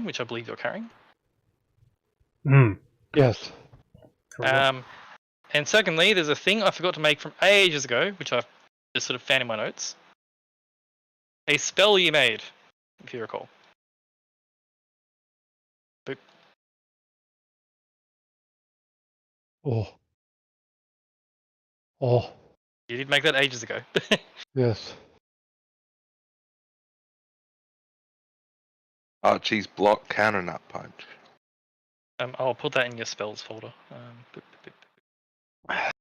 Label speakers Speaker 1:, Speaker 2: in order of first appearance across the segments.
Speaker 1: which I believe you're carrying.
Speaker 2: Yes.
Speaker 1: And secondly, there's a thing I forgot to make from ages ago, which I've just sort of found in my notes. A spell you made, if you recall. Boop.
Speaker 2: Oh.
Speaker 1: You did make that ages ago.
Speaker 2: Yes.
Speaker 3: Archie's block counter nut punch.
Speaker 1: I'll put that in your spells folder. Boop, boop, boop.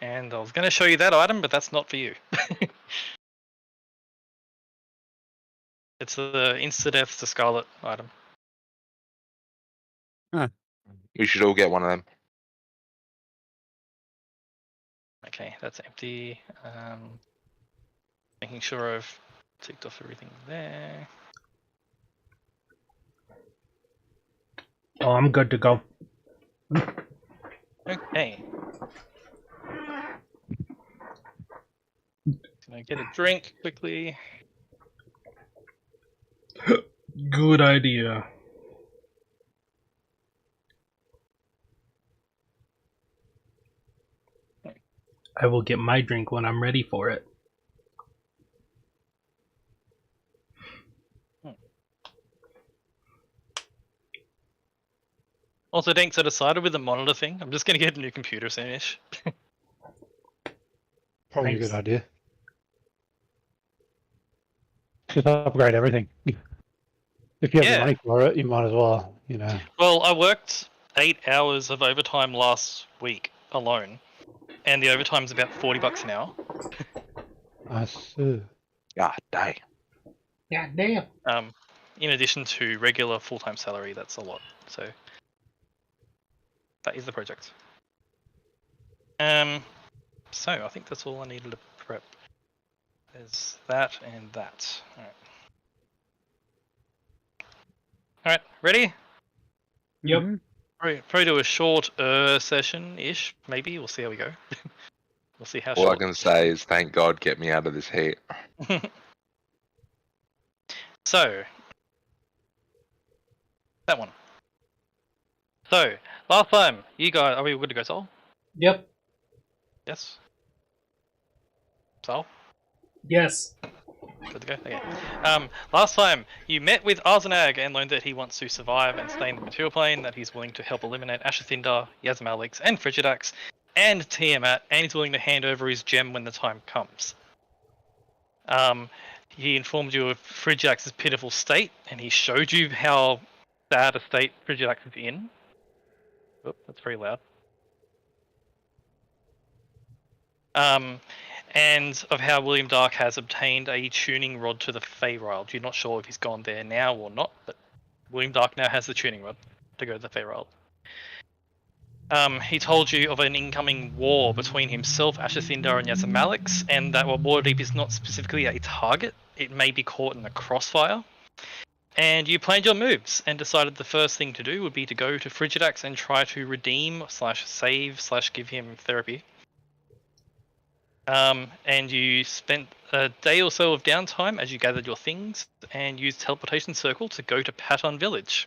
Speaker 1: And I was going to show you that item, but that's not for you. It's the Insta-Death to Scarlet item.
Speaker 3: We should all get one of them.
Speaker 1: Okay, that's empty. Making sure I've ticked off everything there.
Speaker 4: Oh, I'm good to go.
Speaker 1: Okay. Can I get a drink quickly?
Speaker 4: Good idea. I will get my drink when I'm ready for it.
Speaker 1: Also, Dinks, I decided with the monitor thing, I'm just going to get a new computer soonish.
Speaker 2: Probably
Speaker 4: Thanks.
Speaker 2: a good idea. Just upgrade everything. If you have the money for it, you might as well, you know.
Speaker 1: Well, I worked 8 hours of overtime last week alone, and the overtime's about $40 an hour.
Speaker 2: I see.
Speaker 3: God dang.
Speaker 4: Yeah, damn.
Speaker 1: In addition to regular full-time salary, that's a lot. So that is the project. So I think that's all I needed to prep. There's that and that. All right, ready?
Speaker 4: Yep.
Speaker 1: Probably do a short session-ish, maybe. We'll see how we go. We'll see how
Speaker 3: All I
Speaker 1: short.
Speaker 3: can say is thank God get me out of this heat.
Speaker 1: So, that one. So, last time, you guys, are we good to go, Sol?
Speaker 4: Yep.
Speaker 1: Yes? Sol?
Speaker 4: Yes.
Speaker 1: Good to go? Okay. Last time, you met with Arzenag and learned that he wants to survive and stay in the material plane, that he's willing to help eliminate Ashithindar, Yasmalix, and Frigidax, and Tiamat, and he's willing to hand over his gem when the time comes. He informed you of Frigidax's pitiful state, and he showed you how bad a state Frigidax is in. Oh, that's very loud. And of how William Dark has obtained a tuning rod to the Feywild. You're not sure if he's gone there now or not, but William Dark now has the tuning rod to go to the Feywild. He told you of an incoming war between himself, Ashithindar, and Yasmalix, and that Waterdeep is not specifically a target. It may be caught in a crossfire. And you planned your moves and decided the first thing to do would be to go to Frigidax and try to redeem / save / give him therapy. And you spent a day or so of downtime as you gathered your things and used Teleportation Circle to go to Paton Village.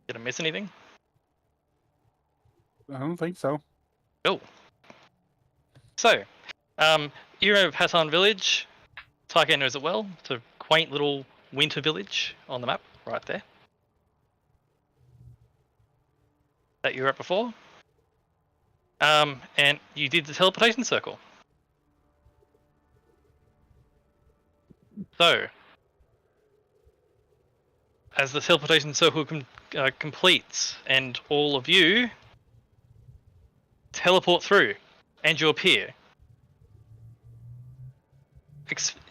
Speaker 1: Did I miss anything?
Speaker 5: I don't think so.
Speaker 1: Oh. So, you remember Paton Village? Tyke knows it well. It's a quaint little winter village on the map, right there. That you were at before. And you did the teleportation circle. So, as the teleportation circle completes, and all of you teleport through, and you appear.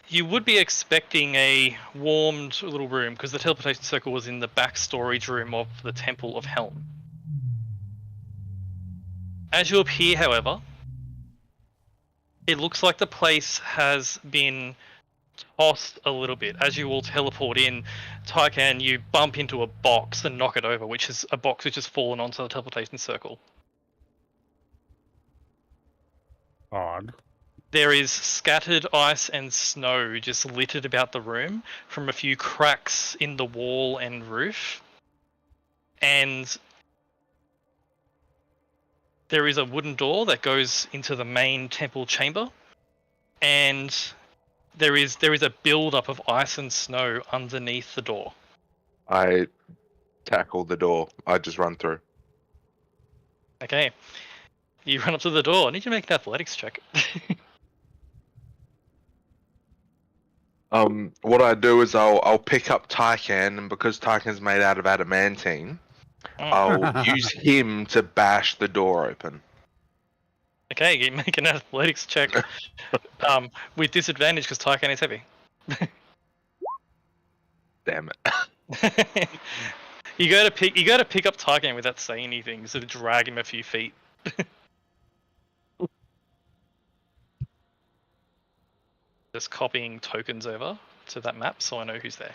Speaker 1: You would be expecting a warmed little room, because the teleportation circle was in the back storage room of the Temple of Helm. As you appear, however, it looks like the place has been tossed a little bit. As you all teleport in, Tycan, you bump into a box and knock it over, which is a box which has fallen onto the teleportation circle.
Speaker 5: Odd.
Speaker 1: There is scattered ice and snow just littered about the room from a few cracks in the wall and roof. And there is a wooden door that goes into the main temple chamber. And there is a build-up of ice and snow underneath the door.
Speaker 3: I tackle the door. I just run through.
Speaker 1: Okay. You run up to the door. I need you to make an athletics check.
Speaker 3: What I do is I'll pick up Tycan, and because Tycan's made out of adamantine, I'll use him to bash the door open.
Speaker 1: Okay, you make an athletics check with disadvantage because Tycan is heavy.
Speaker 3: Damn it.
Speaker 1: You go to pick up Tycan without saying anything, sort of drag him a few feet. Just copying tokens over to that map so I know who's there.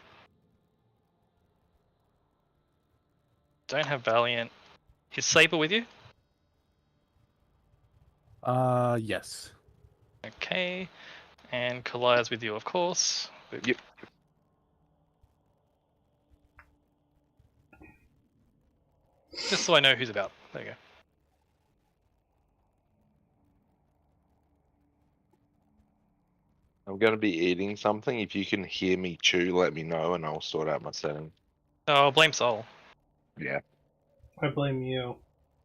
Speaker 1: Don't have Valiant. Is Saber with you?
Speaker 5: Yes.
Speaker 1: Okay. And Kalaya's with you, of course.
Speaker 3: Yep.
Speaker 1: Just so I know who's about. There you go.
Speaker 3: I'm going to be eating something. If you can hear me chew, let me know and I'll sort out my setting.
Speaker 1: Oh, blame Soul.
Speaker 3: Yeah.
Speaker 4: I blame you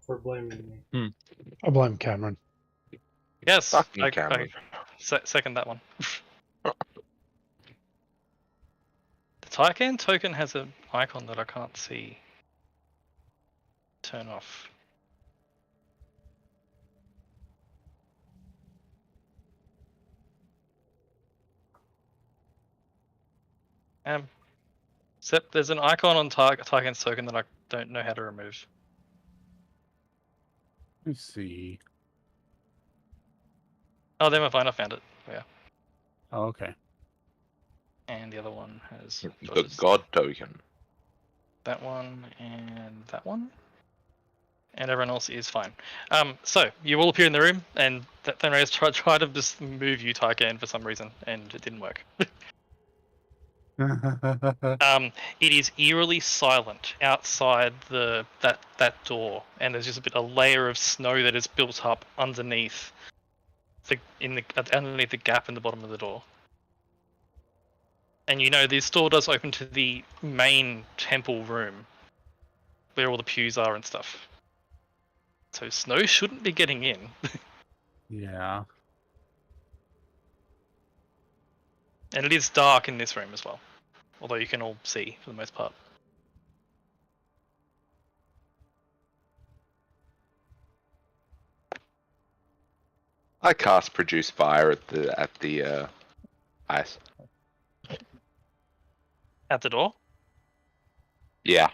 Speaker 4: for blaming me.
Speaker 2: I blame Cameron.
Speaker 1: Yes,
Speaker 3: Fuck you,
Speaker 1: I
Speaker 3: Cameron.
Speaker 1: second that one. The Tycan token has an icon that I can't see. Turn off. Except there's an icon on Tycan's token that I don't know how to remove.
Speaker 5: Let's see.
Speaker 1: Oh, never mind, I found it. Yeah.
Speaker 5: Oh, okay.
Speaker 1: And the other one has
Speaker 3: The god token.
Speaker 1: that one and that one. And everyone else is fine. So you all appear in the room, and Thenray's tried to just move you, Tycan, for some reason, and it didn't work. It is eerily silent outside that door, and there's just a layer of snow that is built up underneath underneath the gap in the bottom of the door. And you know this door does open to the main temple room, where all the pews are and stuff. So snow shouldn't be getting in.
Speaker 5: Yeah.
Speaker 1: And it is dark in this room as well. Although you can all see for the most part.
Speaker 3: I cast produce fire at the ice.
Speaker 1: At the door,
Speaker 3: Yeah.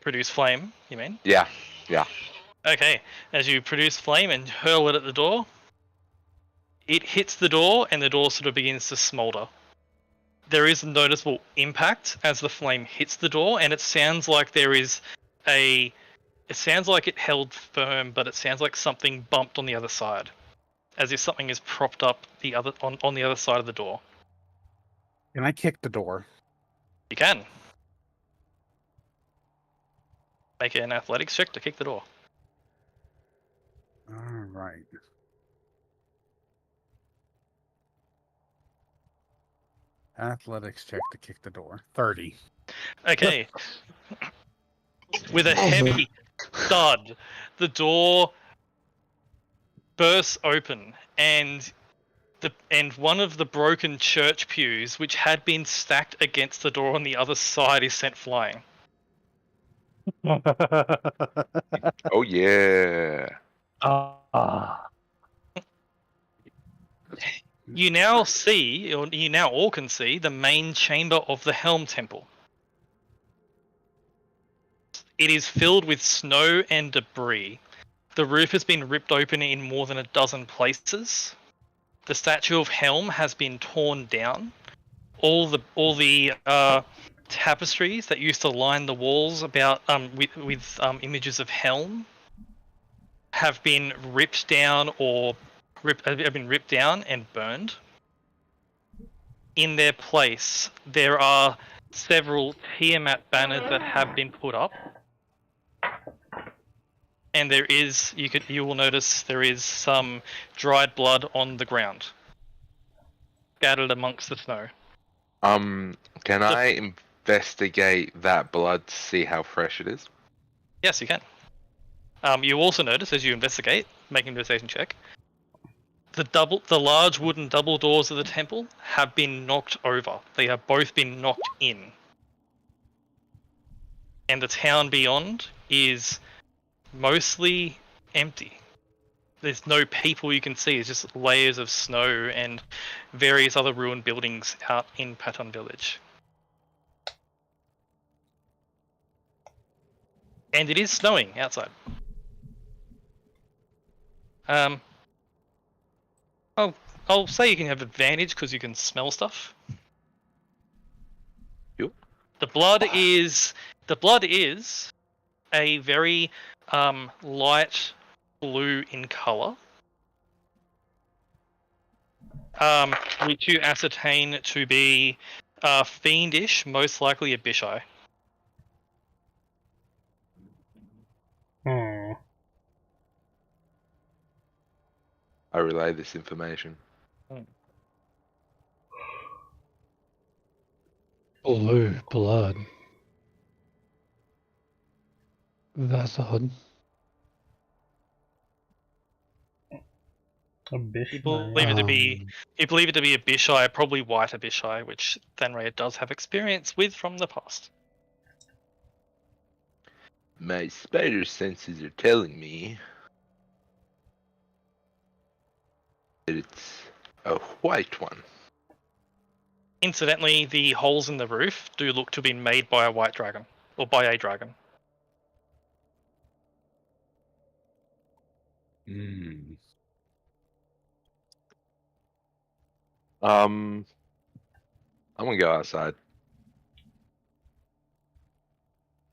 Speaker 1: produce flame, you mean?
Speaker 3: Yeah.
Speaker 1: Okay, as you produce flame and hurl it at the door, it hits the door and the door sort of begins to smolder. There is a noticeable impact as the flame hits the door, and it sounds like it sounds like it held firm, but it sounds like something bumped on the other side, as if something is propped up on the other side of the door.
Speaker 5: Can I kick the door?
Speaker 1: You can make an athletics check to kick the door.
Speaker 5: All right. Athletics check to kick the door. 30.
Speaker 1: Okay. With a heavy thud, the door bursts open, and one of the broken church pews, which had been stacked against the door on the other side, is sent flying.
Speaker 3: Oh yeah.
Speaker 1: You now see, or you now all can see, the main chamber of the Helm Temple. It is filled with snow and debris. The roof has been ripped open in more than a dozen places. The statue of Helm has been torn down. All the tapestries that used to line the walls about with images of Helm have been ripped down or have been ripped down and burned. In their place, there are several Tiamat banners that have been put up, and you will notice there is some dried blood on the ground, scattered amongst the snow.
Speaker 3: Can I investigate that blood to see how fresh it is?
Speaker 1: Yes, you can. You also notice as you investigate, make an investigation check, the large wooden double doors of the temple have been knocked over. They have both been knocked in. And the town beyond is mostly empty. There's no people you can see. It's just layers of snow and various other ruined buildings out in Patton Village. And it is snowing outside. I'll say you can have advantage because you can smell stuff.
Speaker 3: Yep.
Speaker 1: The blood is a very light blue in color, which you ascertain to be fiendish, most likely Abishai.
Speaker 3: I relay this information.
Speaker 2: Blue blood. That's odd.
Speaker 1: You believe it to be Abishai, probably white Abishai, which Thanray does have experience with from the past.
Speaker 3: My spider senses are telling me that it's a white one.
Speaker 1: Incidentally, the holes in the roof do look to have been made by a white dragon, or by a dragon.
Speaker 3: I'm gonna go outside.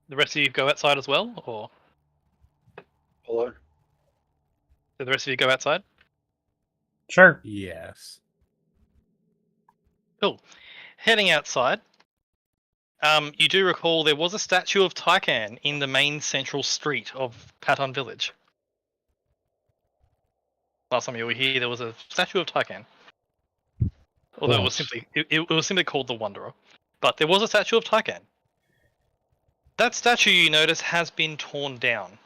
Speaker 1: The rest of you go outside as well, or
Speaker 2: Hello.
Speaker 1: do the rest of you go outside?
Speaker 4: Sure.
Speaker 5: Yes.
Speaker 1: Cool. Heading outside, you do recall there was a statue of Tycan in the main central street of Patton Village. Last time you were here, there was a statue of Tycan. Although it was simply called the Wanderer. But there was a statue of Tycan. That statue, you notice, has been torn down.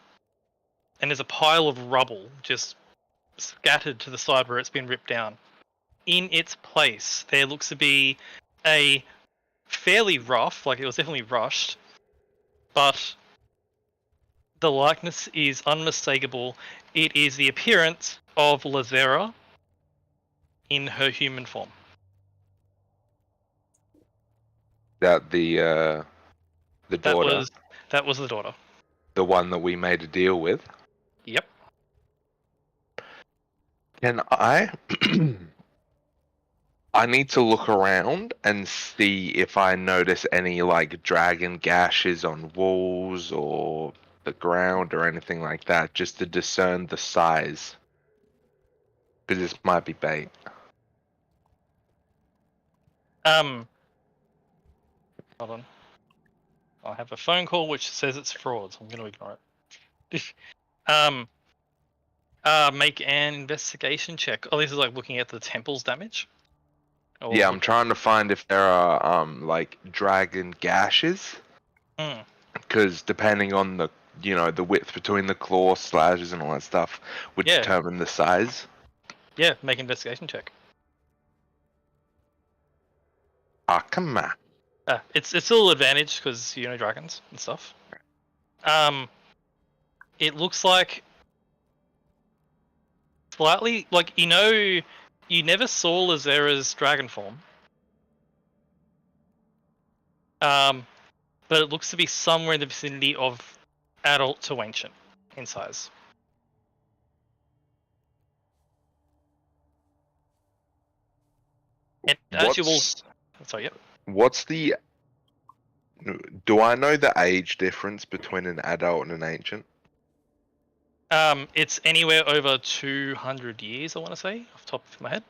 Speaker 1: And there's a pile of rubble just scattered to the side where it's been ripped down. In its place, there looks to be a fairly rough, like it was definitely rushed, but the likeness is unmistakable. It is the appearance of Lazera in her human form.
Speaker 3: That the daughter,
Speaker 1: That was the daughter.
Speaker 3: the one that we made a deal with.
Speaker 1: Yep.
Speaker 3: Can I? I need to look around and see if I notice any like dragon gashes on walls or the ground or anything like that, just to discern the size. Because this might be bait.
Speaker 1: Hold on. I have a phone call which says it's fraud, so I'm going to ignore it. Make an investigation check. Oh, this is like looking at the temple's damage. Or
Speaker 3: Yeah, I'm trying to find if there are like dragon gashes.
Speaker 1: Hmm.
Speaker 3: Because depending on the the width between the claw slashes and all that stuff would
Speaker 1: Yeah.
Speaker 3: determine the size.
Speaker 1: Yeah, make an investigation check.
Speaker 3: Ah, come on.
Speaker 1: It's still an advantage because you know dragons and stuff. It looks like slightly like you never saw Lazera's dragon form. But it looks to be somewhere in the vicinity of adult to ancient in size. And as you will, sorry, yep.
Speaker 3: What's the? Do I know the age difference between an adult and an ancient?
Speaker 1: It's anywhere over 200 years, I want to say, off the top of my head.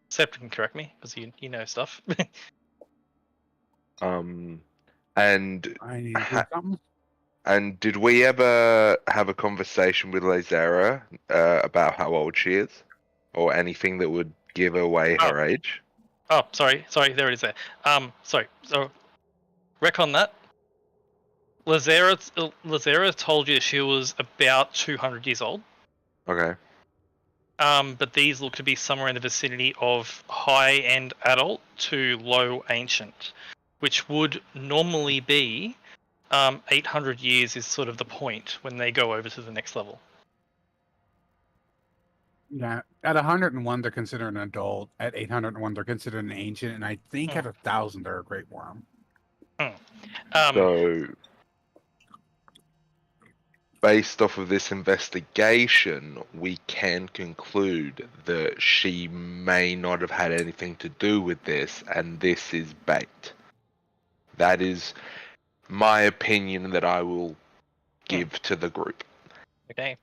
Speaker 1: Sept can correct me, because you know stuff.
Speaker 3: And
Speaker 5: I need to do something.
Speaker 3: and did we ever have a conversation with Lazera about how old she is, or anything that would give away her age?
Speaker 1: Oh, sorry, there it is there. Sorry, so, recon that. Lazera told you she was about 200 years old.
Speaker 3: Okay.
Speaker 1: But these look to be somewhere in the vicinity of high-end adult to low ancient, which would normally be 800 years is sort of the point when they go over to the next level.
Speaker 5: Yeah, at 101 they're considered an adult. At 801 they're considered an ancient, and I think at 1,000 they're a great worm.
Speaker 3: So, based off of this investigation, we can conclude that she may not have had anything to do with this, and this is bait. That is my opinion that I will give to the group.
Speaker 1: Okay.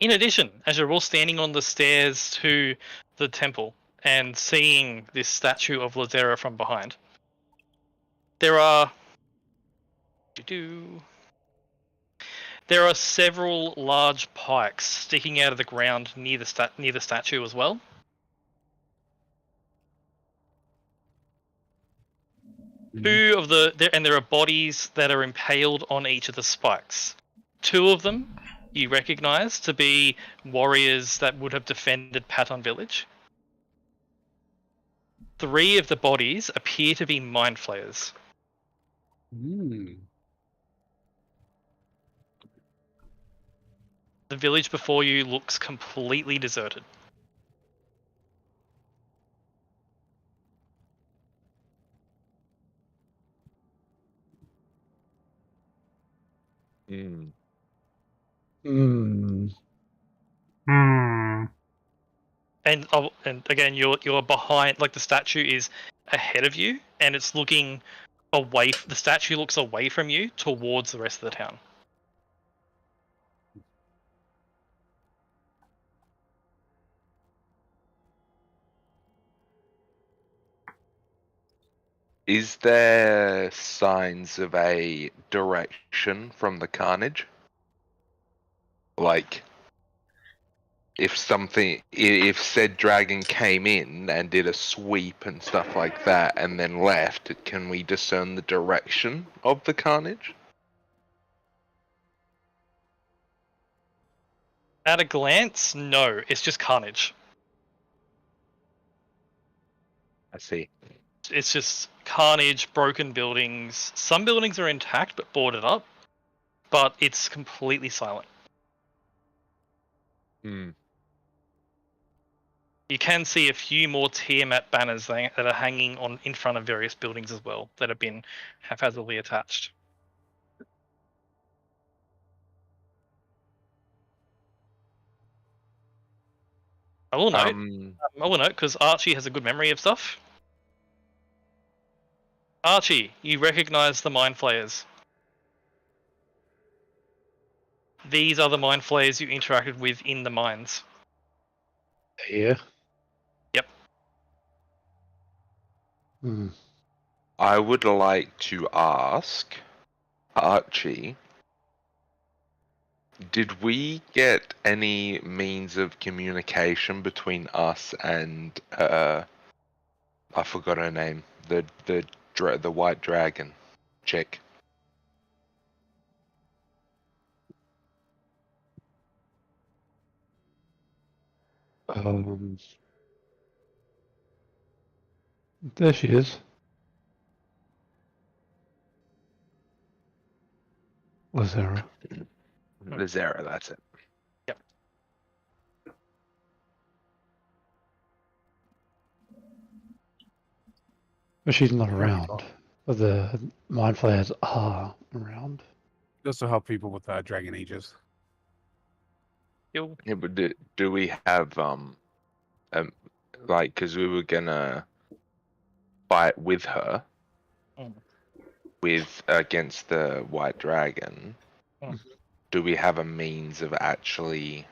Speaker 1: In addition, as you're all standing on the stairs to the temple and seeing this statue of Lazera from behind, there are several large pikes sticking out of the ground near the statue as well. There are bodies that are impaled on each of the spikes. 2 of them you recognize to be warriors that would have defended Paton Village. 3 of the bodies appear to be mind flayers.
Speaker 5: Hmm.
Speaker 1: The village before you looks completely deserted.
Speaker 2: Hmm.
Speaker 1: And again, you're behind. Like the statue is ahead of you, and it's looking away. The statue looks away from you towards the rest of the town.
Speaker 3: Is there signs of a direction from the carnage? Like, if said dragon came in and did a sweep and stuff like that and then left, can we discern the direction of the carnage?
Speaker 1: At a glance, no. It's just carnage.
Speaker 3: I see.
Speaker 1: It's just carnage, broken buildings. Some buildings are intact but boarded up, but it's completely silent. You can see a few more Tiamat banners that are hanging on in front of various buildings as well that have been haphazardly attached. I will note because Archie has a good memory of stuff. Archie, you recognize the Mind Flayers. These are the Mind Flayers you interacted with in the mines.
Speaker 2: Yeah.
Speaker 1: Yep.
Speaker 3: I would like to ask Archie, did we get any means of communication between us and I forgot her name, the white dragon chick?
Speaker 2: There she is. Lazera.
Speaker 3: Lazera, that's it.
Speaker 1: Yep.
Speaker 2: But she's not around. But the Mind Flayers are around.
Speaker 5: This will help people with Dragon Ages.
Speaker 3: Yeah, but do we have like, because we were gonna fight with her against the white dragon. do we have a means of actually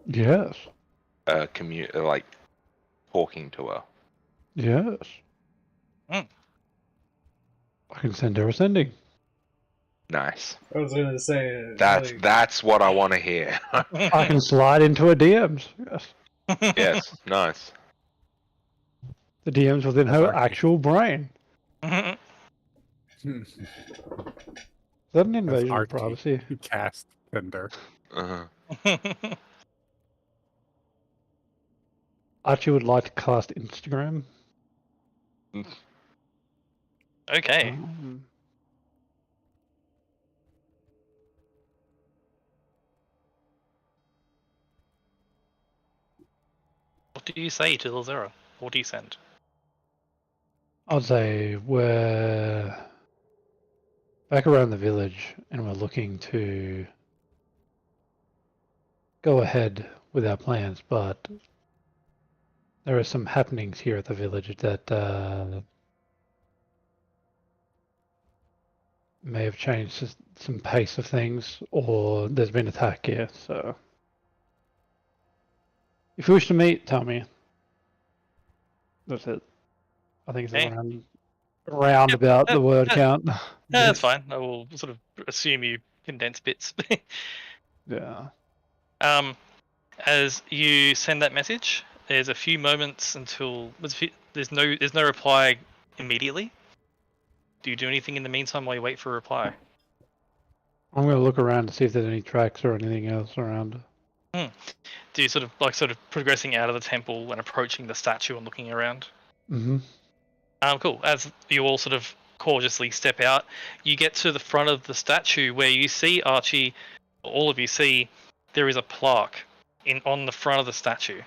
Speaker 2: Yes.
Speaker 3: like talking to her?
Speaker 2: Yes.
Speaker 1: Mm.
Speaker 2: I can send her a sending.
Speaker 3: Nice.
Speaker 6: I was gonna say
Speaker 3: That's what I want to hear.
Speaker 2: I can slide into her DMs. Yes.
Speaker 3: Yes, nice.
Speaker 2: The DMs within
Speaker 5: That's
Speaker 2: her
Speaker 5: arcade.
Speaker 2: actual brain. Is that an invasion of
Speaker 5: Archie.
Speaker 2: privacy?
Speaker 5: Cast Tinder.
Speaker 3: Uh-huh.
Speaker 2: Archie would like to cast Instagram.
Speaker 1: Okay. What do you say to Lazera? What do you send?
Speaker 2: I'd say we're back around the village and we're looking to go ahead with our plans, but there are some happenings here at the village that may have changed some pace of things, or there's been attack here, so if you wish to meet, tell me. That's it. I think it's
Speaker 1: Okay.
Speaker 2: around about the word count.
Speaker 1: Yeah, that's fine. I will sort of assume you condense bits.
Speaker 2: Yeah.
Speaker 1: As you send that message, there's a few moments until there's no reply immediately. Do you do anything in the meantime while you wait for a reply?
Speaker 2: I'm going to look around to see if there's any tracks or anything else around.
Speaker 1: Do you sort of progressing out of the temple and approaching the statue and looking around?
Speaker 2: Mm-hmm.
Speaker 1: Cool. As you all sort of cautiously step out, you get to the front of the statue where you see Archie. All of you see there is a plaque on the front of the statue.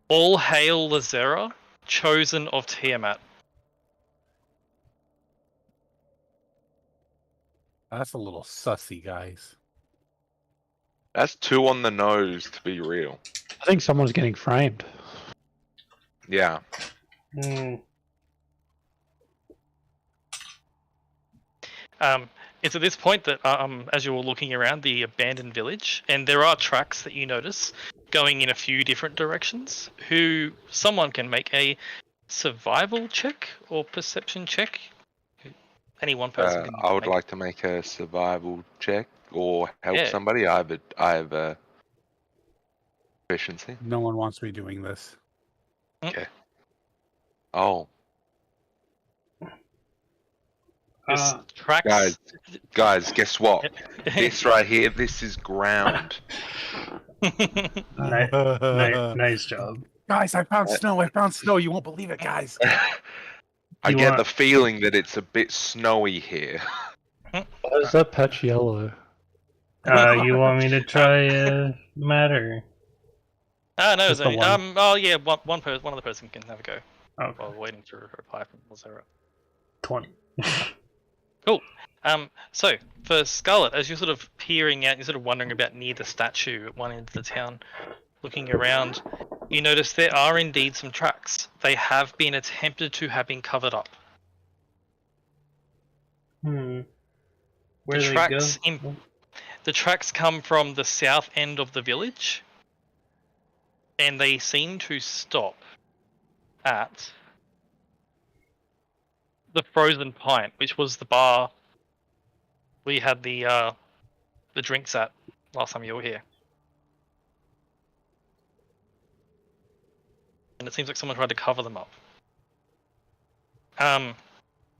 Speaker 1: All hail Lazera, chosen of Tiamat.
Speaker 5: That's a little sussy, guys.
Speaker 3: That's too on the nose to be real.
Speaker 2: I think someone's getting framed.
Speaker 3: Yeah.
Speaker 1: It's at this point that as you're looking around the abandoned village, and there are tracks that you notice going in a few different directions. Someone can make a survival check or perception check. Any one person can.
Speaker 3: I would
Speaker 1: make-
Speaker 3: like to make a survival check or help
Speaker 1: Yeah.
Speaker 3: somebody. I have a efficiency.
Speaker 5: No one wants me doing this.
Speaker 3: Oh,
Speaker 1: This tracks.
Speaker 3: guys, guess what? This right here, this is ground.
Speaker 4: Nice job.
Speaker 5: Guys, I found snow. I found snow. You won't believe it, guys.
Speaker 3: I
Speaker 4: You
Speaker 3: get
Speaker 4: want-
Speaker 3: the feeling that it's a bit snowy here.
Speaker 2: Why is that patch yellow?
Speaker 4: You want me to try matter?
Speaker 1: No,
Speaker 4: Just the
Speaker 1: Zony.
Speaker 4: one.
Speaker 1: Oh yeah, one other person can have a go
Speaker 4: Okay.
Speaker 1: while waiting for a reply from Lazera.
Speaker 4: 20.
Speaker 1: So for Scarlet, as you're sort of peering out, you're sort of wondering about near the statue at one end of the town, looking around, you notice there are indeed some tracks. They have been attempted to have been covered up.
Speaker 4: Where
Speaker 1: The
Speaker 4: they
Speaker 1: tracks
Speaker 4: go?
Speaker 1: The tracks come from the south end of the village, and they seem to stop at the Frozen Pint, which was the bar we had the drinks at last time you were here. And it seems like someone tried to cover them up.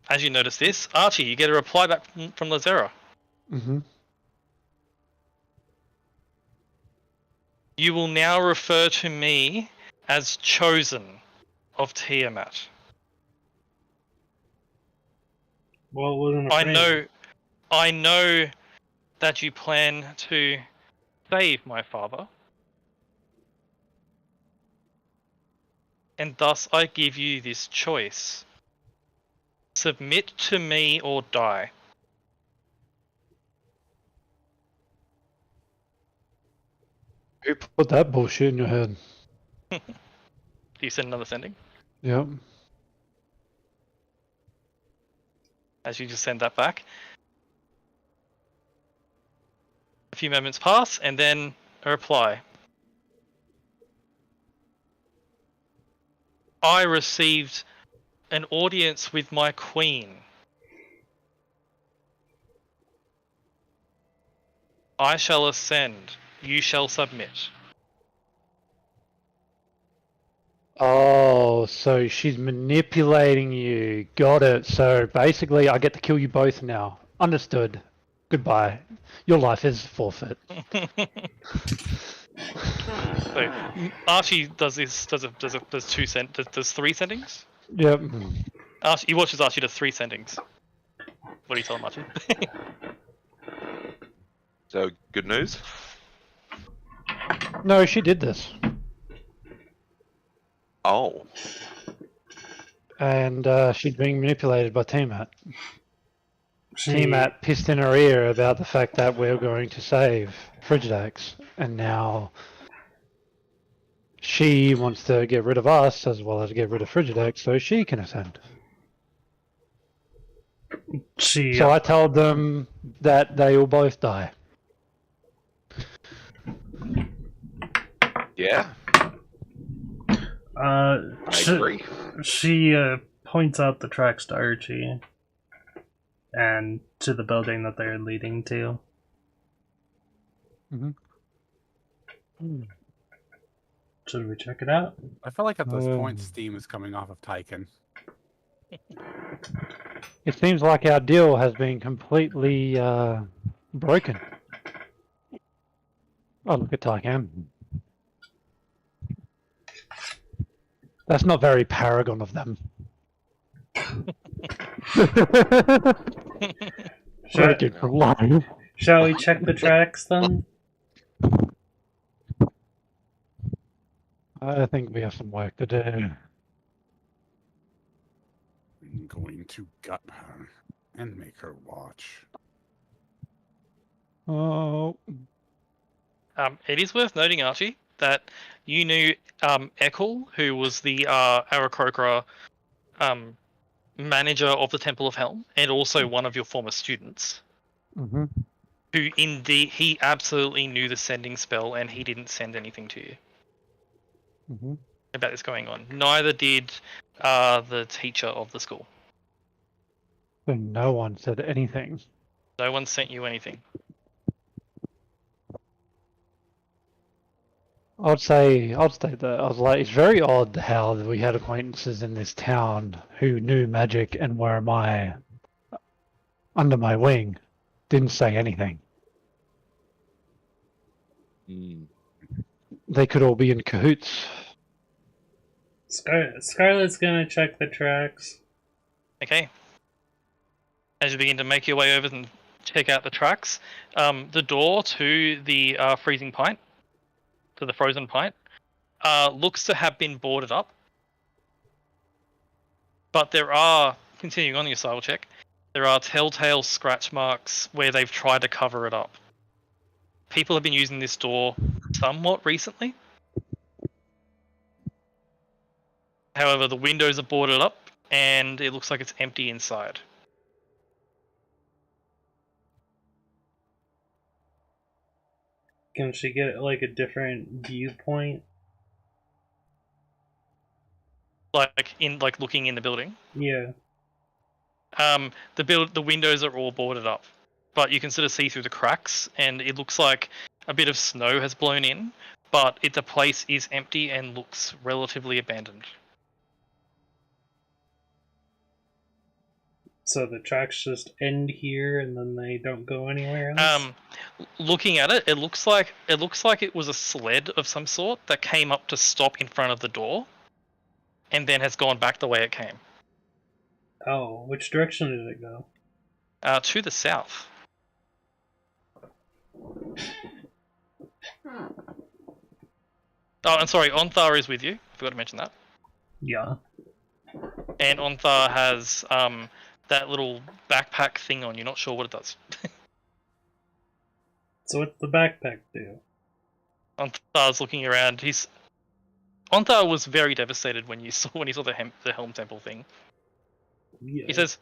Speaker 1: As you notice this, Archie, you get a reply back from Lazera.
Speaker 2: Mm-hmm.
Speaker 1: You will now refer to me as chosen of Tiamat.
Speaker 4: Well, it wasn't a
Speaker 1: I know that you plan to save my father. And thus I give you this choice. Submit to me or die.
Speaker 2: Who put that bullshit in your head?
Speaker 1: Do you send another sending?
Speaker 2: Yep.
Speaker 1: as you just send that back. A few moments pass, and then a reply. I received an audience with my queen. I shall ascend. You shall submit.
Speaker 2: Oh, so she's manipulating you. Got it. So basically, I get to kill you both now. Understood. Goodbye. Your life is forfeit.
Speaker 1: So Archie does this. Does three sendings?
Speaker 2: Yep.
Speaker 1: He watches Archie does 3 sendings. What do you tell him, Archie?
Speaker 3: So good news.
Speaker 2: No, she did this.
Speaker 3: Oh,
Speaker 2: And she's being manipulated by Tiamat. Tiamat pissed in her ear about the fact that we're going to save Frigidax, and now she wants to get rid of us as well as get rid of Frigidax so she can ascend. So I told them that they will both die.
Speaker 3: yeah, I agree.
Speaker 4: She points out the tracks to Archie and to the building that they're leading to. Should we check it out?
Speaker 5: I feel like at this point, steam is coming off of Tyken.
Speaker 2: It seems like our deal has been completely broken. Oh, look at Tyken. That's not very Paragon of them. Broken for life.
Speaker 4: Shall we check the tracks then?
Speaker 2: I think we have some work to do.
Speaker 5: I'm going to gut her and make her watch.
Speaker 2: Oh.
Speaker 1: It is worth noting, Archie, that you knew Ekul, who was the Aarakocra manager of the Temple of Helm, and also one of your former students.
Speaker 2: Mm-hmm.
Speaker 1: Who indeed, he absolutely knew the sending spell, and he didn't send anything to you about this going on. Neither did the teacher of the school.
Speaker 2: So no one said anything.
Speaker 1: No one sent you anything.
Speaker 2: I'd say that I was like, it's very odd how we had acquaintances in this town who knew magic and were under my wing, didn't say anything. They could all be in cahoots.
Speaker 4: Scarlet's gonna check the tracks.
Speaker 1: Okay. As you begin to make your way over and check out the tracks, the door to the freezing pint, to the frozen pint, looks to have been boarded up. But there are, continuing on your style check, there are telltale scratch marks where they've tried to cover it up. People have been using this door somewhat recently. However, the windows are boarded up and it looks like it's empty inside.
Speaker 4: Can she get like a different viewpoint?
Speaker 1: Like looking in the building.
Speaker 4: Yeah.
Speaker 1: The windows are all boarded up, but you can sort of see through the cracks, and it looks like a bit of snow has blown in, but the place is empty and looks relatively abandoned.
Speaker 4: So the tracks just end here, and then they don't go anywhere else.
Speaker 1: Looking at it, it looks like it was a sled of some sort that came up to stop in front of the door, and then has gone back the way it came.
Speaker 4: Oh, which direction did it go?
Speaker 1: To the south. Oh, and sorry, Onthar is with you. Forgot to mention that.
Speaker 4: Yeah.
Speaker 1: And Onthar has that little backpack thing on. You're not sure what it does.
Speaker 4: So what's the backpack do?
Speaker 1: Onthar's looking around. Onthar was very devastated when he saw the Helm Temple thing.
Speaker 4: Yeah.
Speaker 1: He says,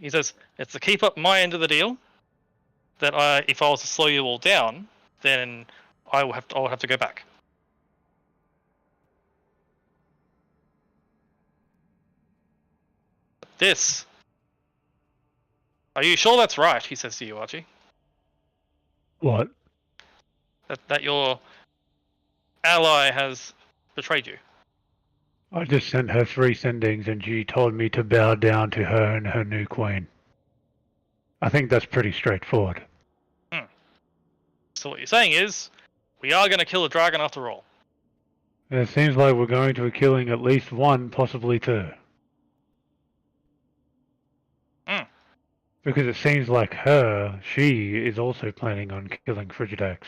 Speaker 1: He says, it's to keep up my end of the deal. That if I was to slow you all down, then I will have to go back. This. Are you sure that's right? He says to you, Archie.
Speaker 2: What?
Speaker 1: That your ally has betrayed you.
Speaker 2: I just sent her 3 sendings and she told me to bow down to her and her new queen. I think that's pretty straightforward.
Speaker 1: So what you're saying is, we are going to kill a dragon after all.
Speaker 2: It seems like we're going to be killing at least 1, possibly 2. Because it seems like she is also planning on killing Frigidax.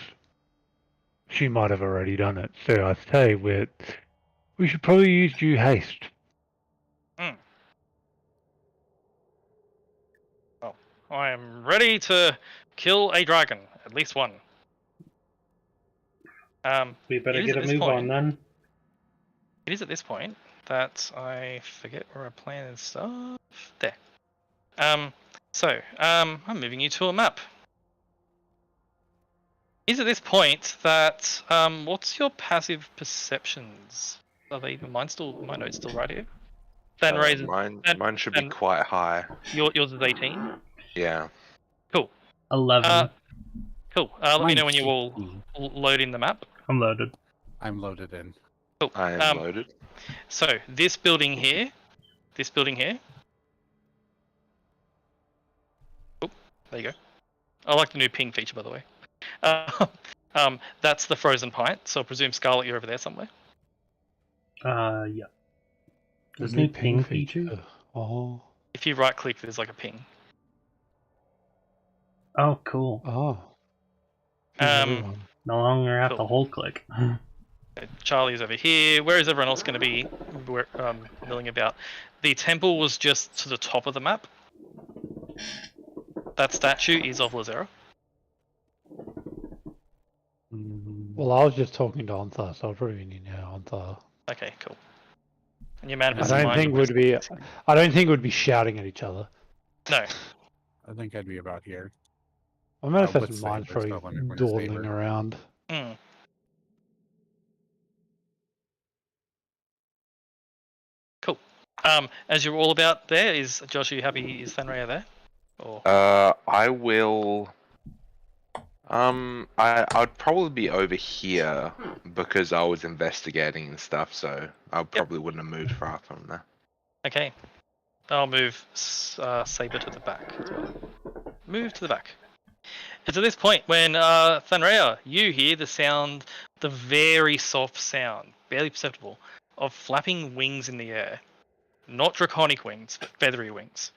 Speaker 2: She might have already done it, so I say we should probably use due haste.
Speaker 1: Well, I am ready to kill a dragon, at least 1.
Speaker 4: We better
Speaker 1: It is
Speaker 4: get
Speaker 1: at
Speaker 4: a
Speaker 1: this
Speaker 4: move
Speaker 1: point-
Speaker 4: on then.
Speaker 1: It is at this point that I forget where I plan and stuff. There. I'm moving you to a map. It is at this point that what's your passive perceptions? Are they my note's still right here? Then raise
Speaker 3: Mine should be quite high.
Speaker 1: yours is 18.
Speaker 3: Yeah.
Speaker 4: 11.
Speaker 1: Cool. Let me
Speaker 5: Mine's
Speaker 1: know when you all
Speaker 5: 15.
Speaker 1: load in the map.
Speaker 4: I'm loaded.
Speaker 5: I'm loaded in.
Speaker 1: Cool.
Speaker 3: I am loaded.
Speaker 1: So this building here. Oh, there you go. I like the new ping feature, by the way. That's the Frozen Pint. So I presume Scarlet, you're over there somewhere.
Speaker 4: Yeah. There's new ping feature.
Speaker 2: Oh.
Speaker 1: If you right click, there's like a ping.
Speaker 4: Oh, cool.
Speaker 2: Oh.
Speaker 1: Um,
Speaker 4: No longer have
Speaker 1: Cool.
Speaker 4: to hold click.
Speaker 1: Charlie's over here. Where is everyone else going to be milling about? The temple was just to the top of the map. That statue is of Lazera.
Speaker 2: Well, I was just talking to Ontha, so I'll probably need Ontha.
Speaker 1: Okay, cool. And your man
Speaker 2: I don't think we'd be shouting at each other.
Speaker 1: No.
Speaker 5: I think I'd be about here.
Speaker 2: My manifest
Speaker 5: would say
Speaker 2: mind's
Speaker 5: there's
Speaker 2: probably
Speaker 5: no one in his
Speaker 2: dawdling
Speaker 5: favor.
Speaker 2: around.
Speaker 1: Mm. Cool. As you're all about there, is Josh, are you happy? Is Fenrir there? Or
Speaker 3: I will. I'd probably be over here because I was investigating and stuff, so I probably wouldn't have moved far from there.
Speaker 1: okay, I'll move Saber to the back as well. Move to the back. It's at this point when Fenrir, you hear the sound, the very soft sound, barely perceptible, of flapping wings in the air. Not draconic wings, but feathery wings.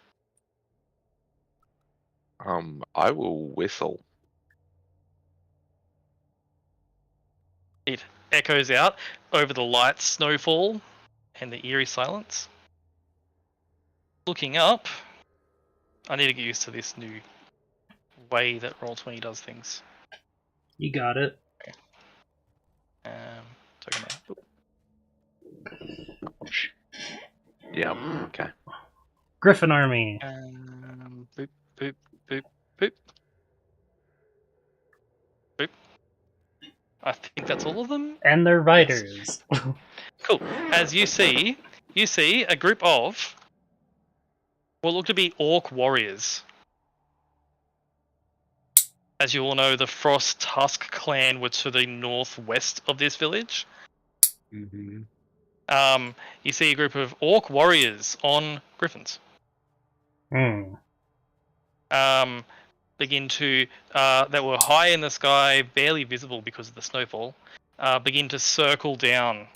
Speaker 3: I will whistle.
Speaker 1: It echoes out over the light snowfall and the eerie silence. Looking up, I need to get used to this new way that Roll20 does things.
Speaker 4: You got it.
Speaker 1: Talking about.
Speaker 3: Yeah. Okay.
Speaker 4: Griffin Army.
Speaker 1: Boop, boop, boop, boop. Boop. I think that's all of them.
Speaker 4: And their riders.
Speaker 1: Cool. As you see a group of what look to be orc warriors. As you all know, the Frost Tusk clan were to the northwest of this village.
Speaker 5: Mm-hmm.
Speaker 1: You see a group of orc warriors on griffins. Begin to that were high in the sky, barely visible because of the snowfall. Begin to circle down,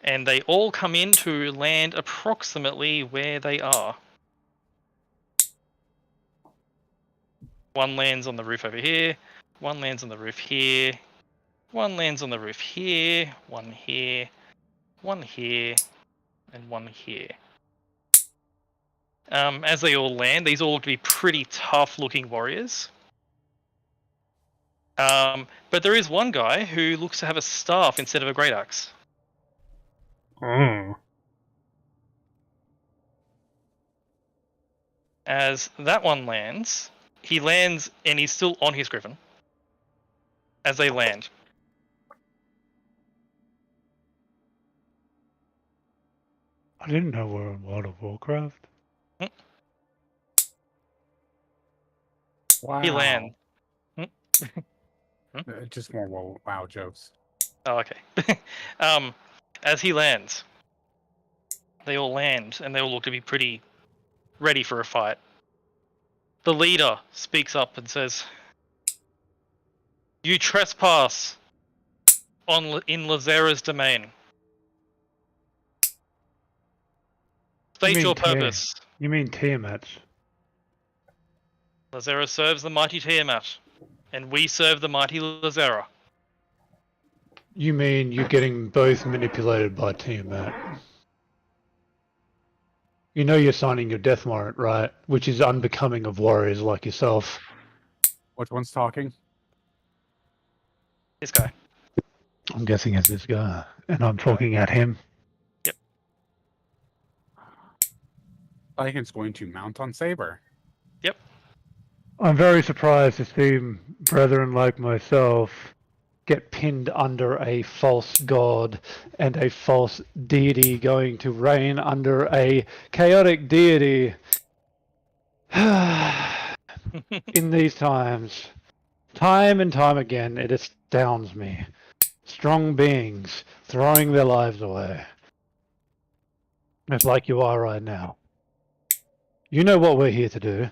Speaker 1: and they all come in to land approximately where they are. One lands on the roof over here. One lands on the roof here. One lands on the roof here. One here. One here. And one here. As they all land, these all look to be pretty tough-looking warriors. But there is one guy who looks to have a staff instead of a great axe. As that one lands, he lands and he's still on his griffin. As they land.
Speaker 2: I didn't know we were in World of Warcraft.
Speaker 5: Wow.
Speaker 1: He lands.
Speaker 5: Just more wow jokes.
Speaker 1: Oh, okay. As he lands, they all land and they all look to be pretty ready for a fight. The leader speaks up and says, "You trespass in Lazera's domain. State your purpose.
Speaker 2: You mean Tiamat's?
Speaker 1: Lazera serves the mighty Tiamat, and we serve the mighty Lazera."
Speaker 2: You mean you're getting both manipulated by Tiamat? You know you're signing your death warrant, right? Which is unbecoming of warriors like yourself.
Speaker 5: Which one's talking?
Speaker 1: This guy.
Speaker 2: I'm guessing it's this guy, and I'm talking at him.
Speaker 5: Lycan's going to mount on Saber.
Speaker 2: I'm very surprised to see brethren like myself get pinned under a false god and a false deity going to reign under a chaotic deity. In these times, time and time again, it astounds me. Strong beings throwing their lives away. It's like you are right now. You know what we're here to do.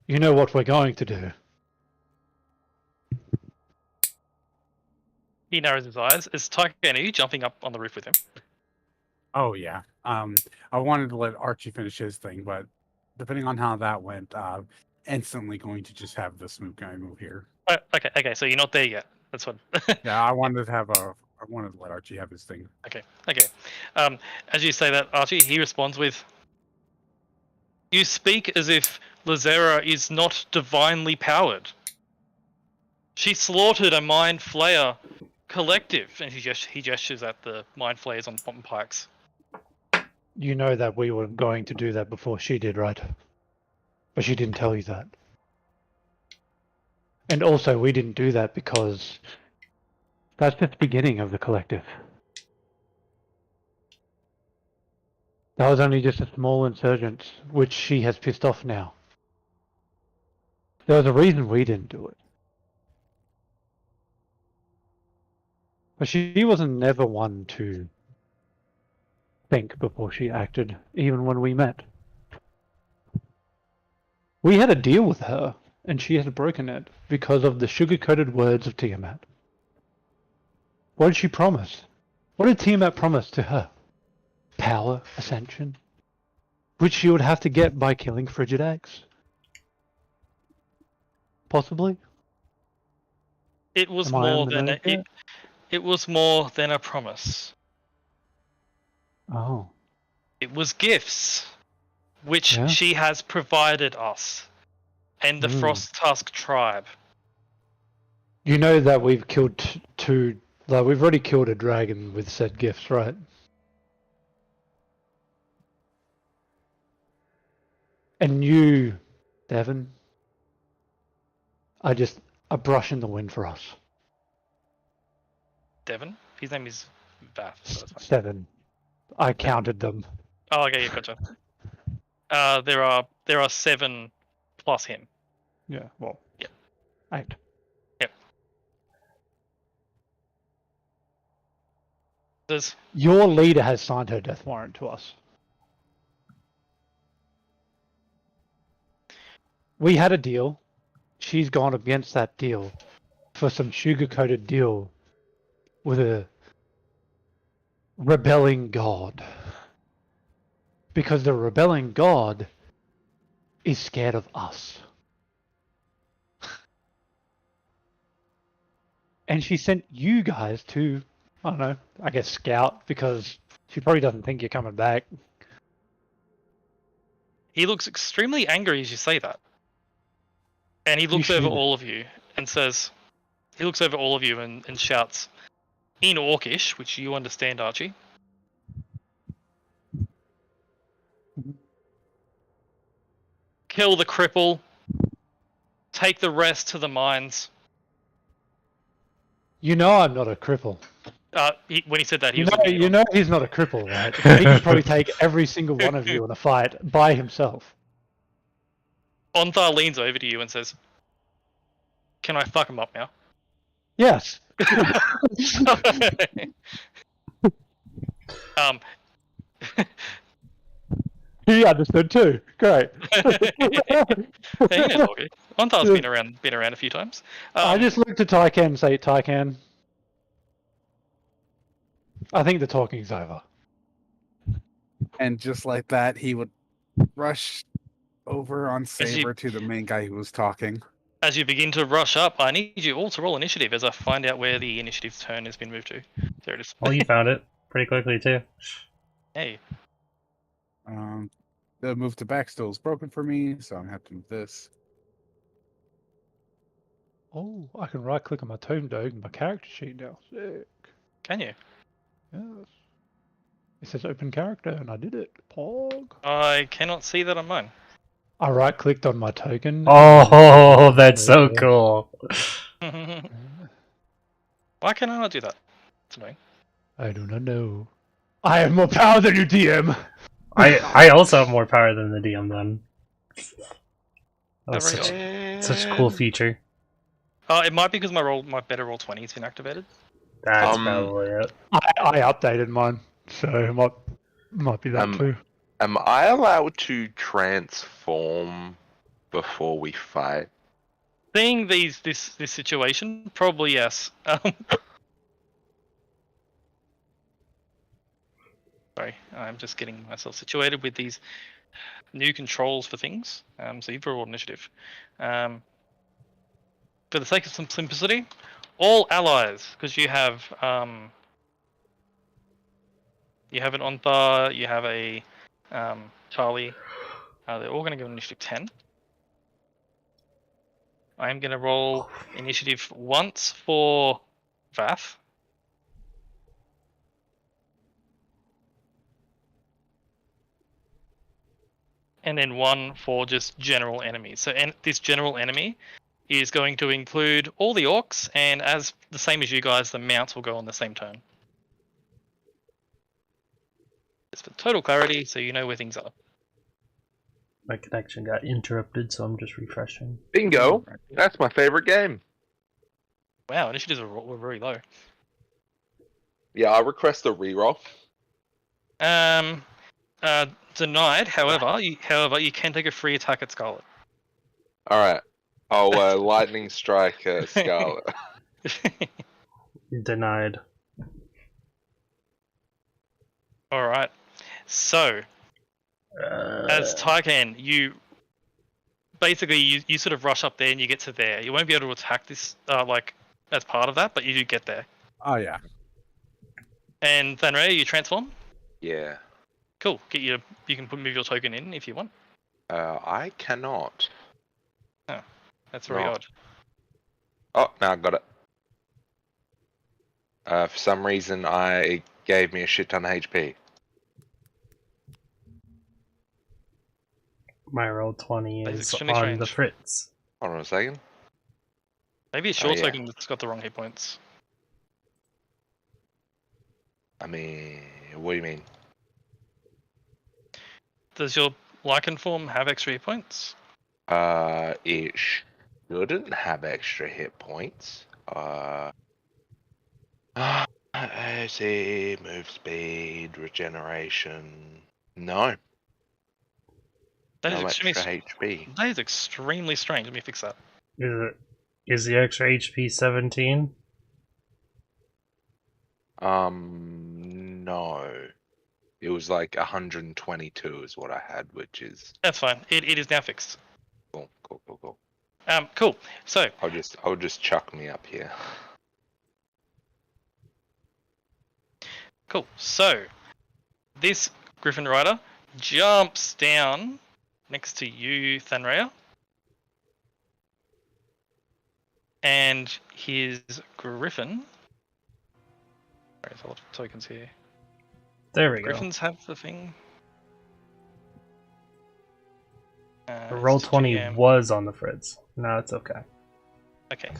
Speaker 2: You know what we're going to do.
Speaker 1: He narrows his eyes. Is Tyken, are you jumping up on the roof with him?
Speaker 5: Oh yeah. I wanted to let Archie finish his thing, but depending on how that went, instantly going to just have the smooth guy move here.
Speaker 1: Okay, so you're not there yet. That's what.
Speaker 5: Yeah, I wanted to let Archie have his thing.
Speaker 1: Okay. As you say that, Archie, he responds with, "You speak as if Lazera is not divinely powered. She slaughtered a Mind Flayer collective," and he gestures at the Mind Flayers on Pomp Pikes.
Speaker 2: You know that we were going to do that before she did, right? But she didn't tell you that. And also, we didn't do that because that's just the beginning of the collective. That was only just a small insurgence, which she has pissed off now. There was a reason we didn't do it. But she wasn't never one to think before she acted, even when we met. We had a deal with her, and she has broken it because of the sugar-coated words of Tiamat. What did she promise? What did Tiamat promise to her? Power, ascension, which she would have to get by killing Frigidax. Possibly.
Speaker 1: It was
Speaker 2: Am I
Speaker 1: more
Speaker 2: on the
Speaker 1: than
Speaker 2: nose here?
Speaker 1: it was more than a promise.
Speaker 2: Oh.
Speaker 1: It was gifts, which
Speaker 2: Yeah?
Speaker 1: she has provided us, and the Frost Tusk tribe.
Speaker 2: You know that we've killed two. Like we've already killed a dragon with said gifts, right? And you, Devon, are just a brush in the wind for us.
Speaker 1: Devon? His name is Vath. So that's fine.
Speaker 2: 7. I counted them.
Speaker 1: Oh, okay, yeah, gotcha. There are 7 plus him.
Speaker 2: Yeah, well.
Speaker 1: Yep.
Speaker 2: 8.
Speaker 1: Yep. There's
Speaker 2: Your leader has signed her death warrant to us. We had a deal. She's gone against that deal for some sugar-coated deal with a rebelling god. Because the rebelling god is scared of us. And she sent you guys to, I don't know, I guess scout, because she probably doesn't think you're coming back.
Speaker 1: He looks extremely angry as you say that. And he
Speaker 2: You
Speaker 1: looks over
Speaker 2: should.
Speaker 1: all of you and says, he looks over all of you and shouts, in Orcish, which you understand, Archie. kill the cripple, take the rest to the mines.
Speaker 2: You know I'm not a cripple.
Speaker 1: When he said that, he
Speaker 2: You
Speaker 1: was
Speaker 2: know,
Speaker 1: looking at
Speaker 2: you know he's not a cripple, right? He can probably take every single one of you in a fight by himself.
Speaker 1: Onthar leans over to you and says, "Can I fuck him up now?"
Speaker 2: Yes.
Speaker 1: um,
Speaker 2: He understood too. Great.
Speaker 1: yeah, he knows Orgy. Onthar's been around a few times.
Speaker 2: I just looked at Tycan and say, Tycan, I think the talking's over.
Speaker 5: And just like that, he would rush over on
Speaker 1: you-
Speaker 5: Saber to the main guy who was talking.
Speaker 1: As you begin to rush up, I need you all to roll initiative as I find out where the initiative turn has been moved to. There it is.
Speaker 4: Well, you found it pretty quickly too.
Speaker 1: Hey,
Speaker 5: The move to back still is broken for me, so I'm happy with this.
Speaker 2: Oh, I can right click on my tome dog and my character sheet now. Sick.
Speaker 1: can you?
Speaker 2: Yes. It says open character and I did it. Pog.
Speaker 1: I cannot see that on mine.
Speaker 2: I right clicked on my token.
Speaker 4: Oh, that's so cool.
Speaker 1: Why can I not do that? It's annoying.
Speaker 2: I do not know. I have more power than you, DM.
Speaker 4: I also have more power than the DM then. That was
Speaker 1: Very
Speaker 4: such a cool feature.
Speaker 1: It might be because my better roll 20 has been activated.
Speaker 4: That's probably it.
Speaker 2: I updated mine, so it might be that too.
Speaker 3: Am I allowed to transform before we fight?
Speaker 1: Seeing this situation, probably yes. Sorry, I'm just getting myself situated with these new controls for things. So you've rolled initiative. For the sake of some simplicity, all allies, because you have an Onthar, you have a Charlie. They're all going to give initiative 10. I'm going to roll initiative once for Vath. And then one for just general enemies. So this general enemy is going to include all the orcs, and as the same as you guys, the mounts will go on the same turn. Just for total clarity, so you know where things are.
Speaker 4: My connection got interrupted, so I'm just refreshing.
Speaker 3: Bingo! That's my favorite game.
Speaker 1: Wow, initiatives were very low.
Speaker 3: Yeah, I request a reroll.
Speaker 1: Denied. However, you can take a free attack at Scarlet.
Speaker 3: All right. Oh, lightning strike, Scarlet.
Speaker 4: Denied.
Speaker 1: All right. So, as Tycan, you basically you sort of rush up there and you get to there. You won't be able to attack this like as part of that, but you do get there.
Speaker 5: Oh yeah.
Speaker 1: And Thanrea, you transform.
Speaker 3: Yeah.
Speaker 1: Cool. You can move your token in if you want.
Speaker 3: I cannot.
Speaker 1: That's very
Speaker 3: No.
Speaker 1: odd.
Speaker 3: Oh, now I got it. For some reason, it gave me a shit ton of HP.
Speaker 4: My roll 20
Speaker 1: That is
Speaker 4: is
Speaker 1: extremely
Speaker 4: on the
Speaker 1: strange.
Speaker 4: fritz.
Speaker 3: Hold on a second.
Speaker 1: Maybe it's your
Speaker 3: yeah.
Speaker 1: token that's got the wrong hit points.
Speaker 3: I mean, what do you mean?
Speaker 1: Does your Lycan form have extra hit points?
Speaker 3: It shouldn't have extra hit points. AC, move speed, regeneration. No,
Speaker 1: That is
Speaker 3: no
Speaker 1: extremely.
Speaker 3: extra HP.
Speaker 1: That is extremely strange. Let me fix that.
Speaker 4: Is the extra HP 17?
Speaker 3: No. It was like 122 is what I had, which is
Speaker 1: That's fine. It is now fixed.
Speaker 3: cool.
Speaker 1: Cool. So
Speaker 3: I'll just chuck me up here.
Speaker 1: cool. So this Griffin Rider jumps down next to you, Thanrea, and his Griffin. Sorry, there's a lot of tokens here.
Speaker 4: There we go.
Speaker 1: Griffins have the thing.
Speaker 4: Roll
Speaker 1: it's
Speaker 4: 20
Speaker 1: GM.
Speaker 4: was on the fritz. No, it's okay.
Speaker 1: Okay.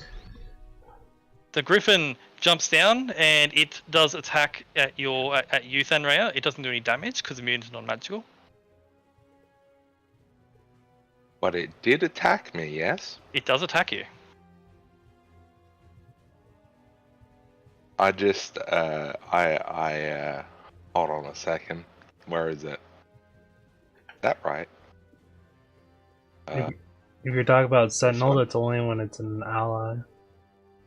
Speaker 1: The Griffin jumps down and it does attack at you, Thanraya. It doesn't do any damage because immune to non-magical.
Speaker 3: But it did attack me, yes?
Speaker 1: It does attack you.
Speaker 3: I just, hold on a second. Where is it? Is that right?
Speaker 4: If you're talking about Sentinel,
Speaker 3: one?
Speaker 4: that's only when it's an ally.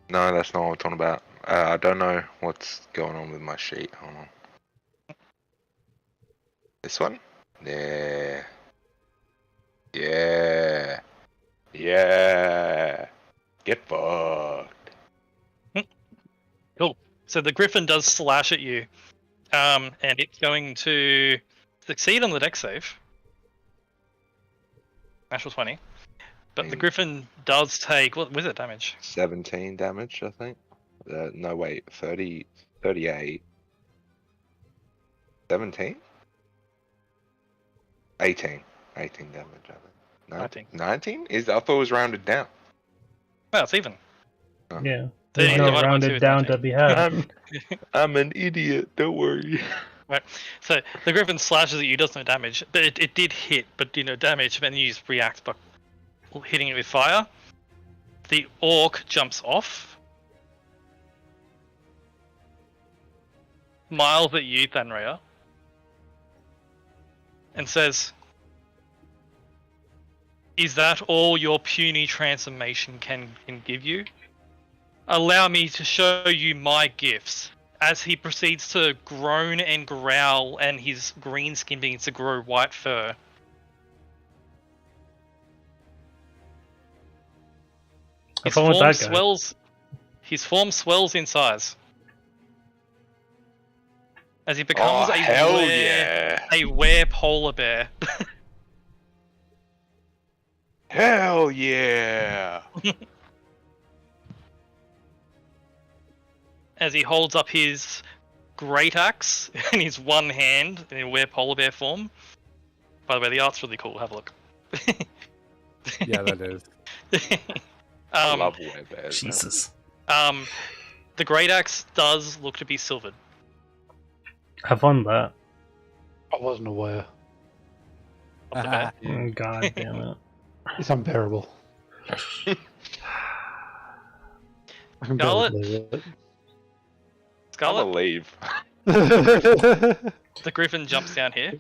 Speaker 3: No, that's not what I'm talking about. I don't know what's going on with my sheet. Hold on. This one? Yeah. Yeah. Yeah. Get fucked.
Speaker 1: Cool. So the Griffin does slash at you, and it's going to succeed on the dex save. Natural 20. But the Griffin does take, what was it damage?
Speaker 3: 17 damage, I think. No, wait, 30, 38. 17? 18. 18 damage, I think. No,
Speaker 1: 19.
Speaker 3: 19? I thought it was rounded down.
Speaker 1: Well, it's even.
Speaker 4: Yeah.
Speaker 1: Thirty
Speaker 4: There's no
Speaker 1: divided by 2
Speaker 4: rounded
Speaker 1: is
Speaker 4: down
Speaker 1: 19.
Speaker 4: to be had.
Speaker 3: I'm an idiot, don't worry.
Speaker 1: Right. So the Griffin slashes at you, does no damage. But it did hit, but damage, and then you just react by hitting it with fire. The orc jumps off. Smiles at you, Thanraya. And says, "Is that all your puny transformation can give you? Allow me to show you my gifts." As he proceeds to groan and growl, and his green skin begins to grow white fur.
Speaker 4: Have fun with that guy.
Speaker 1: His form swells in size. As he becomes
Speaker 3: Oh, hell yeah.
Speaker 1: a were polar bear.
Speaker 3: Hell yeah.
Speaker 1: As he holds up his great axe in his one hand in were polar bear form. By the way, the art's really cool. Have a look.
Speaker 5: Yeah, that is.
Speaker 3: I love werebears.
Speaker 4: Jesus.
Speaker 1: The great axe does look to be silvered.
Speaker 4: Have fun with that.
Speaker 2: I wasn't aware.
Speaker 1: Off the bat.
Speaker 4: Oh, God damn it.
Speaker 2: It's unbearable. I can
Speaker 1: Scarlet?
Speaker 2: barely believe it.
Speaker 3: I
Speaker 1: Scarlet,
Speaker 3: believe.
Speaker 1: the Griffin jumps down here.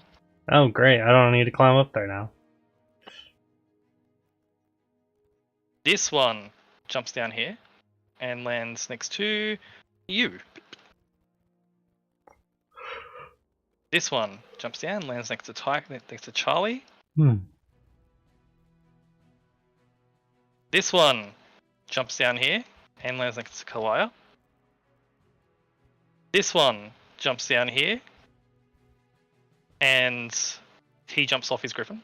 Speaker 4: Oh, great. I don't need to climb up there now.
Speaker 1: This one jumps down here and lands next to you. This one jumps down, lands next to Charlie. This one jumps down here and lands next to Kalaya. This one jumps down here and he jumps off his Griffin.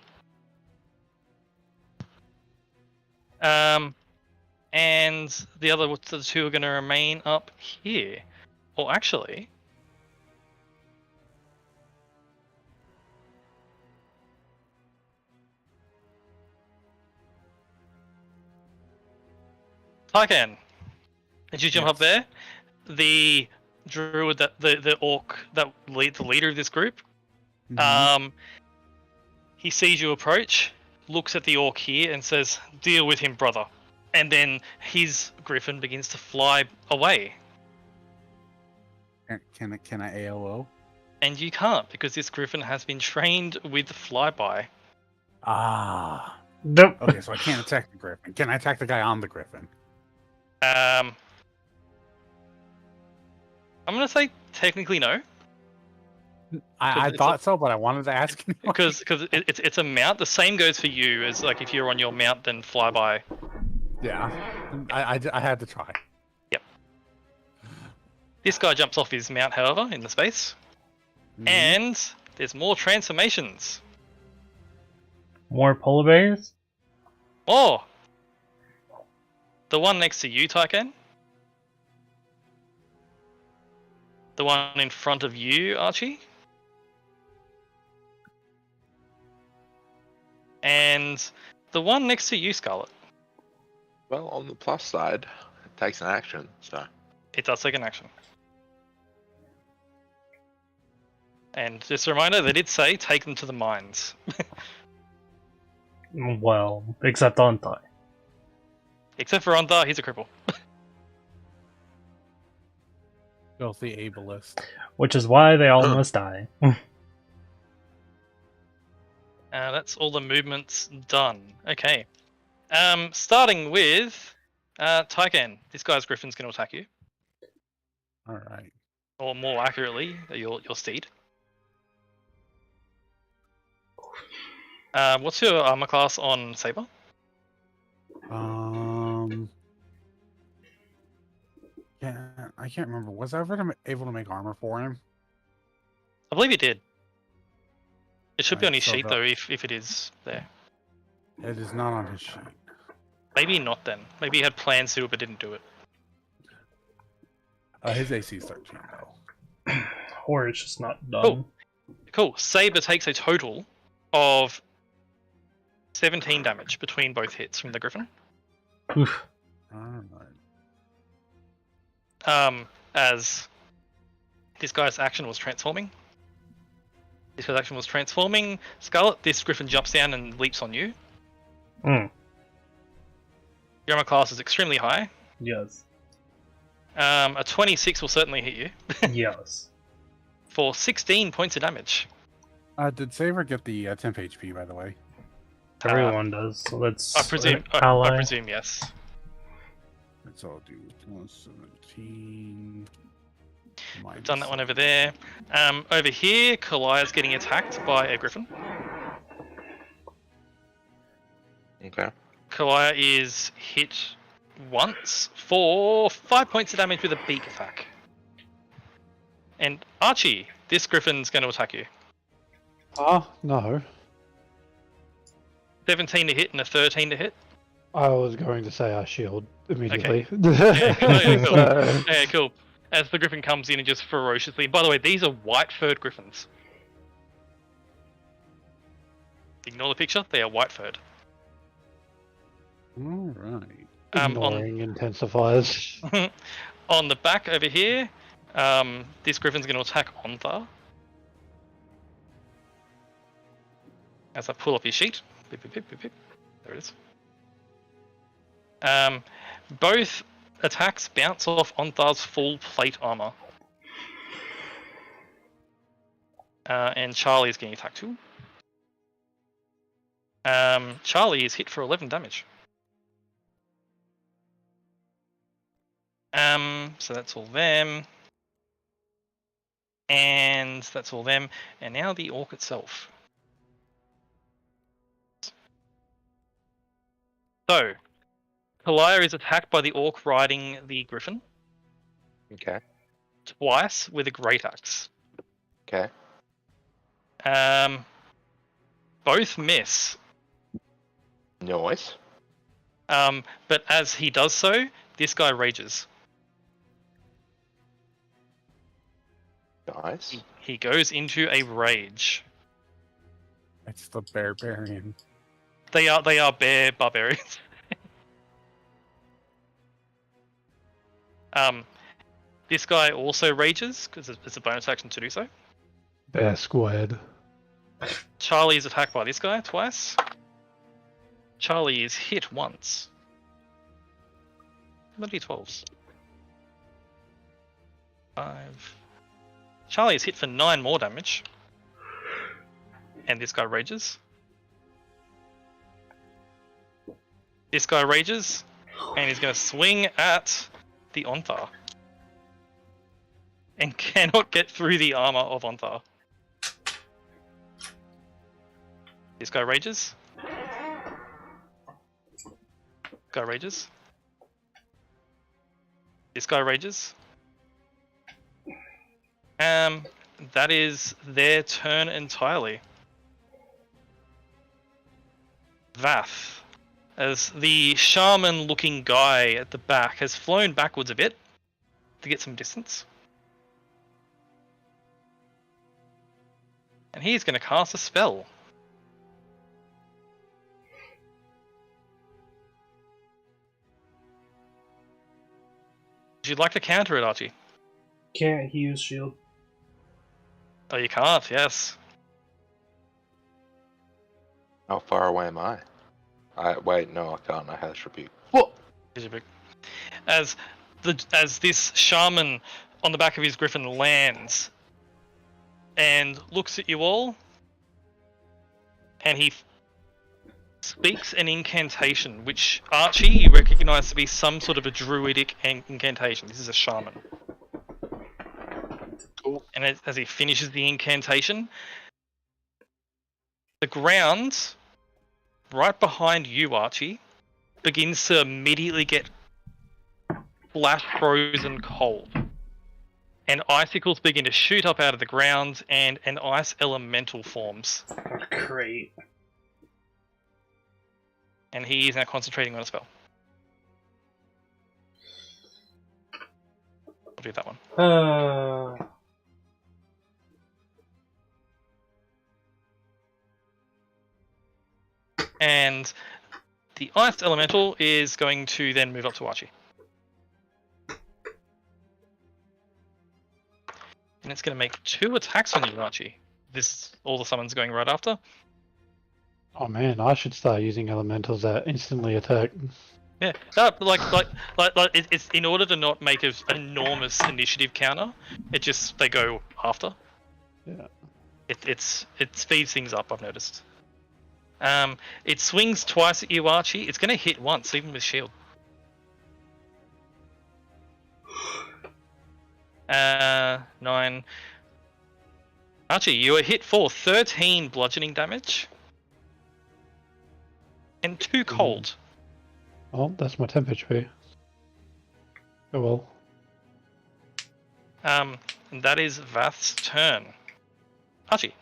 Speaker 1: And the two are going to remain up here. Or actually, Tykan, did you jump up there? The druid, the orc, the leader of this group, he sees you approach, looks at the orc here and says, "Deal with him, brother." And then his Griffin begins to fly away.
Speaker 5: Can I AOO?
Speaker 1: And you can't, because this Griffin has been trained with flyby.
Speaker 5: Ah.
Speaker 4: Nope.
Speaker 5: Okay, so I can't attack the Griffin. Can I attack the guy on the Griffin?
Speaker 1: I'm gonna say technically no,
Speaker 5: I
Speaker 1: it's
Speaker 5: thought so, but I wanted to ask anyway.
Speaker 1: because it's a mount. The same goes for you as like if you're on your mount, then flyby.
Speaker 5: Yeah, I had to try.
Speaker 1: This guy jumps off his mount, however, in the space, and there's more transformations.
Speaker 4: More polar bears?
Speaker 1: Oh, the one next to you, Tykan. The one in front of you, Archie. And the one next to you, Scarlet.
Speaker 3: Well, on the plus side, it takes an action, so.
Speaker 1: It does take an action. And just a reminder, they did say take them to the mines.
Speaker 4: Well, except Ontai.
Speaker 1: Except for Ondar, he's a cripple.
Speaker 5: Filthy ableist.
Speaker 4: Which is why they all must die.
Speaker 1: That's all the movements done. Okay. Starting with Tyken. This guy's griffin's going to attack you.
Speaker 5: All right.
Speaker 1: Or more accurately, your steed. What's your armor class on Saber?
Speaker 5: Yeah, I can't remember. Was I ever able to make armor for him?
Speaker 1: I believe you did. It should be on
Speaker 5: Right,
Speaker 1: his
Speaker 5: so
Speaker 1: sheet
Speaker 5: the-
Speaker 1: though, if it is there.
Speaker 5: It is not on his sheet.
Speaker 1: Maybe not then. Maybe he had plans to, but didn't do it.
Speaker 5: His AC is 13 though.
Speaker 4: Or it's just not done.
Speaker 1: Cool. Saber takes a total of 17 damage between both hits from the griffin.
Speaker 4: Oof.
Speaker 5: All right.
Speaker 1: As this guy's action was transforming. This guy's action was transforming. Scarlet, this griffin jumps down and leaps on you.
Speaker 4: Mm.
Speaker 1: Your armor class is extremely high.
Speaker 4: Yes.
Speaker 1: A 26 will certainly hit you
Speaker 4: Yes.
Speaker 1: for 16 points of damage.
Speaker 5: Did Saber get the temp HP, by the way?
Speaker 4: Everyone does. So let's.
Speaker 1: I presume. I
Speaker 4: ally.
Speaker 1: presume yes.
Speaker 5: Let's all do 117.
Speaker 1: We've done that one over there. Over here, Kalaya's getting attacked by a griffin.
Speaker 3: Okay.
Speaker 1: Kalaya is hit once for 5 points of damage with a beak attack. And Archie, this griffin's going to attack you.
Speaker 2: No.
Speaker 1: 17 to hit and a 13 to hit.
Speaker 2: I was going to say I shield immediately.
Speaker 1: Okay, cool.
Speaker 2: So-
Speaker 1: Okay, cool. As the griffin comes in and just ferociously... By the way, these are white-furred griffins. Ignore the picture, they are white-furred.
Speaker 5: All right.
Speaker 2: Ignoring intensifiers.
Speaker 1: On the back over here, this griffin's going to attack Ontharr. As I pull up his sheet. Beep, beep, beep, beep, beep. There it is. Both attacks bounce off Onthar's full plate armor. And Charlie is getting attacked too. Charlie is hit for 11 damage. So that's all them. And that's all them. And now the orc itself. So, Kalaya is attacked by the orc riding the griffin
Speaker 3: Okay.
Speaker 1: twice with a great axe.
Speaker 3: Okay.
Speaker 1: Both miss.
Speaker 3: Nice.
Speaker 1: But as he does so, this guy rages.
Speaker 3: Nice.
Speaker 1: He goes into a rage.
Speaker 5: It's the barbarian.
Speaker 1: They are bear barbarians. This guy also rages because it's a bonus action to do so.
Speaker 2: Bear squared.
Speaker 1: Charlie is attacked by this guy twice. Charlie is hit once. How many d12s? 5. Charlie is hit for 9 more damage. And this guy rages. This guy rages. And he's going to swing at the Ontharr. And cannot get through the armor of Ontharr. This guy rages. Guy rages. This guy rages. That is their turn entirely. Vath, as the shaman-looking guy at the back has flown backwards a bit to get some distance. And he's going to cast a spell. Would you like to counter it, Archie?
Speaker 4: Can't he use shield?
Speaker 1: Oh, you can't. Yes.
Speaker 3: How far away am I? Wait, no, I can't. I have rebuke. What?
Speaker 1: As this shaman on the back of his griffin lands and looks at you all, and he speaks an incantation, which Archie you recognise to be some sort of a druidic incantation. This is a shaman.
Speaker 3: Cool.
Speaker 1: And as he finishes the incantation, the ground right behind you, Archie, begins to immediately get flash frozen cold. And icicles begin to shoot up out of the ground, and an ice elemental forms.
Speaker 4: Oh, great.
Speaker 1: And he is now concentrating on a spell. I'll do that one. And the ice elemental is going to then move up to Archie. And it's going to make 2 attacks on you, Archie. All the summons going right after.
Speaker 2: Oh man, I should start using elementals that instantly attack.
Speaker 1: Yeah, it's in order to not make an enormous initiative counter. They go after.
Speaker 2: Yeah.
Speaker 1: It speeds things up. I've noticed. It swings twice at you, Archie. It's going to hit once, even with shield. 9. Archie, you are hit for 13 bludgeoning damage and 2 cold.
Speaker 2: Oh, that's my temp HP. Oh well.
Speaker 1: And that is Vath's turn. Archie.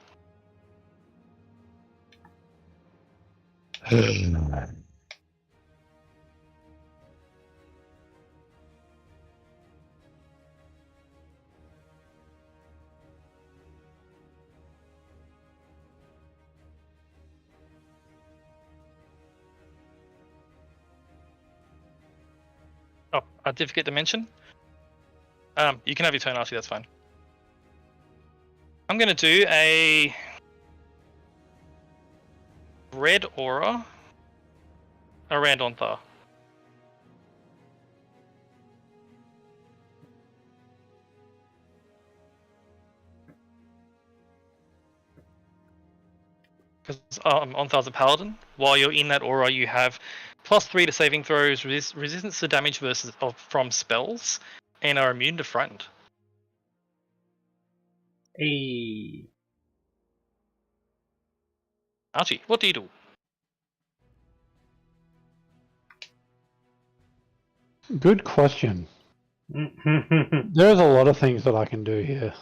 Speaker 1: Oh, I did forget to mention. You can have your turn, Archie, that's fine. I'm going to do a red aura around Ontharr. Because Onthar's a paladin. While you're in that aura, you have +3 to saving throws, resistance to damage from spells, and are immune to frightened.
Speaker 4: Hey.
Speaker 1: Archie, what do you do?
Speaker 2: Good question. There's a lot of things that I can do here.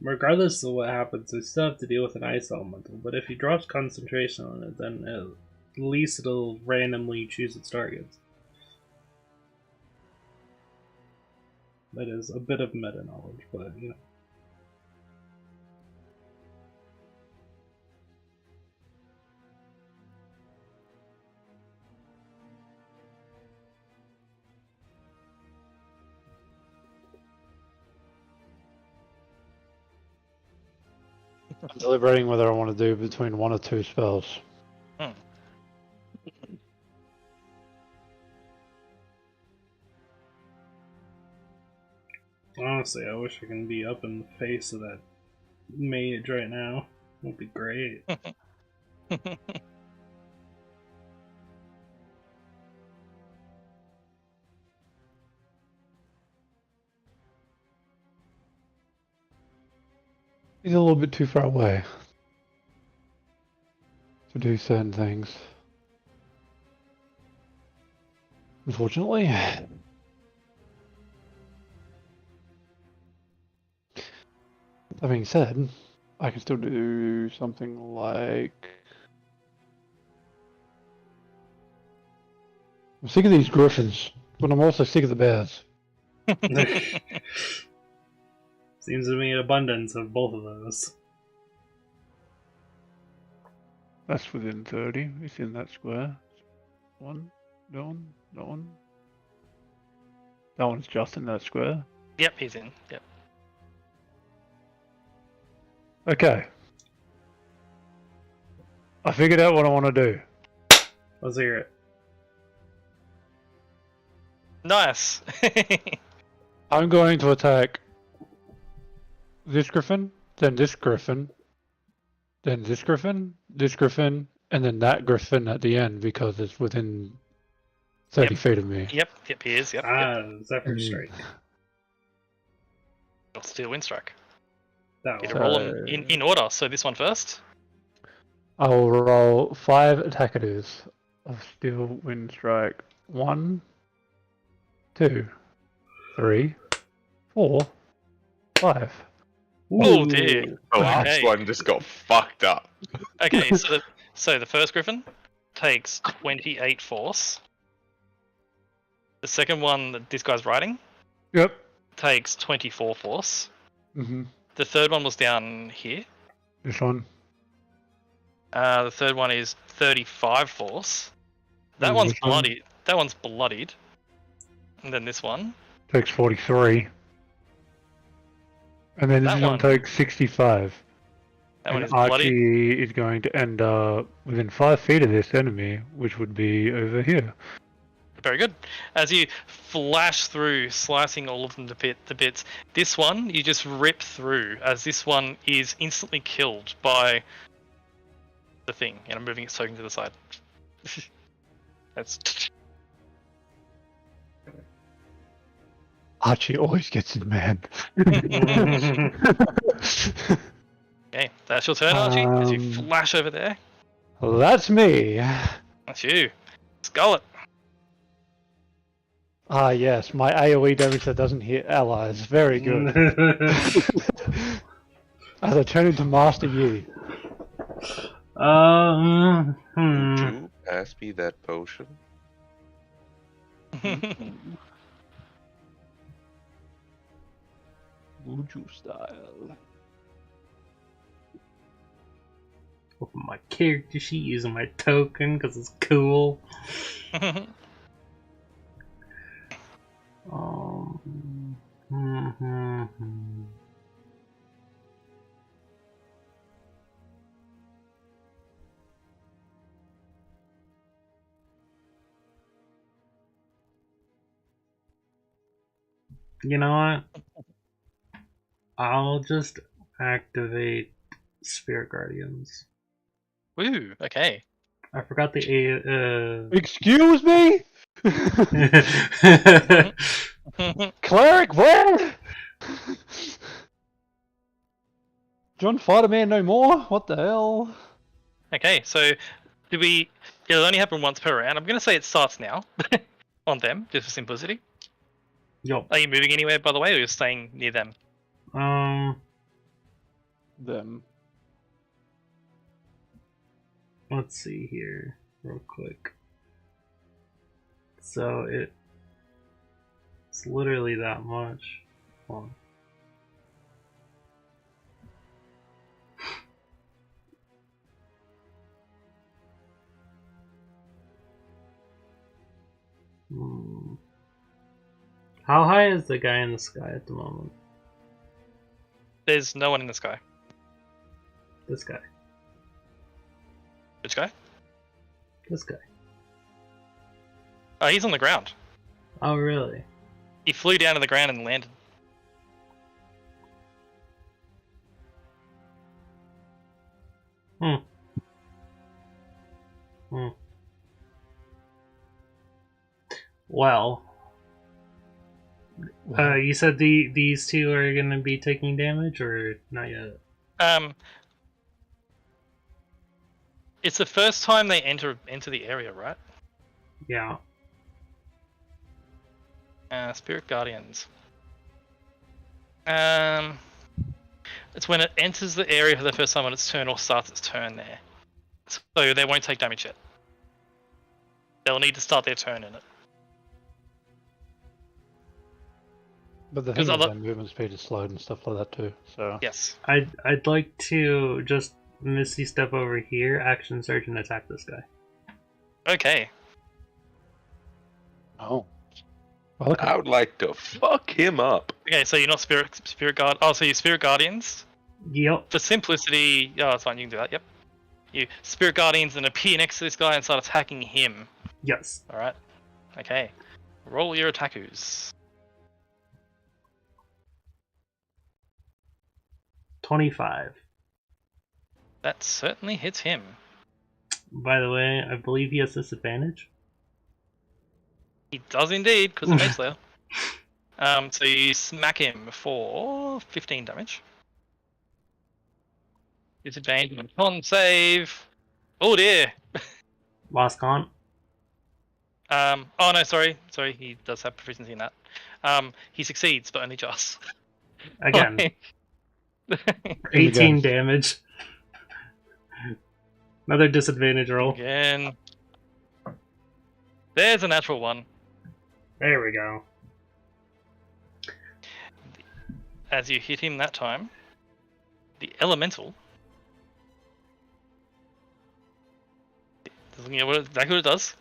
Speaker 4: Regardless of what happens, we still have to deal with an ice elemental, but if he drops concentration on it, then at least it'll randomly choose its targets. That is a bit of meta knowledge, but you know.
Speaker 2: I'm deliberating whether I want to do between 1 or 2 spells.
Speaker 4: Honestly, I wish I can be up in the face of that mage right now. It would be great.
Speaker 2: He's a little bit too far away to do certain things. Unfortunately. That being said, I can still do something like... I'm sick of these griffins, but I'm also sick of the bears.
Speaker 4: Seems to be an abundance of both of those.
Speaker 2: That's within 30. It's in that square. One, that one, that one. That one's just in that square.
Speaker 1: Yep, he's in. Yep.
Speaker 2: Okay. I figured out what I want to do.
Speaker 4: Let's hear it.
Speaker 1: Nice.
Speaker 2: I'm going to attack this griffin, then this griffin, then this griffin, and then that griffin at the end because it's within 30
Speaker 1: Yep.
Speaker 2: feet of me.
Speaker 1: Yep, he is. Yep. Yep.
Speaker 4: Zephyr Strike.
Speaker 1: Got Steel Wind Strike.
Speaker 4: That
Speaker 1: Get
Speaker 4: one.
Speaker 1: to roll them in order. So this one first.
Speaker 2: I will roll 5 attackers of Steel Wind Strike. 1, 2, 3, 4, 5.
Speaker 1: Oh dear.
Speaker 3: The last
Speaker 1: Okay.
Speaker 3: one just got fucked up.
Speaker 1: Okay, so the first griffin takes 28 force. The second one that this guy's riding
Speaker 2: Yep.
Speaker 1: takes 24 force.
Speaker 2: Mm-hmm.
Speaker 1: The third one was down here.
Speaker 2: This one.
Speaker 1: The third one is 35 force. That
Speaker 2: And
Speaker 1: one's
Speaker 2: this one
Speaker 1: bloodied. That one's bloodied. And then this one.
Speaker 2: takes 43. And then this
Speaker 1: That
Speaker 2: one
Speaker 1: one-
Speaker 2: takes 65.
Speaker 1: That one
Speaker 2: And
Speaker 1: is bloodied.
Speaker 2: Archie is going to end up within 5 feet of this enemy, which would be over here.
Speaker 1: Very good. As you flash through, slicing all of them to bits. This one you just rip through, as this one is instantly killed by the thing. And I'm moving its token to the side. That's
Speaker 2: Archie always gets it, man.
Speaker 1: okay. That's your turn, Archie. As you
Speaker 2: Um,
Speaker 1: flash over there.
Speaker 2: That's me.
Speaker 1: That's you. Skull it.
Speaker 2: Ah, yes, my AoE damage that doesn't hit allies. Very good. As I turn into Master Yi.
Speaker 3: Would you pass me that potion?
Speaker 2: Wuju style.
Speaker 4: Open my character sheet using my token because it's cool. Hmm. You know what? I'll just activate Spirit Guardians.
Speaker 1: Woo. Okay.
Speaker 4: I forgot the
Speaker 2: Excuse me? Cleric, where? John Fighterman no more? What the hell?
Speaker 1: Okay. So, do we? It'll only happen once per round. I'm gonna say it starts now on them, just for simplicity.
Speaker 4: Yo.
Speaker 1: Are you moving anywhere, by the way, or you're staying near them?
Speaker 2: Them.
Speaker 4: Let's see here, real quick. So it's literally that much. Hold on. How high is the guy in the sky at the moment?
Speaker 1: There's no one in the sky.
Speaker 4: This guy.
Speaker 1: Which guy?
Speaker 4: This guy.
Speaker 1: Oh, he's on the ground.
Speaker 4: Oh, really?
Speaker 1: He flew down to the ground and landed.
Speaker 4: Well, you said these two are going to be taking damage, or not yet?
Speaker 1: It's the first time they enter the area, right?
Speaker 4: Yeah.
Speaker 1: Spirit Guardians. It's when it enters the area for the first time on its turn or starts its turn there. So they won't take damage yet. They'll need to start their turn in it.
Speaker 2: But the thing is,
Speaker 1: other-
Speaker 2: their movement speed is slowed and stuff like that too. So
Speaker 1: Yes.
Speaker 4: I'd like to just Misty step over here, action surge, and attack this guy.
Speaker 1: Okay.
Speaker 2: Oh. Well, okay.
Speaker 3: I would like to fuck him up.
Speaker 1: Okay, so you're not spirit guard. Oh, so you're spirit guardians.
Speaker 4: Yep.
Speaker 1: For simplicity, yeah, that's fine. You can do that. Yep. You spirit guardians and appear next to this guy and start attacking him.
Speaker 4: Yes.
Speaker 1: All right. Okay. Roll your attackus.
Speaker 4: 25.
Speaker 1: That certainly hits him.
Speaker 4: By the way, I believe he has disadvantage.
Speaker 1: He does indeed, because of Mage Slayer. So you smack him for 15 damage. Disadvantage on con save. Oh dear.
Speaker 4: Lost con.
Speaker 1: Oh no, sorry, he does have proficiency in that. He succeeds, but only just.
Speaker 4: Again. 18 damage. Another disadvantage roll.
Speaker 1: Again. There's a natural one.
Speaker 4: There we go.
Speaker 1: As you hit him that time, the elemental. Exactly what it does.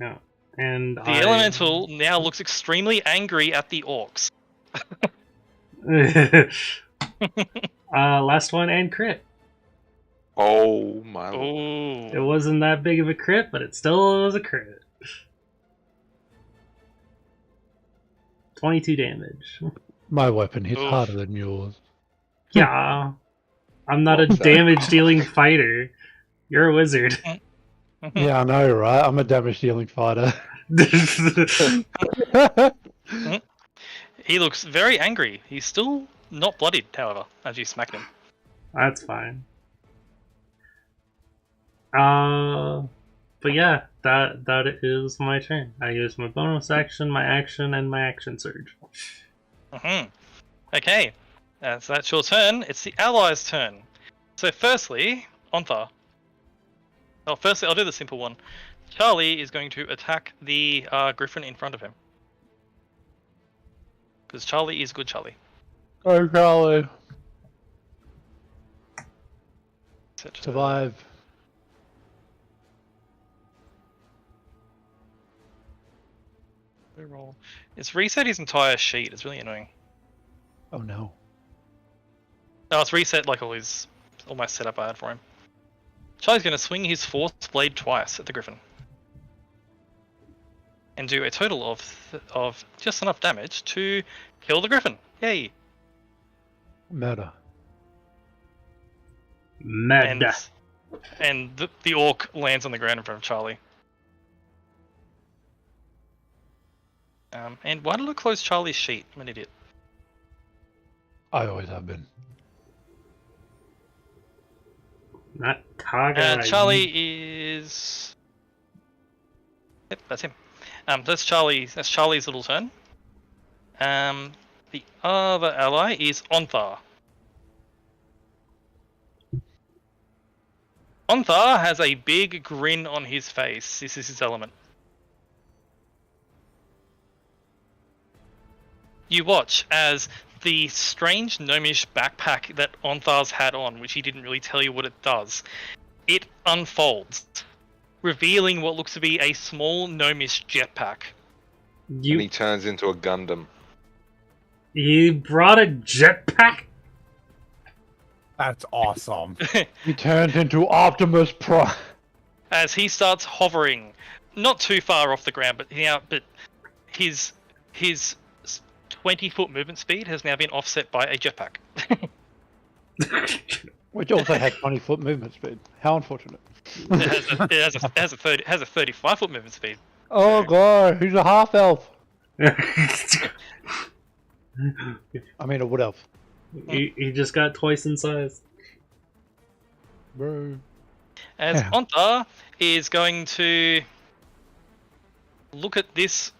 Speaker 4: Yeah. And
Speaker 1: The elemental now looks extremely angry at the orcs.
Speaker 4: last one and crit.
Speaker 3: Oh my lord.
Speaker 4: It
Speaker 1: Oh.
Speaker 4: wasn't that big of a crit, but it still was a crit. 22 damage.
Speaker 2: My weapon hits
Speaker 1: Oof.
Speaker 2: harder than yours.
Speaker 4: Yeah. I'm not a
Speaker 3: What's that?
Speaker 4: damage dealing fighter. You're a wizard.
Speaker 2: Yeah, I know, right? I'm a damage dealing fighter.
Speaker 1: He looks very angry. He's still not bloodied, however, as you smack him.
Speaker 4: That's fine. But yeah, that is my turn. I use my bonus action, my action, and my action surge.
Speaker 1: Okay, so that's your turn. It's the allies' turn. So firstly, Ontha. Oh, firstly, I'll do the simple one. Charlie is going to attack the griffin in front of him. Because Charlie is good Charlie.
Speaker 2: Oh, Charlie. Survive.
Speaker 1: Roll. It's reset his entire sheet. It's really annoying.
Speaker 2: Oh no.
Speaker 1: No, it's reset like all my setup I had for him. Charlie's going to swing his force blade twice at the griffin. And do a total of just enough damage to kill the griffin. Yay!
Speaker 2: Murder.
Speaker 4: Mad.
Speaker 1: And the orc lands on the ground in front of Charlie. And why did I close Charlie's sheet? I'm an idiot.
Speaker 2: I always have been.
Speaker 4: Not Kaga.
Speaker 1: Charlie is. Yep, that's him. That's Charlie's little turn. The other ally is Ontha. Ontha has a big grin on his face. This is his element. You watch as the strange gnomish backpack that Onthar's had on, which he didn't really tell you what it does, it unfolds, revealing what looks to be a small gnomish jetpack.
Speaker 3: And he turns into a Gundam.
Speaker 4: You brought a jetpack?
Speaker 5: That's awesome.
Speaker 2: He turns into Optimus Prime.
Speaker 1: As he starts hovering, not too far off the ground, but his 20-foot movement speed has now been offset by a jetpack.
Speaker 2: Which also has 20-foot movement speed. How unfortunate.
Speaker 1: It has a 35-foot movement speed.
Speaker 2: Oh god, he's a half elf. I mean a wood elf.
Speaker 4: he just got twice in size.
Speaker 2: Bro.
Speaker 1: As
Speaker 2: Yeah.
Speaker 1: Ontha is going to look at this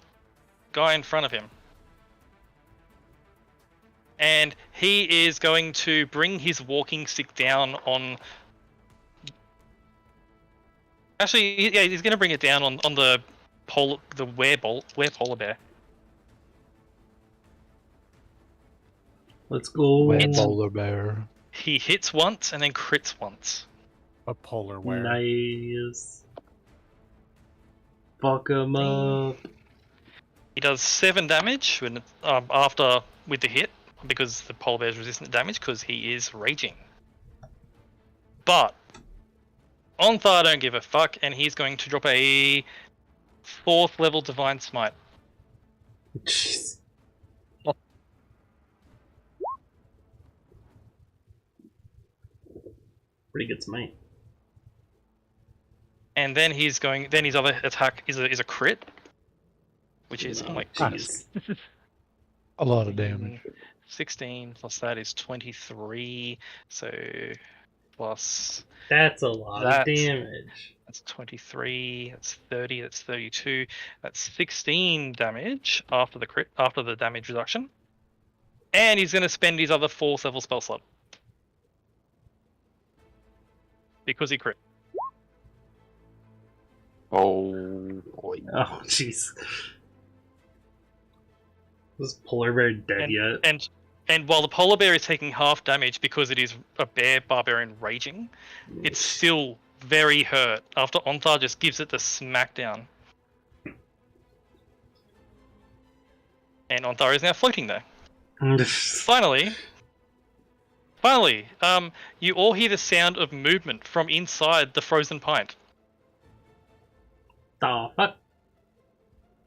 Speaker 1: guy in front of him. And he is going to bring his walking stick down on... Actually, yeah, he's going to bring it down on the were-polar bear.
Speaker 4: Let's go.
Speaker 2: Where polar bear.
Speaker 1: He hits once and then crits once.
Speaker 5: A polar wear.
Speaker 4: Nice. Fuck him up.
Speaker 1: He does 7 damage when after with the hit because the polar bear is resistant to damage because he is raging. But Onthar don't give a fuck, and he's going to drop a 4th level Divine Smite.
Speaker 4: Jeez. Pretty good smite.
Speaker 1: And then he's going. Then his other attack is a crit, which is
Speaker 4: Oh,
Speaker 1: like
Speaker 4: jeez.
Speaker 2: A lot of damage.
Speaker 1: 16 plus that is 23. So plus
Speaker 4: That's a lot of
Speaker 1: That's-
Speaker 4: damage.
Speaker 1: that's 23. That's 30. That's 32. That's 16 damage after the crit after the damage reduction. And he's going to spend his other 4th level spell slot because he crit.
Speaker 3: Oh boy.
Speaker 4: Oh, jeez. Was Polar Bear dead yet?
Speaker 1: And while the polar bear is taking half damage because it is a bear barbarian raging, it's still very hurt after Onthar just gives it the smackdown. And Onthar is now floating there. Finally, you all hear the sound of movement from inside the frozen pint.
Speaker 4: Oh, fuck.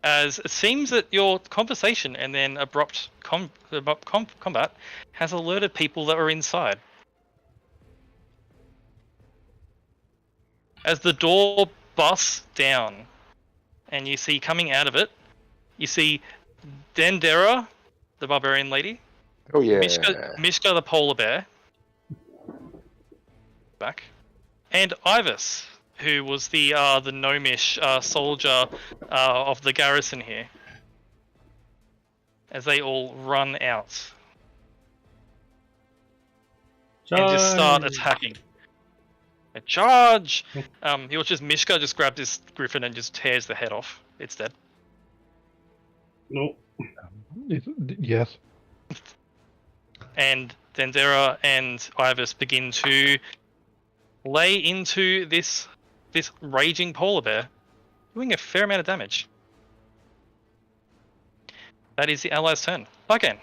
Speaker 1: As it seems that your conversation and then abrupt combat has alerted people that were inside. As the door busts down, and you see coming out of it, you see Dendera, the barbarian lady,
Speaker 3: Oh yeah.
Speaker 1: Mishka the polar bear, back, and Ivus, who was the gnomish soldier of the garrison here, as they all run out and just start attacking. A charge! He was just Mishka just grabbed this griffin and just tears the head off. It's dead.
Speaker 4: Nope.
Speaker 2: Yes.
Speaker 1: And Dendera and Ivus begin to lay into this raging polar bear, doing a fair amount of damage. That is the allies' turn. Again.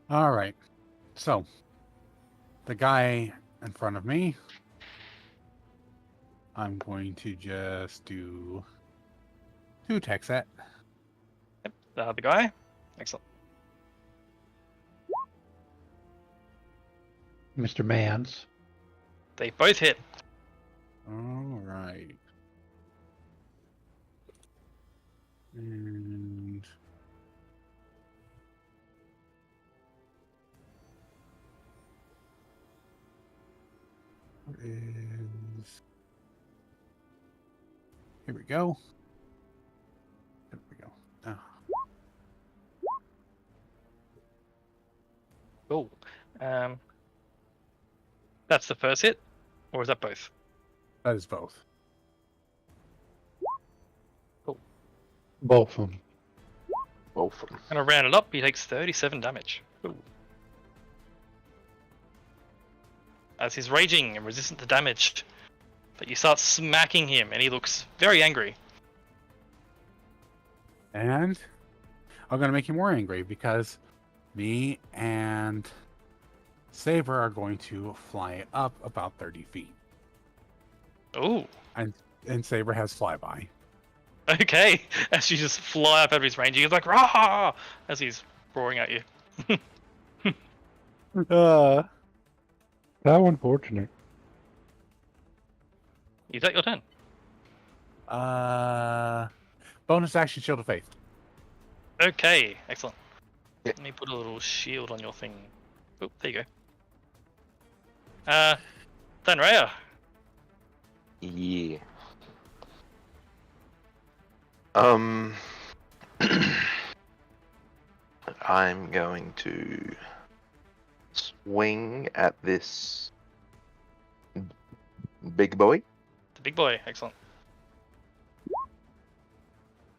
Speaker 5: All right. So, the guy in front of me, I'm going to just do 2 attacks at.
Speaker 1: Yep, the guy. Excellent.
Speaker 2: Mr. Mans.
Speaker 1: They both hit.
Speaker 5: All right. And what is... Here we go. There we go. Ah.
Speaker 1: Cool. That's the first hit, or is that both?
Speaker 5: That is both.
Speaker 2: Both of them.
Speaker 3: Both of them.
Speaker 1: Gonna round it up. He takes 37 damage. Ooh. As he's raging and resistant to damage, but you start smacking him, and he looks very angry.
Speaker 5: And I'm going to make you more angry because me and Saber are going to fly up about 30 feet.
Speaker 1: Ooh.
Speaker 5: And Saber has flyby.
Speaker 1: Okay. As you just fly up out of his range, he's like rah! As he's roaring at you.
Speaker 2: How unfortunate.
Speaker 1: Is that your turn?
Speaker 5: Bonus action, Shield of Faith.
Speaker 1: Okay, excellent.
Speaker 3: Yeah.
Speaker 1: Let me put a little shield on your thing. Oh, there you go. Danraya.
Speaker 3: Yeah. I'm going to swing at this big boy.
Speaker 1: The big boy, excellent.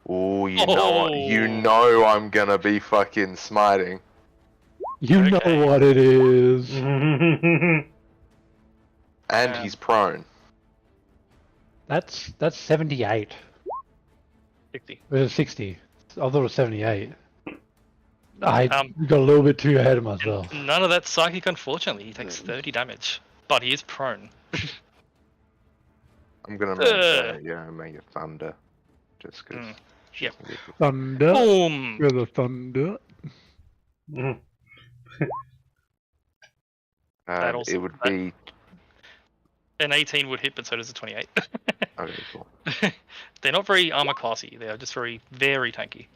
Speaker 3: Oh, you
Speaker 1: Oh.
Speaker 3: know I'm gonna be fucking smiting.
Speaker 2: You
Speaker 1: Okay.
Speaker 2: know what it is.
Speaker 3: And
Speaker 1: Yeah.
Speaker 3: he's prone.
Speaker 2: That's 78.
Speaker 1: 60.
Speaker 2: Or is it 60? I thought it was 78. I
Speaker 1: Um,
Speaker 2: got a little bit too ahead of myself.
Speaker 1: And none of that psychic, unfortunately. He takes 30 damage, but he is prone.
Speaker 3: I'm gonna make it thunder, just because.
Speaker 1: Mm, yep.
Speaker 2: Thunder.
Speaker 1: Boom!
Speaker 2: With a thunder.
Speaker 1: That also-
Speaker 3: It would be
Speaker 1: An 18 would hit, but so does a 28.
Speaker 3: okay. Cool.
Speaker 1: They're not very armor classy. They are just very, very tanky.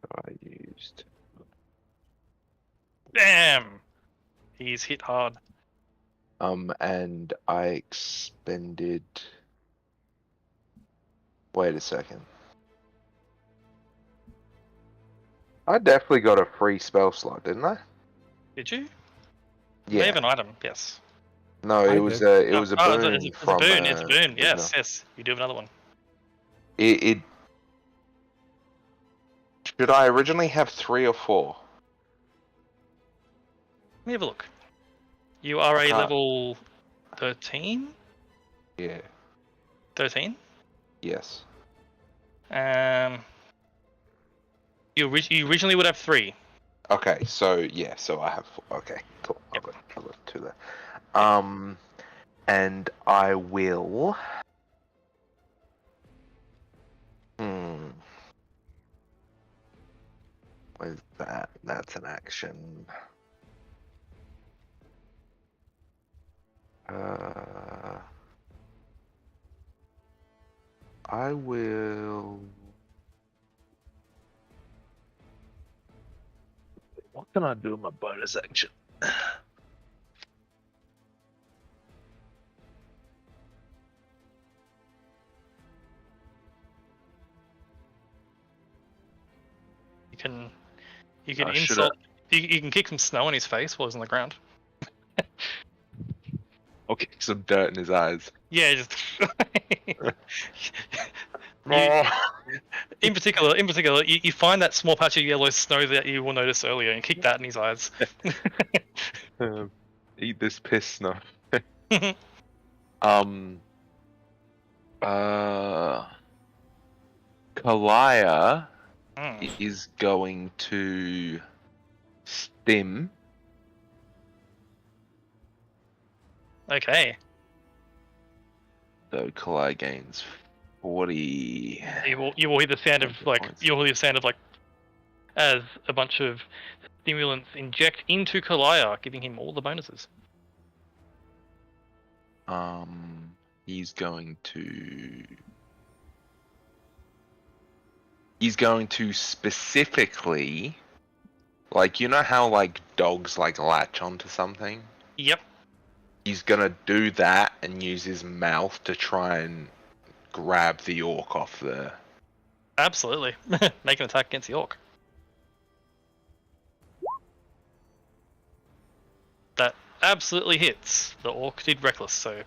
Speaker 3: So I used.
Speaker 1: Bam! He's hit hard.
Speaker 3: And I expended. Wait a second. I definitely got a free spell slot, didn't I?
Speaker 1: Did you?
Speaker 3: Yeah.
Speaker 1: May have an item, yes.
Speaker 3: No,
Speaker 5: I
Speaker 3: it was
Speaker 5: did.
Speaker 3: a
Speaker 1: Oh,
Speaker 3: boon
Speaker 1: it's a
Speaker 3: from.
Speaker 1: boon. It's a boon.
Speaker 3: Isna.
Speaker 1: Yes, yes. You do have another one.
Speaker 3: It. Should I originally have 3 or 4?
Speaker 1: Let me have a look. You are a
Speaker 3: can't-
Speaker 1: level 13?
Speaker 3: Yeah.
Speaker 1: 13?
Speaker 3: Yes.
Speaker 1: You originally would have 3.
Speaker 3: Okay, so yeah, so I have 4. Okay, cool.
Speaker 1: Yep.
Speaker 3: I've got 2 there. And I will. Where's that? That's an action. I will. What can I do in my bonus action?
Speaker 1: You can
Speaker 3: Should
Speaker 1: insult. You can kick some snow in his face while he's on the ground.
Speaker 3: I'll kick some dirt in his eyes.
Speaker 1: Yeah, just. In particular, you find that small patch of yellow snow that you will notice earlier, and kick that in his eyes.
Speaker 3: Eat this piss snuff. Kalaya
Speaker 1: Mm,
Speaker 3: is going to stim.
Speaker 1: okay.
Speaker 3: So Kalaya gains 40.
Speaker 1: You will hear the sound of
Speaker 3: Points.
Speaker 1: as a bunch of stimulants inject into Kalaya, giving him all the bonuses.
Speaker 3: He's going to specifically, like, you know how like dogs like latch onto something?
Speaker 1: Yep.
Speaker 3: He's gonna do that and use his mouth to try and grab the orc off there.
Speaker 1: Absolutely. Make an attack against the orc. That absolutely hits. The orc did reckless, so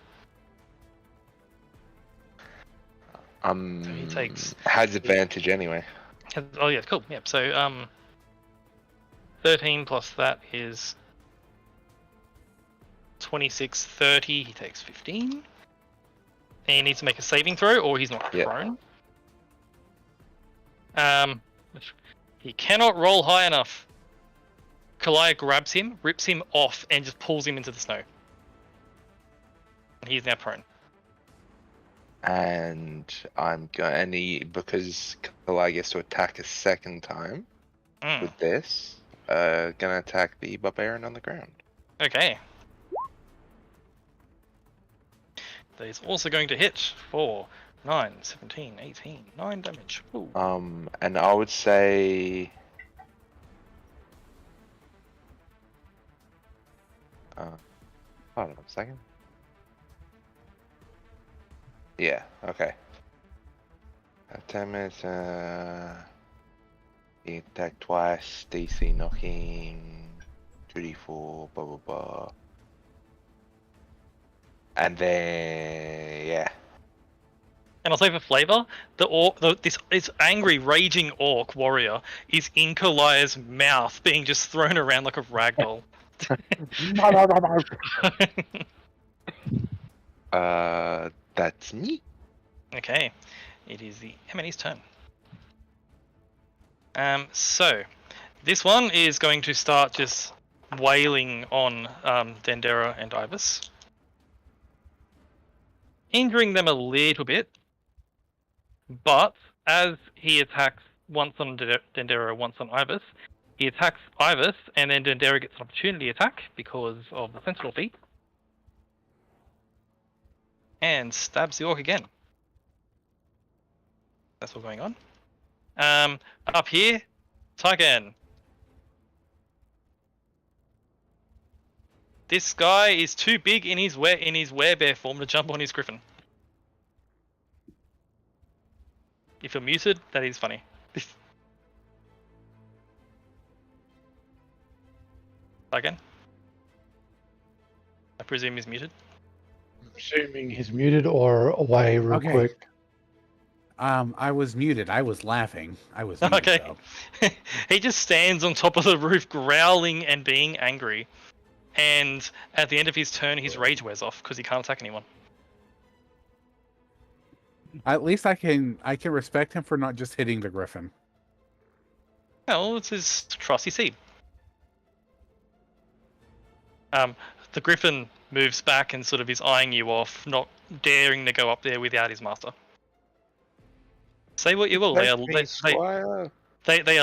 Speaker 1: he takes-
Speaker 3: has advantage anyway.
Speaker 1: oh yeah, cool. Yep. So 13 plus that is 26, 30. He takes 15. And he needs to make a saving throw, or he's not
Speaker 3: Yeah.
Speaker 1: prone. He cannot roll high enough. Kalaya grabs him, rips him off, and just pulls him into the snow. He's now prone.
Speaker 3: And I'm going because Kalaya gets to attack a second time
Speaker 1: Mm,
Speaker 3: with this. Gonna attack the barbarian on the ground.
Speaker 1: okay. That is also going to hit for 9, 17, 18, 9 damage. Ooh.
Speaker 3: And I would say. Hold on a second. Yeah, okay. 10 minutes, he attacked twice, DC knocking, 2d4, blah blah blah. And then, yeah,
Speaker 1: And I'll say for flavor, this angry, raging orc warrior is in Kalia's mouth, being just thrown around like a ragdoll.
Speaker 3: That's me.
Speaker 1: Okay, it is the Emily's turn. So this one is going to start just wailing on Dendera and Ibis, injuring them a little bit. But as he attacks once on Dendera, once on Ibis, he attacks Ibis, and then Dendera gets an opportunity attack because of the Sentinel feat, and stabs the orc again. That's what's going on. Up here, Tygan. This guy is too big in his werebear form to jump on his griffin. If you're muted, that is funny. Tygan? I presume he's muted.
Speaker 2: Assuming he's muted or away real
Speaker 5: Okay.
Speaker 2: quick.
Speaker 5: I was muted. I was laughing. I was muted,
Speaker 1: Okay.
Speaker 5: though.
Speaker 1: He just stands on top of the roof, growling and being angry. And at the end of his turn, his rage wears off because he can't attack anyone.
Speaker 5: At least I can respect him for not just hitting the griffin.
Speaker 1: Well, it's his trusty seed. The griffin moves back and sort of is eyeing you off, not daring to go up there without his master. Say what you will, they are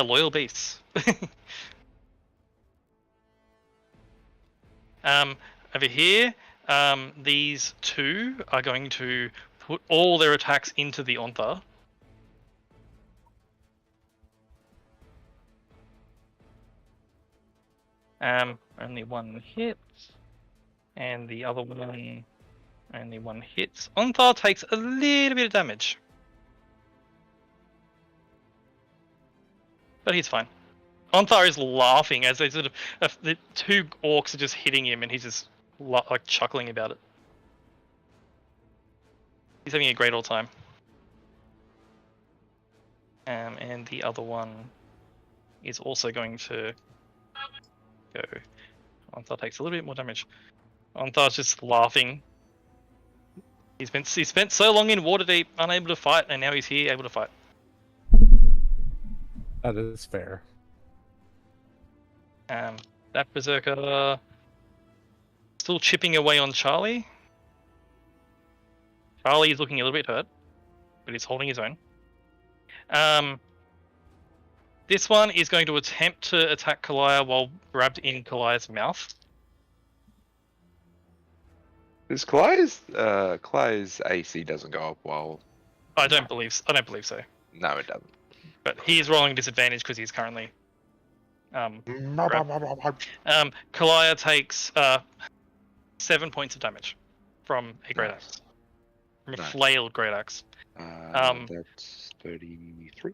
Speaker 1: loyal beasts. Over here, these two are going to put all their attacks into the Ontharr. Only one hit, and the other one only one hit. Ontharr takes a little bit of damage, but he's fine. Ontharr is laughing as they sort of the two orcs are just hitting him, and he's just like chuckling about it. He's having a great old time. And the other one is also going to go. Ontharr takes a little bit more damage. Onthar's just laughing. He spent so long in Waterdeep, unable to fight, and now he's here, able to fight.
Speaker 5: That is fair.
Speaker 1: That Berserker still chipping away on Charlie. Charlie is looking a little bit hurt, but he's holding his own. This one is going to attempt to attack Kalia while grabbed in Kalia's mouth.
Speaker 3: Is Kalia's AC doesn't go up well?
Speaker 1: I don't believe so.
Speaker 3: No, it doesn't.
Speaker 1: But he is rolling disadvantage because he's currently. Kalia takes 7 points of damage from a great axe, from a flailed great axe.
Speaker 3: That's 33.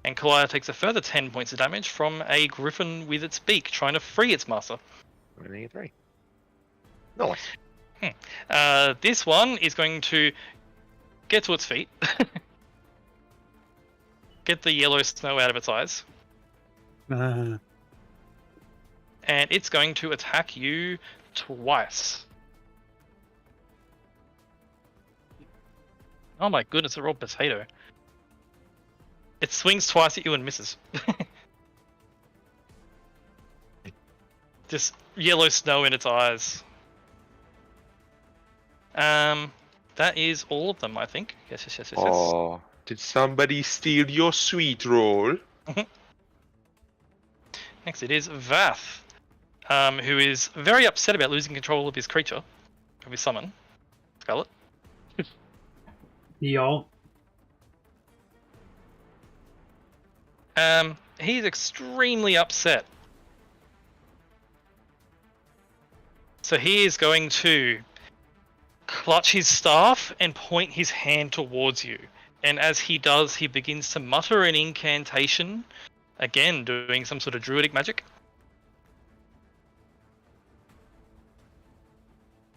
Speaker 1: And Kalia takes a further 10 points of damage from a griffin with its beak trying to free its master.
Speaker 3: 23. Nice.
Speaker 1: This one is going to get to its feet, get the yellow snow out of its eyes, and it's going to attack you twice. Oh my goodness, a raw potato. It swings twice at you and misses. Just yellow snow in its eyes. That is all of them, I think. Yes.
Speaker 3: Oh, did somebody steal your sweet roll?
Speaker 1: Next it is Vath, who is very upset about losing control of his creature, of his summon, Scarlet.
Speaker 4: Y'all.
Speaker 1: He's extremely upset. So he is going to clutch his staff and point his hand towards you. And as he does, he begins to mutter an incantation, again doing some sort of druidic magic.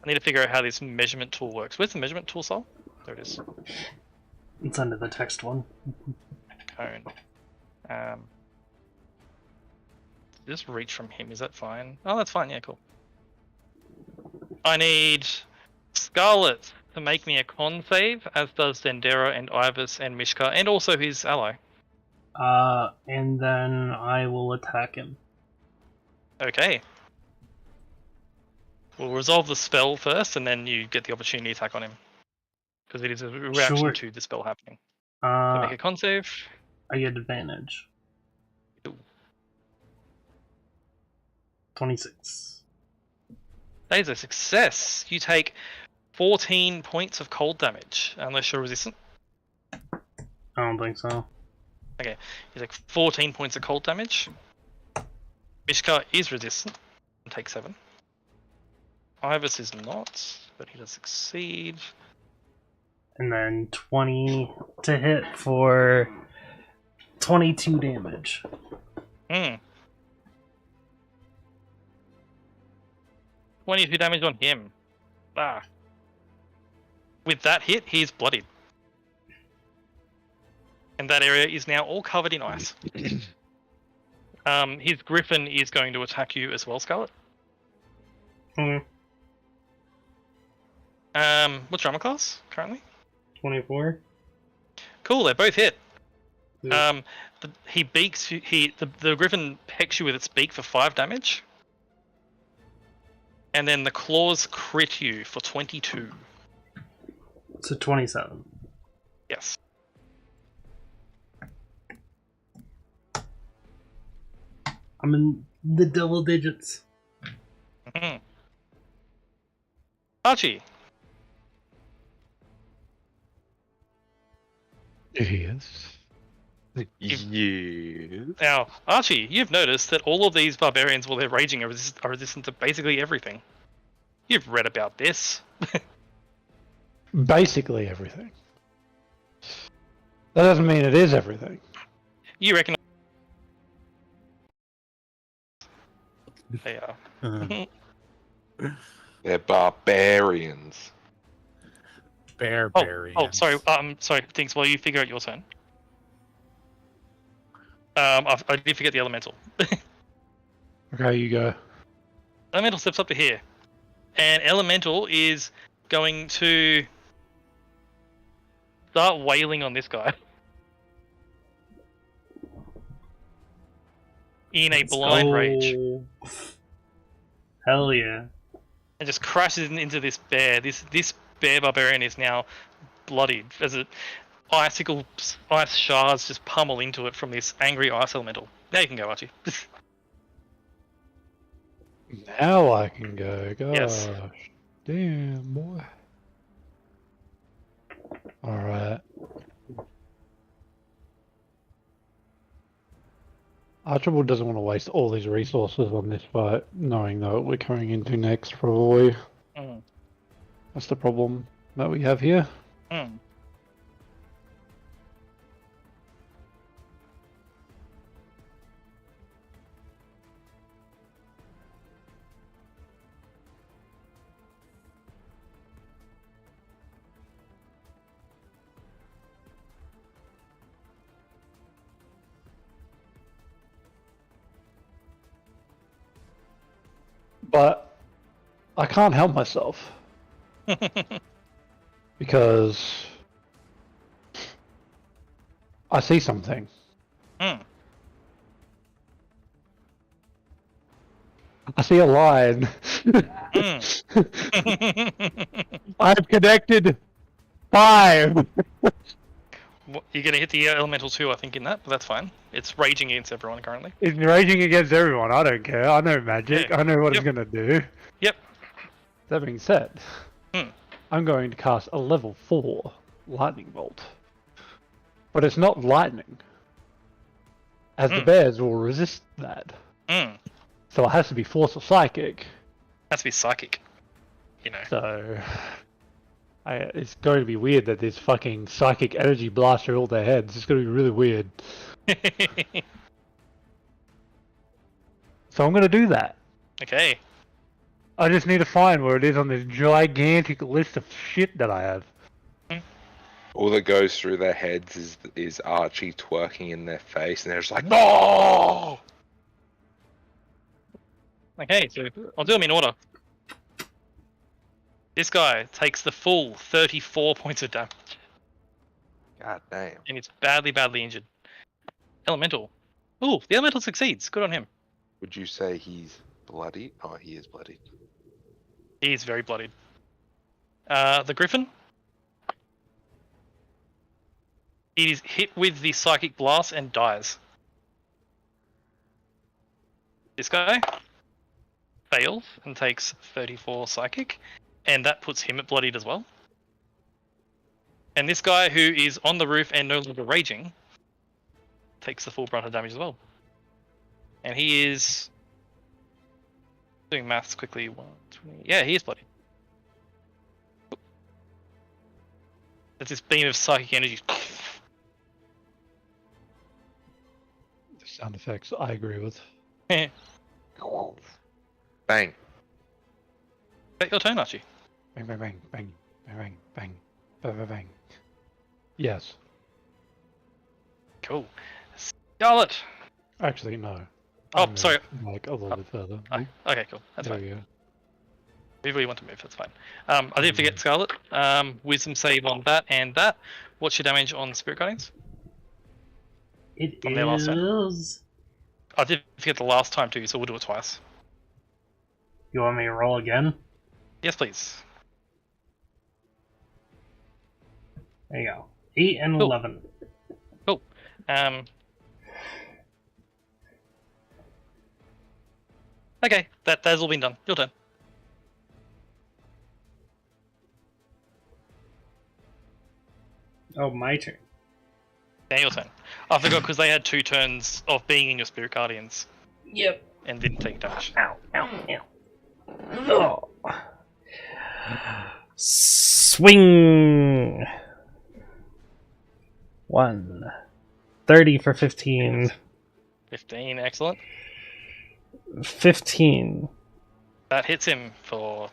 Speaker 1: I need to figure out how this measurement tool works. Where's the measurement tool, Sol? There it is.
Speaker 4: It's under the text one.
Speaker 1: Cone. Just reach from him. Is that fine? Oh, that's fine. Yeah, cool. I need Scarlet to make me a con save, as does Zendera and Ivus and Mishka, and also his ally.
Speaker 4: And then I will attack him.
Speaker 1: Okay. We'll resolve the spell first, and then you get the opportunity to attack on him. Because it is a reaction
Speaker 4: Sure.
Speaker 1: to the spell happening. So make a con save.
Speaker 4: I get advantage.
Speaker 1: Ooh.
Speaker 4: 26.
Speaker 1: That is a success. You take 14 points of cold damage, unless you're resistant.
Speaker 4: I don't think so.
Speaker 1: You take 14 points of cold damage. Mishka is resistant and takes 7. Ivus is not, but he does succeed.
Speaker 4: And then 20 to hit for 22 damage.
Speaker 1: 22 damage on him. With that hit, he is bloodied. And that area is now all covered in ice. His griffin is going to attack you as well, Scarlet.
Speaker 4: Okay.
Speaker 1: What's your armor class currently?
Speaker 4: 24.
Speaker 1: Cool, they both hit.
Speaker 4: Yeah.
Speaker 1: He beaks. The griffin pecks you with its beak for 5 damage, and then the claws crit you for 22.
Speaker 4: So 27.
Speaker 1: Yes.
Speaker 4: I'm in the double digits.
Speaker 1: Mhm. Archie.
Speaker 2: Yes.
Speaker 3: Yes.
Speaker 1: Now, Archie, you've noticed that all of these barbarians, while they're raging, are resistant to basically everything. You've read about this.
Speaker 2: Basically everything. That doesn't mean it is everything.
Speaker 1: You reckon they are.
Speaker 3: They're barbarians.
Speaker 5: Barbarian.
Speaker 1: Oh, sorry. Sorry. Thanks. While you figure out your turn. I did forget the elemental.
Speaker 2: Okay, you go.
Speaker 1: Elemental steps up to here, and Elemental is going to start wailing on this guy in a blind rage,
Speaker 4: Hell yeah.
Speaker 1: and just crashes into this bear. This bear barbarian is now bloodied as ice shards just pummel into it from this angry ice elemental. Now you can go, Archie.
Speaker 2: Now I can go. Gosh.
Speaker 1: Yes.
Speaker 2: Damn, boy. Alright. Archibald doesn't want to waste all his resources on this fight, knowing that we're coming into next, probably.
Speaker 1: Mm.
Speaker 2: That's the problem that we have here.
Speaker 1: Mm.
Speaker 2: But I can't help myself because I see something.
Speaker 1: Mm.
Speaker 2: I see a line. I've connected 5.
Speaker 1: You're gonna hit the elemental too, I think, in that, but that's fine. It's raging against everyone currently.
Speaker 2: It's raging against everyone. I don't care. I know magic.
Speaker 1: Yeah.
Speaker 2: I know what
Speaker 1: Yep.
Speaker 2: it's going to do.
Speaker 1: Yep.
Speaker 2: That being said,
Speaker 1: Hmm.
Speaker 2: I'm going to cast a level 4 lightning bolt. But it's not lightning, as the bears will resist that.
Speaker 1: Mm.
Speaker 2: So it has to be force or psychic.
Speaker 1: Has to be psychic. You know.
Speaker 2: So it's going to be weird that this fucking psychic energy blasts through all their heads. It's going to be really weird. So I'm going to do that.
Speaker 1: Okay.
Speaker 2: I just need to find where it is on this gigantic list of shit that I have.
Speaker 3: All that goes through their heads is Archie twerking in their face, and they're just like, no!
Speaker 1: Okay, so I'll do them in order. This guy takes the full 34 points of damage,
Speaker 3: God damn.
Speaker 1: and it's badly, badly injured. Elemental. Ooh, the elemental succeeds. Good on him.
Speaker 3: Would you say he's bloody? Oh, he is bloody.
Speaker 1: He is very bloodied. The Griffin. It is hit with the Psychic Blast and dies. This guy fails and takes 34 Psychic, and that puts him at bloodied as well. And this guy, who is on the roof and no longer raging, takes the full brunt of damage as well. And he is doing maths quickly. 120. Yeah, he is bloodied. There's this beam of psychic energy.
Speaker 2: The sound effects I agree with.
Speaker 3: Bang.
Speaker 1: Your turn, Archie.
Speaker 2: Bang, bang, bang, bang, bang, bang, bang, bang, bang, bang. Yes.
Speaker 1: Cool. Scarlet.
Speaker 2: Actually, no.
Speaker 1: Oh,
Speaker 2: I'm
Speaker 1: sorry.
Speaker 2: Like a little bit further.
Speaker 1: Okay, cool. That's
Speaker 2: there
Speaker 1: fine.
Speaker 2: we go.
Speaker 1: Move where you want to move, that's fine. I did forget Scarlet. Wisdom save on that and that. What's your damage on Spirit Guardians?
Speaker 4: It
Speaker 1: On their last
Speaker 4: is.
Speaker 1: I did forget the last time too, so we'll do it twice.
Speaker 4: You want me to roll again?
Speaker 1: Yes, please.
Speaker 4: There you go. 8 and
Speaker 1: Cool.
Speaker 4: 11.
Speaker 1: Cool. Okay, that's all been done. Your turn.
Speaker 4: Oh, my turn.
Speaker 1: Yeah, your turn. I forgot because they had 2 turns of being in your Spirit Guardians
Speaker 4: Yep.
Speaker 1: and didn't take damage.
Speaker 4: Ow, ow, ow. Oh. Swing! 1. 30 for 15.
Speaker 1: 15, excellent.
Speaker 4: 15.
Speaker 1: That hits him for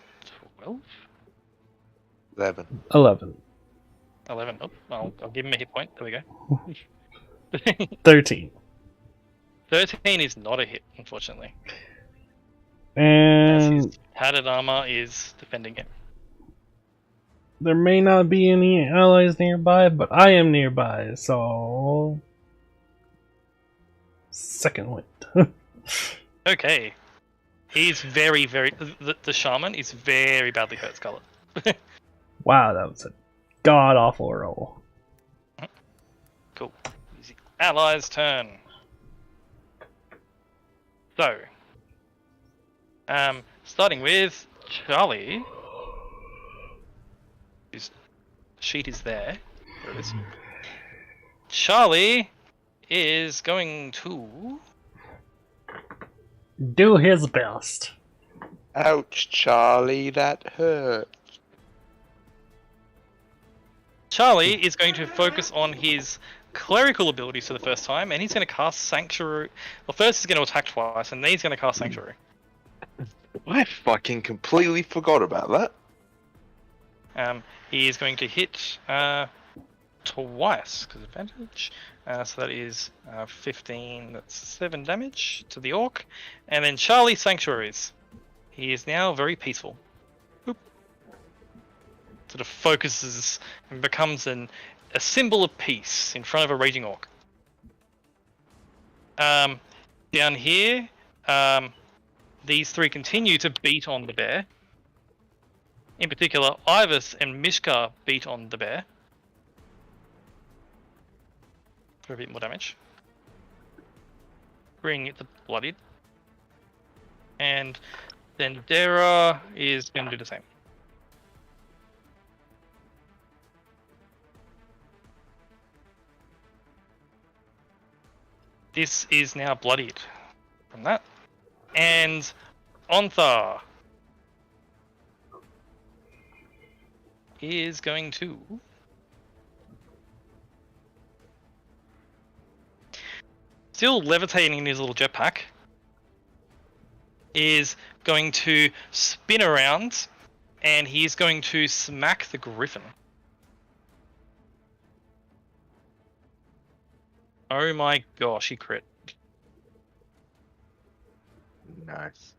Speaker 1: 12?
Speaker 3: 11.
Speaker 4: 11.
Speaker 1: 11. Oh, I'll give him a hit point. There we go.
Speaker 4: 13.
Speaker 1: 13 is not a hit, unfortunately. As
Speaker 4: And
Speaker 1: his padded armor is defending him.
Speaker 4: there may not be any allies nearby, but I am nearby, so... Second wind.
Speaker 1: Okay. He's very, very... The shaman is very badly hurt, Scarlet.
Speaker 4: Wow, that was a god-awful roll.
Speaker 1: Cool. Easy. Allies' turn. So... starting with Charlie. His sheet is there. There it is. Charlie is going to...
Speaker 4: Do his best.
Speaker 3: Ouch, Charlie, that hurt.
Speaker 1: Charlie is going to focus on his clerical abilities for the first time, and he's going to cast Sanctuary. Well, first he's going to attack twice, and then he's going to cast Sanctuary.
Speaker 3: I fucking completely forgot about that.
Speaker 1: He is going to hit twice, because advantage. So that is 15, that's 7 damage to the orc. And then Charlie Sanctuaries. He is now very peaceful. Boop. Sort of focuses and becomes a symbol of peace in front of a raging orc. Down here, these 3 continue to beat on the bear. In particular, Ivis and Mishka beat on the bear for a bit more damage. Bring it to bloodied. And then Dara is going to do the same. This is now bloodied from that. And Ontharr is going to still levitating in his little jetpack, is going to spin around and he's going to smack the griffin. Oh my gosh, he crit.
Speaker 3: Nice.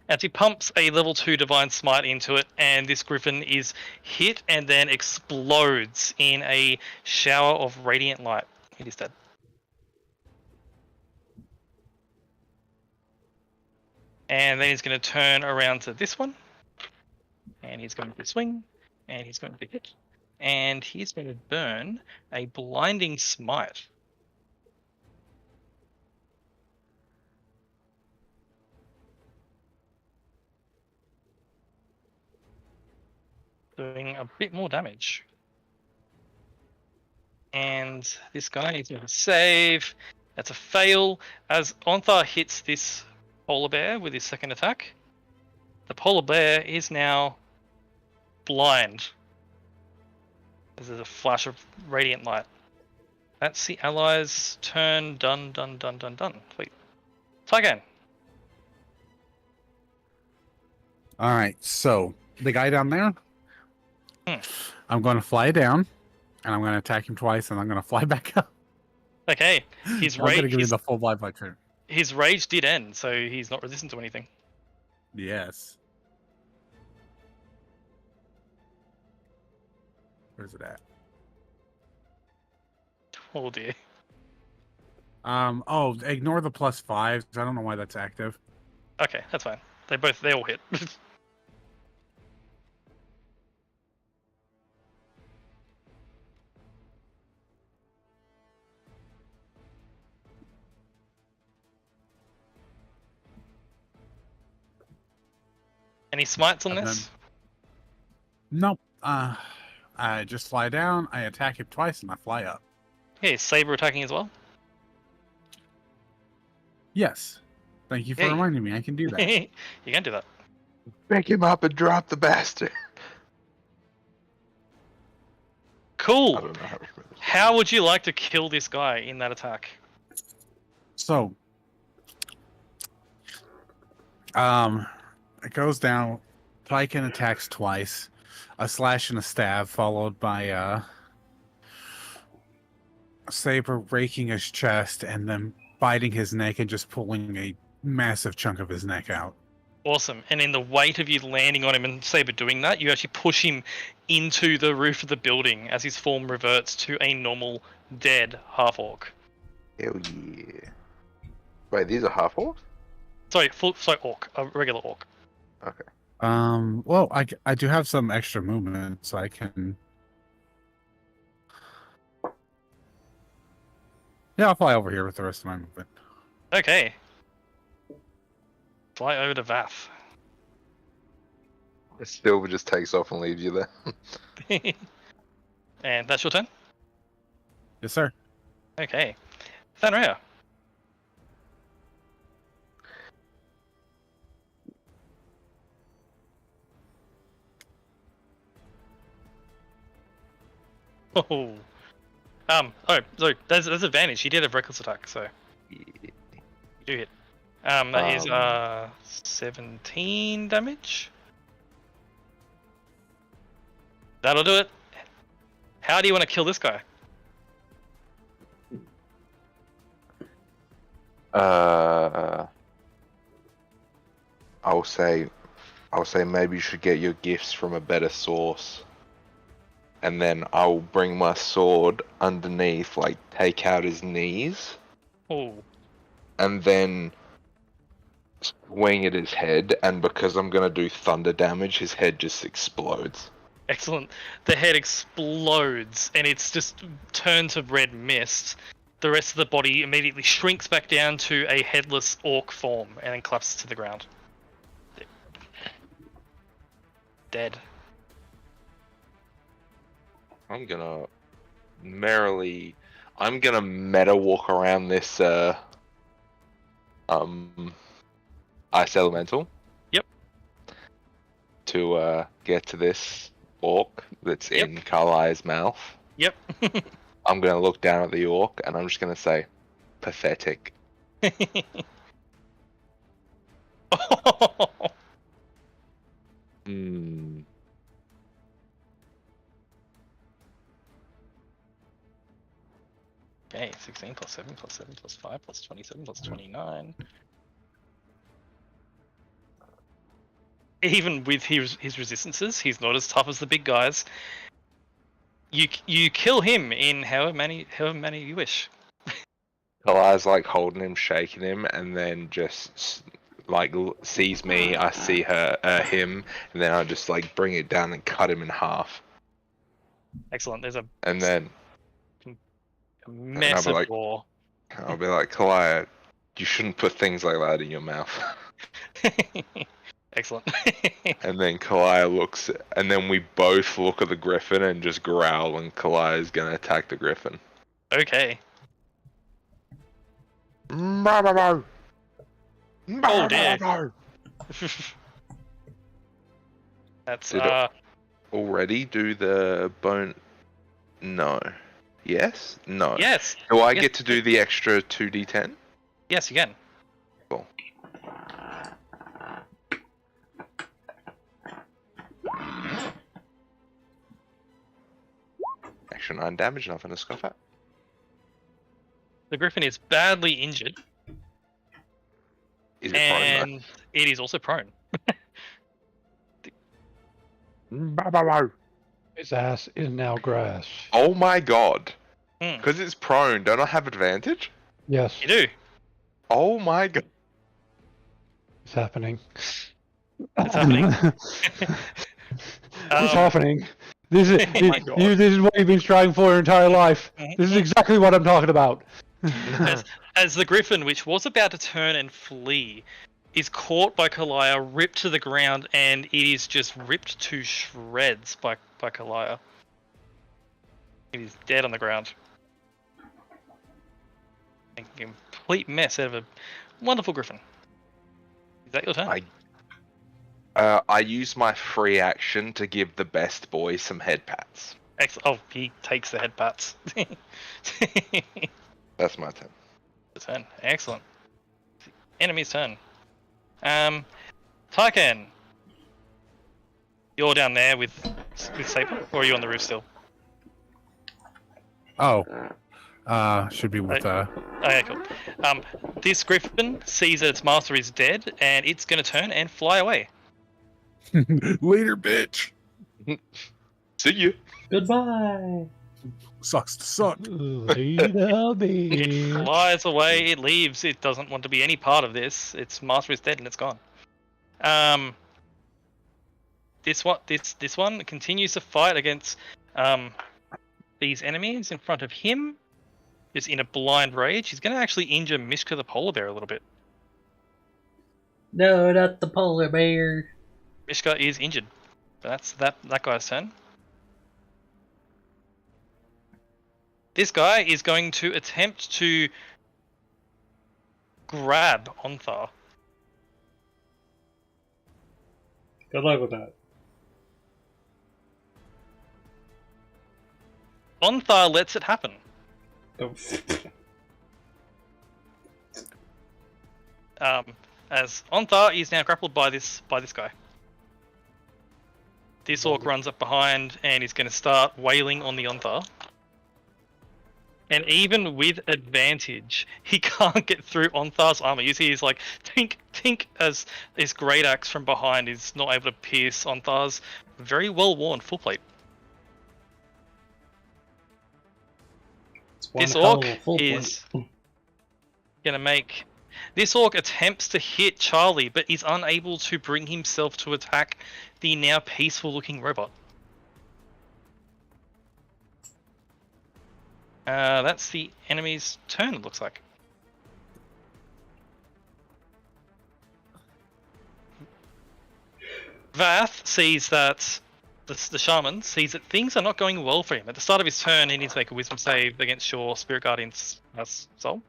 Speaker 1: As he pumps a level 2 Divine Smite into it, and this griffin is hit and then explodes in a shower of radiant light. It is dead. And then he's going to turn around to this one. And he's going to swing. And he's going to hit. And he's going to burn a Blinding Smite. Doing a bit more damage. And this guy is going to save. That's a fail. As Ontharr hits this polar bear with his second attack, the polar bear is now blind. There's a flash of radiant light. That's the allies' turn. Done. Sweet. Try again.
Speaker 5: All right, so the guy down there,
Speaker 1: Hmm.
Speaker 5: I'm going to fly down, and I'm going to attack him twice, and I'm going to fly back up.
Speaker 1: Okay. His
Speaker 5: I'm going to
Speaker 1: rage.
Speaker 5: give you the full life turn.
Speaker 1: His rage did end, so he's not resistant to anything.
Speaker 5: Yes. Where's it at?
Speaker 1: Oh dear.
Speaker 5: Oh, ignore the +5s. I don't know why that's active.
Speaker 1: Okay, that's fine. They all hit. Any smites on
Speaker 5: And
Speaker 1: this?
Speaker 5: Nope. I just fly down, I attack him twice, and I fly up.
Speaker 1: Yeah, is Saber attacking as well?
Speaker 5: Yes. Thank you for
Speaker 1: Yay.
Speaker 5: reminding me. I can do that.
Speaker 1: You can do that.
Speaker 3: Pick him up and drop the bastard. I
Speaker 1: Cool.
Speaker 3: don't know how to remember.
Speaker 1: How would you like to kill this guy in that attack?
Speaker 5: So, it goes down. Tyken attacks twice, a slash and a stab, followed by Saber raking his chest and then biting his neck and just pulling a massive chunk of his neck out.
Speaker 1: Awesome. And in the weight of you landing on him and Saber doing that, you actually push him into the roof of the building as his form reverts to a normal, dead half-orc.
Speaker 3: Hell yeah. Wait, these are half orcs?
Speaker 1: Sorry, orc. A regular orc.
Speaker 3: Okay.
Speaker 5: Well, I do have some extra movement, so I can. Yeah, I'll fly over here with the rest of my movement.
Speaker 1: Okay. Fly over to Vath.
Speaker 3: Silver just takes off and leaves you there.
Speaker 1: And that's your turn?
Speaker 5: Yes, sir.
Speaker 1: Okay. Thanrea. Oh. So there's advantage. He did have reckless attack, so you do hit. That is 17 damage. That'll do it. How do you want to kill this guy?
Speaker 3: I'll say maybe you should get your gifts from a better source. And then I'll bring my sword underneath, like take out his knees,
Speaker 1: Oh.
Speaker 3: and then swing at his head. And because I'm gonna do thunder damage, his head just explodes.
Speaker 1: Excellent. The head explodes and it's just turned to red mist. The rest of the body immediately shrinks back down to a headless orc form and then collapses to the ground. Dead.
Speaker 3: I'm gonna meta walk around this ice elemental.
Speaker 1: Yep.
Speaker 3: To get to this orc that's
Speaker 1: Yep.
Speaker 3: in Carly's mouth.
Speaker 1: Yep.
Speaker 3: I'm gonna look down at the orc and I'm just gonna say, pathetic. Hmm.
Speaker 1: Okay, 16 plus 7 plus 7 plus 5 plus 27 plus 29. Even with his resistances, he's not as tough as the big guys. You kill him in however many you wish.
Speaker 3: Kalia's like holding him, shaking him, and then just like sees me. I see him, and then I just like bring it down and cut him in half.
Speaker 1: Excellent. There's a
Speaker 3: And then
Speaker 1: mess of
Speaker 3: like-
Speaker 1: gore.
Speaker 3: I'll be like, Kalia, you shouldn't put things like that in your mouth.
Speaker 1: Excellent.
Speaker 3: And then Kalia looks, and then we both look at the griffin and just growl, and Kalia is gonna attack the griffin.
Speaker 1: Okay.
Speaker 3: Oh
Speaker 1: dear. That's
Speaker 3: Did it- Already do the bone? No. Yes? No.
Speaker 1: yes.
Speaker 3: Do I
Speaker 1: Yes.
Speaker 3: get to do the extra 2d10?
Speaker 1: Yes, you can.
Speaker 3: Cool. Extra 9 damage, nothing to scoff at.
Speaker 1: The griffin is badly injured,
Speaker 3: Is it
Speaker 1: and it is also prone.
Speaker 3: prone?
Speaker 2: His ass is now grass.
Speaker 3: Oh my god.
Speaker 1: Hmm.
Speaker 3: Because it's prone, don't I have advantage?
Speaker 2: Yes,
Speaker 1: You do.
Speaker 3: Oh my god.
Speaker 2: it's happening.
Speaker 1: It's happening.
Speaker 2: It's happening. This is
Speaker 3: my God.
Speaker 2: this is what you've been striving for your entire life. This is exactly what I'm talking about.
Speaker 1: As the griffin, which was about to turn and flee, is caught by Kalia, ripped to the ground, and it is just ripped to shreds by Kalia. It is dead on the ground. A complete mess out of a wonderful griffin. Is that your turn?
Speaker 3: I use my free action to give the best boy some head pats.
Speaker 1: Oh, he takes the head pats.
Speaker 3: That's my turn.
Speaker 1: The turn. Excellent. Enemy's turn. Tarkan. You're down there with Saber, or are you on the roof still?
Speaker 5: Oh. Should be with
Speaker 1: Okay, cool. This griffin sees that its master is dead, and it's going to turn and fly away.
Speaker 5: later, bitch.
Speaker 3: See you.
Speaker 4: Goodbye.
Speaker 5: Sucks to suck.
Speaker 2: Later,
Speaker 1: It
Speaker 2: bitch.
Speaker 1: flies away. It leaves. It doesn't want to be any part of this. Its master is dead, and it's gone. This one continues to fight against these enemies in front of him. Is in a blind rage. He's going to actually injure Mishka the polar bear a little bit.
Speaker 4: No, not the polar bear.
Speaker 1: Mishka is injured. That's that guy's turn. This guy is going to attempt to grab Onthar.
Speaker 4: Good luck with that.
Speaker 1: Onthar lets it happen.
Speaker 4: Oh.
Speaker 1: As Onthar is now grappled by this guy. This orc runs up behind and is going to start wailing on the Onthar. And even with advantage, he can't get through Onthar's armor. You see he's like tink tink as this great axe from behind is not able to pierce Onthar's very well worn full plate.
Speaker 4: It's one
Speaker 1: This
Speaker 4: hell
Speaker 1: orc
Speaker 4: of a full
Speaker 1: is
Speaker 4: plate.
Speaker 1: gonna make. This orc attempts to hit Charlie, but is unable to bring himself to attack the now peaceful-looking robot. That's the enemy's turn, it looks like. Vath sees that the shaman sees that things are not going well for him. At the start of his turn, he needs to make a wisdom save against your Spirit Guardian's soul.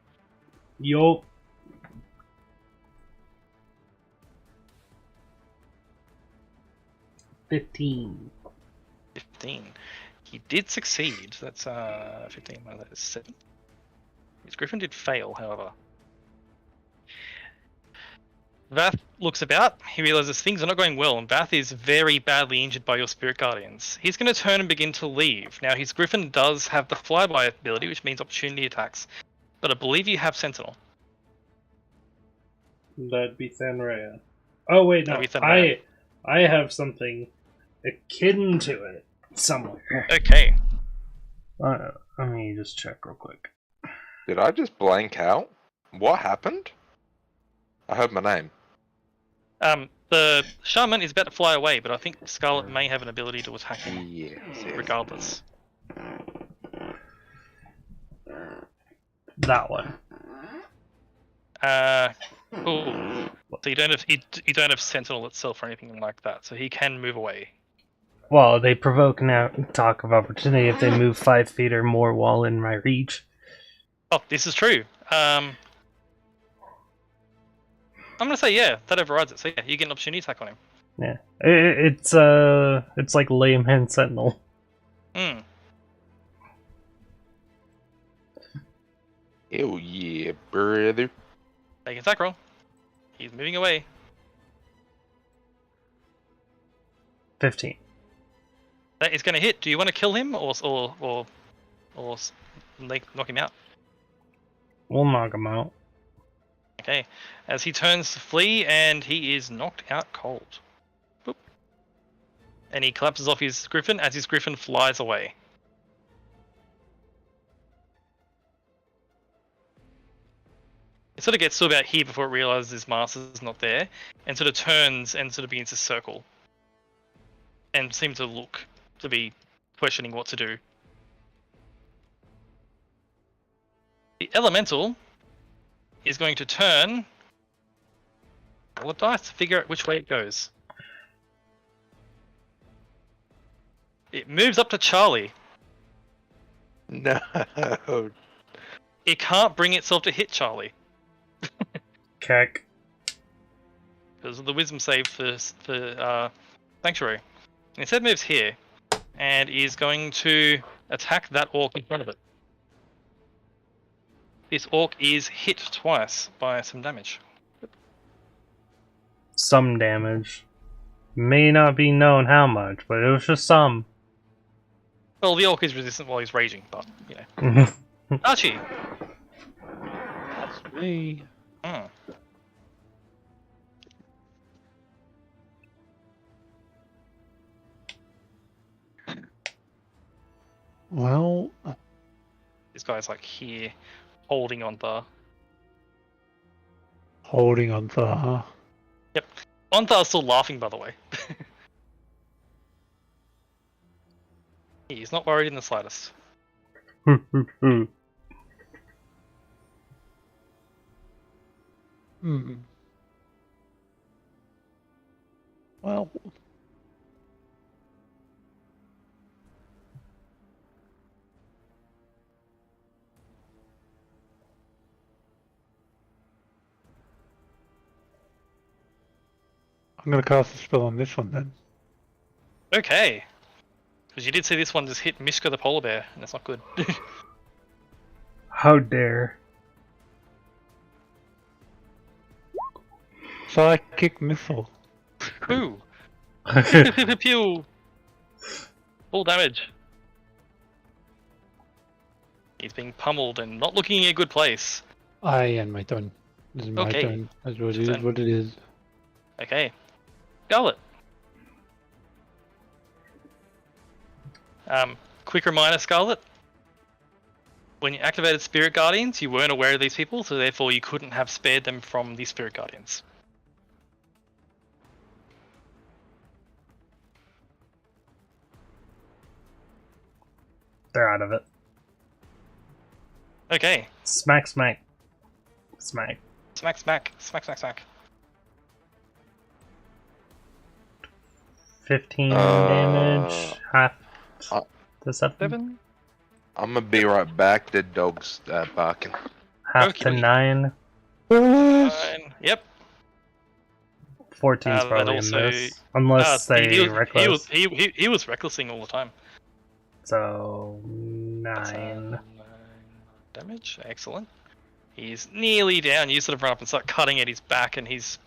Speaker 4: Yup. $15.
Speaker 1: 15. He did succeed. That's 15 minus that is 7. His griffin did fail, however. Vath looks about. He realizes things are not going well, and Vath is very badly injured by your spirit guardians. He's going to turn and begin to leave. Now, his griffin does have the flyby ability, which means opportunity attacks. But I believe you have Sentinel.
Speaker 4: That'd be Thanrea. Oh wait, no.
Speaker 1: That'd be Thanrea.
Speaker 4: I have something akin to it somewhere.
Speaker 1: Okay.
Speaker 4: Let me just check real quick.
Speaker 3: Did I just blank out? What happened? I heard my name.
Speaker 1: The shaman is about to fly away, but I think Scarlet may have an ability to attack him,
Speaker 3: Yes.
Speaker 1: regardless.
Speaker 4: That one.
Speaker 1: Cool. So you don't have Sentinel itself or anything like that, so he can move away.
Speaker 4: Well, they provoke an talk of opportunity if they move 5 feet or more while in my reach.
Speaker 1: Oh, this is true. I'm gonna say yeah, that overrides it. So yeah, you get an opportunity attack on him.
Speaker 4: Yeah, it's like layman sentinel.
Speaker 1: Hmm.
Speaker 3: Hell yeah, brother.
Speaker 1: Make an attack roll. He's moving away.
Speaker 4: 15.
Speaker 1: That is going to hit. Do you want to kill him or knock him out?
Speaker 4: We'll knock him out.
Speaker 1: Okay. As he turns to flee, and he is knocked out cold. Boop. And he collapses off his griffin as his griffin flies away. It sort of gets to about here before it realizes his master's not there, and sort of turns and sort of begins to circle. And seems to look to be questioning what to do. The elemental is going to turn. Roll a dice to figure out which way it goes. It moves up to Charlie.
Speaker 3: No.
Speaker 1: It can't bring itself to hit Charlie
Speaker 4: Keck.
Speaker 1: because of the wisdom save for Sanctuary. And instead moves here and is going to attack that orc in front of it. This orc is hit twice by some damage.
Speaker 4: Some damage. May not be known how much, but it was just some.
Speaker 1: Well, the orc is resistant while he's raging, but, you know. Archie!
Speaker 2: That's me.
Speaker 1: Hmm.
Speaker 2: Well,
Speaker 1: This guy's like here, holding on the...
Speaker 2: holding on to her.
Speaker 1: Onthar's still laughing, by the way. He's not worried in the slightest.
Speaker 2: Well, I'm gonna cast a spell on this one then.
Speaker 1: Okay. Because you did see this one just hit Mishka the polar bear, and that's not good.
Speaker 4: How dare.
Speaker 2: Psychic missile.
Speaker 1: Ooh! Pew, pew, pew, pew. Full damage. He's being pummeled and not looking in a good place.
Speaker 2: I end my turn. This is my
Speaker 1: Okay.
Speaker 2: turn. That's what it
Speaker 1: Your
Speaker 2: is.
Speaker 1: turn.
Speaker 2: What it is.
Speaker 1: Okay. Scarlet. Quick reminder, Scarlet. When you activated Spirit Guardians, you weren't aware of these people, so therefore you couldn't have spared them from the Spirit Guardians.
Speaker 4: They're out of it.
Speaker 1: Okay.
Speaker 4: Smack, smack. Smack.
Speaker 1: Smack, smack. Smack, smack, smack.
Speaker 4: 15 damage. Half to 7.
Speaker 1: 7?
Speaker 3: I'm gonna be right back. The dog's barking.
Speaker 4: Half
Speaker 1: Okie
Speaker 4: to
Speaker 1: dokie.
Speaker 4: 9.
Speaker 1: 9. Yep.
Speaker 4: 14's
Speaker 1: That
Speaker 4: probably
Speaker 1: also-
Speaker 4: in this. Unless they reckless.
Speaker 1: He was recklessing all the time.
Speaker 4: So,
Speaker 1: That's,
Speaker 4: 9.
Speaker 1: damage. Excellent. He's nearly down. You sort of run up and start cutting at his back, and he's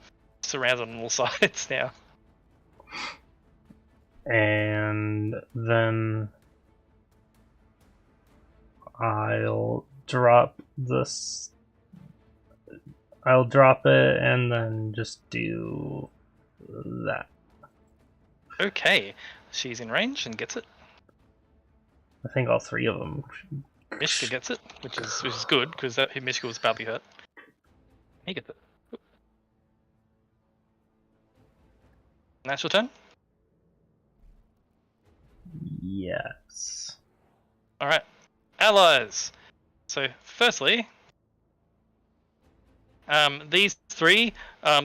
Speaker 1: surrounded on all sides now.
Speaker 4: And then I'll drop this. I'll drop it and then just do that.
Speaker 1: Okay, she's in range and gets it.
Speaker 4: I think all three of them.
Speaker 1: Mishka gets it, which is good because Mishka was badly hurt. He gets it. That's your turn.
Speaker 4: Yes.
Speaker 1: All right, allies. So firstly, these three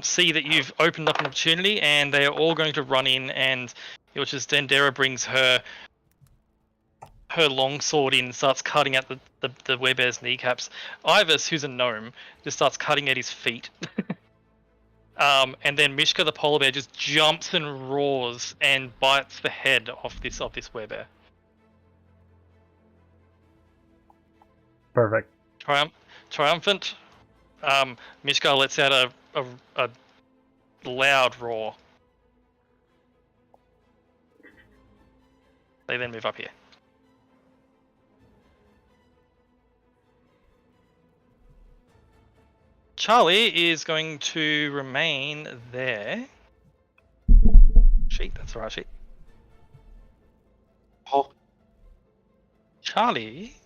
Speaker 1: see that you've opened up an opportunity, and they are all going to run in. And which is Dendera brings her longsword in, and starts cutting at the werebear's kneecaps. Ivus, who's a gnome, just starts cutting at his feet. And then Mishka the polar bear just jumps and roars and bites the head off this werebear.
Speaker 4: Perfect.
Speaker 1: Triumphant. Mishka lets out a loud roar. They then move up here. Charlie is going to remain there. Sheet, that's the right sheet.
Speaker 3: Oh,
Speaker 1: Charlie.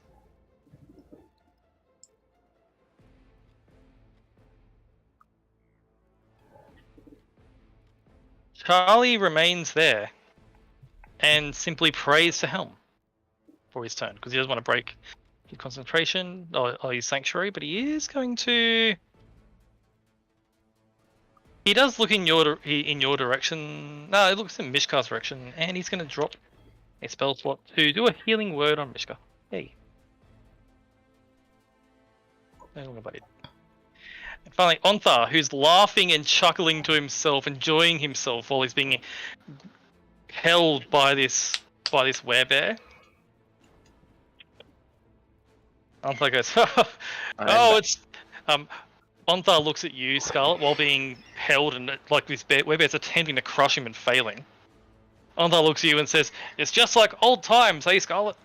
Speaker 1: Charlie remains there and simply prays to Helm for his turn because he doesn't want to break his concentration or his sanctuary, but he is going to. He does look in your direction. No, it looks in Mishka's direction, and he's going to drop a spell slot to do a healing word on Mishka. Hey. And finally, Onthar, who's laughing and chuckling to himself, enjoying himself while he's being held by this werebear. Onthar goes, it's Onthar looks at you, Scarlet, while being held, and like this werebear's attempting to crush him and failing. Onthar looks at you and says, "It's just like old times, hey, Scarlet?"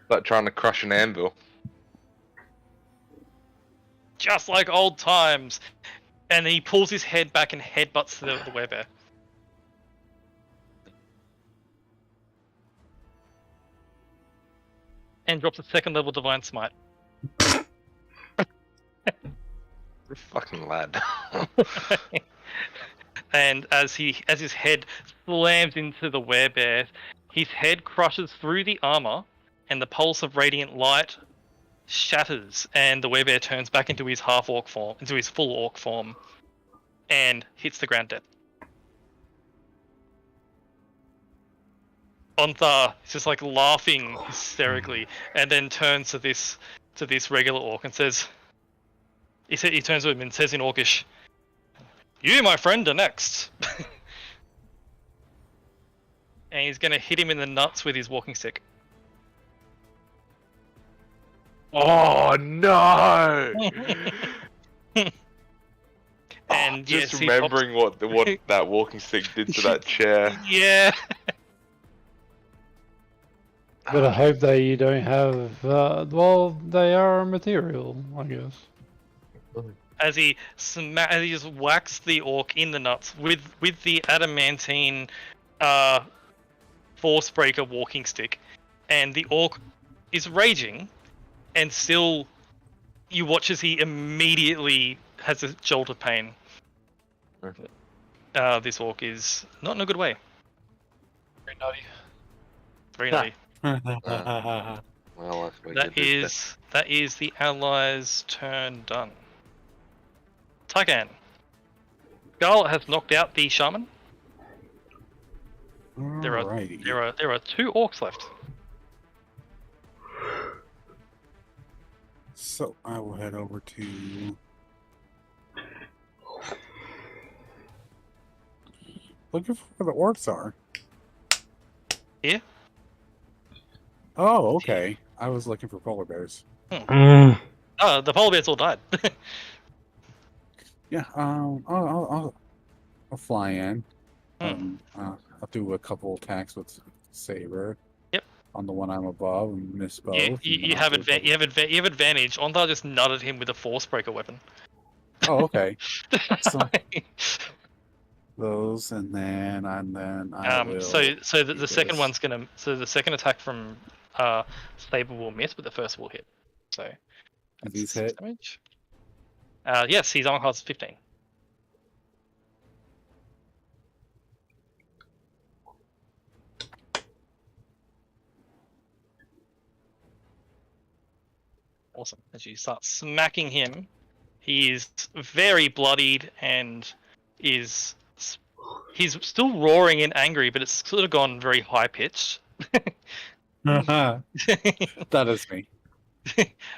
Speaker 3: like trying to crush an anvil.
Speaker 1: Just like old times. And he pulls his head back and headbutts the werebear. And drops a second level Divine Smite.
Speaker 3: Fucking lad.
Speaker 1: And as his head slams into the werebear, his head crushes through the armor, and the pulse of radiant light shatters, and the werebear turns back into his half-orc form, into his full orc form, and hits the ground dead. Onthar is just like laughing hysterically, and then turns to this regular orc and says, he turns to him and says in Orcish, "You, my friend, are next." And he's going to hit him in the nuts with his walking stick.
Speaker 3: Oh no!
Speaker 1: And
Speaker 3: just
Speaker 1: yes,
Speaker 3: remembering what that walking stick did to that chair.
Speaker 1: Yeah.
Speaker 2: But I hope they don't have. Well, they are material, I guess.
Speaker 1: As he just whacks the orc in the nuts with the adamantine force breaker walking stick, and the orc is raging, and still you watch as he immediately has a jolt of pain. This orc is not in a good way.
Speaker 6: Very naughty.
Speaker 1: Very naughty.
Speaker 3: Well,
Speaker 1: That is the allies' turn done. Tygan. Scarlet has knocked out the shaman. There are 2 orcs left.
Speaker 5: So I will head over to looking for where the orcs are.
Speaker 1: Here?
Speaker 5: Oh, okay. I was looking for polar bears.
Speaker 1: Oh, the polar bears all died.
Speaker 5: Yeah. I'll fly in. I'll do a couple attacks with Saber.
Speaker 1: Yep.
Speaker 5: On the one I'm above and miss both.
Speaker 1: You,
Speaker 5: and
Speaker 1: you,
Speaker 5: then
Speaker 1: you
Speaker 5: I'll
Speaker 1: have
Speaker 5: do a couple-
Speaker 1: you have advantage. Onthar just nutted him with a force breaker weapon.
Speaker 5: Oh, okay. So those, and then I will.
Speaker 1: So the
Speaker 5: do
Speaker 1: second
Speaker 5: this.
Speaker 1: one's gonna. So the second attack from Saber will miss, but the first will hit. So that's
Speaker 5: these
Speaker 1: 6
Speaker 5: hit?
Speaker 1: damage. Yes, his armor class is 15. Awesome. As you start smacking him, he is very bloodied and he's still roaring and angry, but it's sort of gone very high pitched.
Speaker 5: That is me.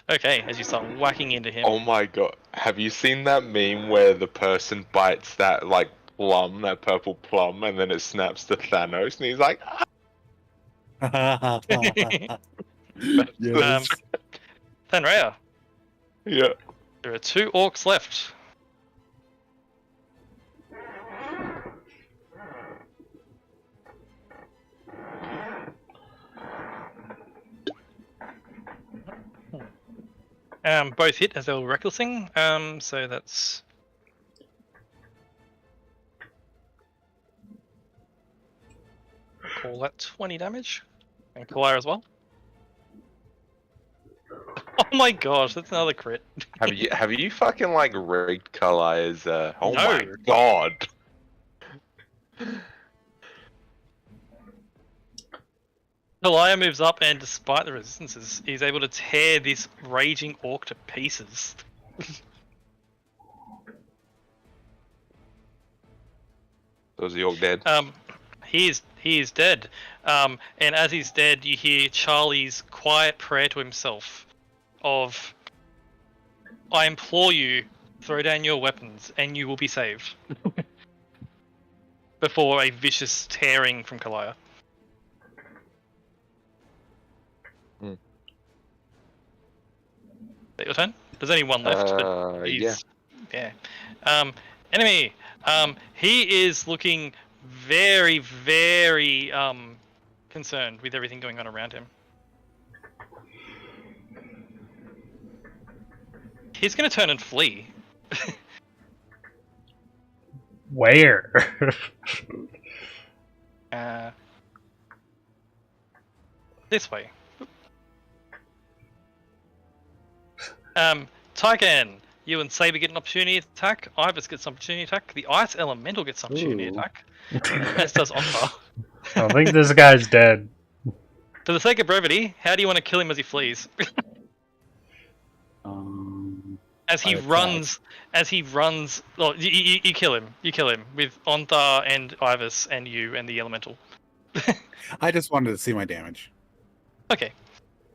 Speaker 1: Okay, as you start whacking into him.
Speaker 3: Oh my god. Have you seen that meme where the person bites that like plum, that purple plum, and then it snaps to Thanos and he's like,
Speaker 5: Yes.
Speaker 1: Thanrea,
Speaker 3: yeah.
Speaker 1: there are 2 orcs left. Both hit as they were recklessing. So that's call that 20 damage, and Kalaya as well. Oh my gosh, that's another crit.
Speaker 3: Have you fucking like rigged Kalaya's oh
Speaker 1: No.
Speaker 3: my god.
Speaker 1: Kalaya moves up, and despite the resistances, he's able to tear this raging orc to pieces.
Speaker 3: Was the orc dead?
Speaker 1: He is dead. And as he's dead, you hear Charlie's quiet prayer to himself of, I implore you, throw down your weapons and you will be saved. Before a vicious tearing from Kalaya.
Speaker 3: Hmm.
Speaker 1: Is that your turn? There's only one left, but
Speaker 3: yeah.
Speaker 1: Yeah. Enemy. He is looking very, very concerned with everything going on around him. He's going to turn and flee.
Speaker 4: Where?
Speaker 1: This way. Tyken, you and Saber get an opportunity attack. Ibis gets an opportunity attack. The Ice Elemental gets an opportunity
Speaker 2: Ooh.
Speaker 1: attack. As does Onthar.
Speaker 4: I think this guy's dead.
Speaker 1: For the sake of brevity, how do you want to kill him as he flees? As he runs, well, you kill him. You kill him with Onthar and Ibis and you and the Elemental.
Speaker 5: I just wanted to see my damage.
Speaker 1: Okay.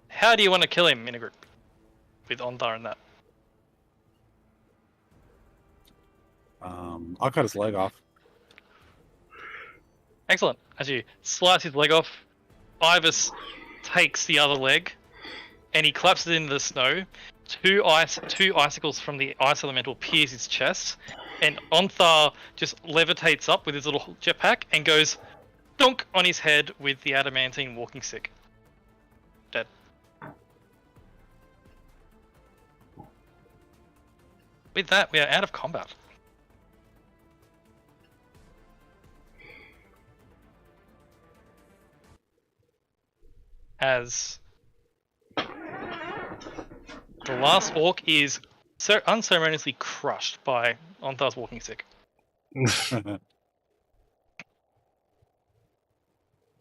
Speaker 1: How do you want to kill him in a group? With Onthar and that.
Speaker 5: I'll cut his leg off.
Speaker 1: Excellent. As you slice his leg off, Ibis takes the other leg and he claps it into the snow. Two icicles from the ice elemental pierce his chest, and Onthar just levitates up with his little jetpack and goes dunk on his head with the adamantine walking stick. Dead. With that, we are out of combat. As the last orc is so unceremoniously crushed by Onthar's walking stick.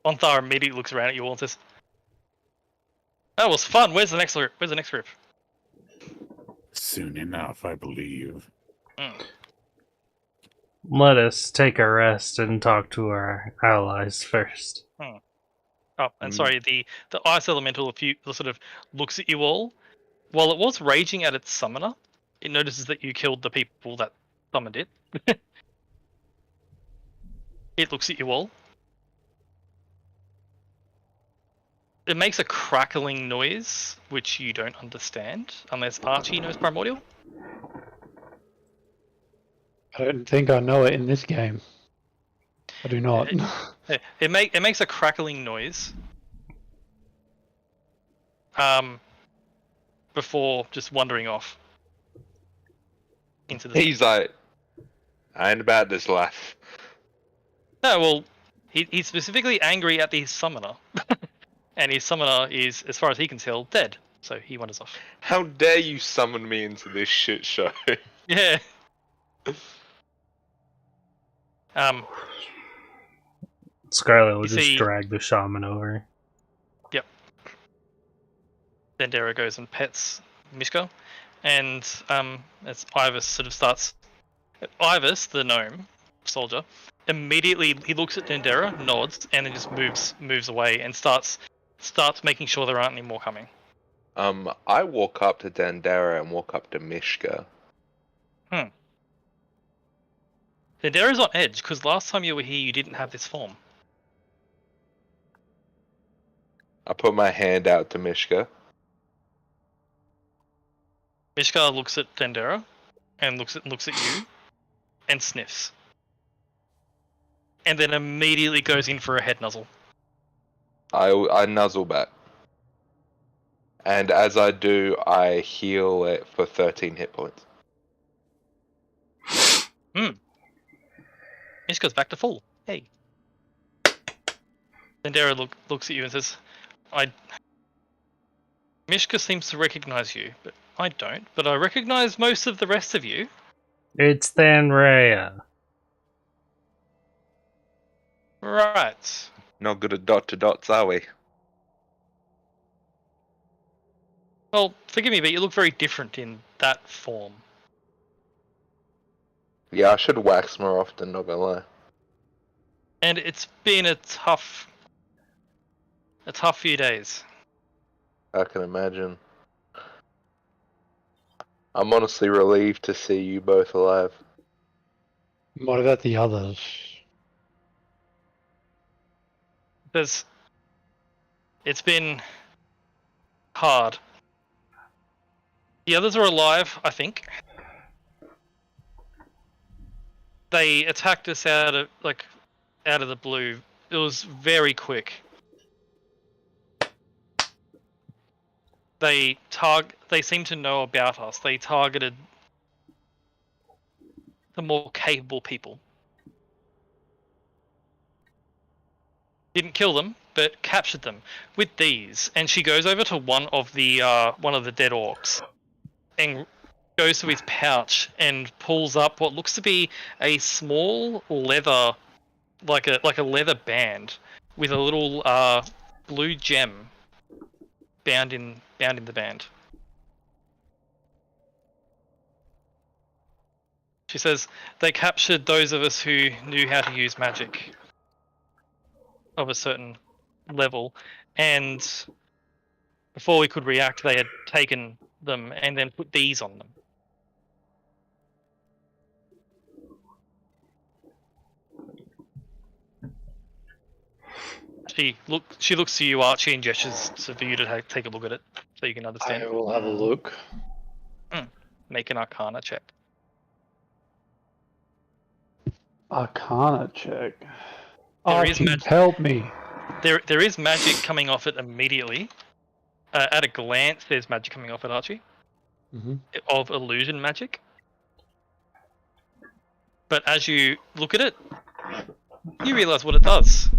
Speaker 1: Onthar immediately looks around at you all and says, "That was fun. Where's the next group? Where's the next group?"
Speaker 5: Soon enough, I believe.
Speaker 4: Let us take a rest and talk to our allies first.
Speaker 1: Oh, and sorry, the ice elemental, if you sort of looks at you all, while it was raging at its summoner, it notices that you killed the people that summoned it. It looks at you all. It makes a crackling noise, which you don't understand, unless Archie knows Primordial.
Speaker 2: I don't think I know it in this game. I do not.
Speaker 1: It makes a crackling noise. Before just wandering off into the.
Speaker 3: He's like, I ain't about this life.
Speaker 1: No, well, he's specifically angry at the summoner, and his summoner is, as far as he can tell, dead. So he wanders off.
Speaker 3: How dare you summon me into this shit show?
Speaker 1: Yeah.
Speaker 4: Scarlet will
Speaker 1: You
Speaker 4: just
Speaker 1: see-
Speaker 4: drag the shaman over.
Speaker 1: Dendera goes and pets Mishka, and as Ivus sort of starts. Ivus, the gnome soldier, immediately he looks at Dendera, nods, and then just moves away and starts making sure there aren't any more coming.
Speaker 3: I walk up to Dendera and walk up to Mishka.
Speaker 1: Dendera's on edge because last time you were here, you didn't have this form.
Speaker 3: I put my hand out to Mishka.
Speaker 1: Mishka looks at Dendera, and looks at you, and sniffs, and then immediately goes in for a head nuzzle.
Speaker 3: I nuzzle back. And as I do, I heal it for 13 hit points.
Speaker 1: Mishka's back to full. Hey. Dendera looks at you and says, Mishka seems to recognize you, but I don't. But I recognize most of the rest of you.
Speaker 4: It's Thanraya.
Speaker 1: Right.
Speaker 3: Not good at dot to dots, are we?
Speaker 1: Well, forgive me, but you look very different in that form.
Speaker 3: Yeah, I should wax more often, not gonna lie.
Speaker 1: And it's been a tough few days.
Speaker 3: I can imagine. I'm honestly relieved to see you both alive.
Speaker 2: What about the others?
Speaker 1: It's been hard. The others are alive, I think. They attacked us out of the blue. It was very quick. They seem to know about us. They targeted the more capable people. Didn't kill them, but captured them with these. And she goes over to one of the dead orcs and goes to his pouch and pulls up what looks to be a small leather, like a leather band with a little blue gem bound in the band. She says they captured those of us who knew how to use magic of a certain level, and before we could react, they had taken them and then put these on them. She looks to you, Archie, and gestures for you to take a look at it so you can understand.
Speaker 2: I will have a look.
Speaker 1: Make an Arcana check.
Speaker 2: Arcana check.
Speaker 1: There is
Speaker 2: Archie,
Speaker 1: magic.
Speaker 2: help me.
Speaker 1: There is magic coming off it immediately. At a glance, there's magic coming off it, Archie.
Speaker 2: Mm-hmm.
Speaker 1: Of illusion magic. But as you look at it, you realize what it does.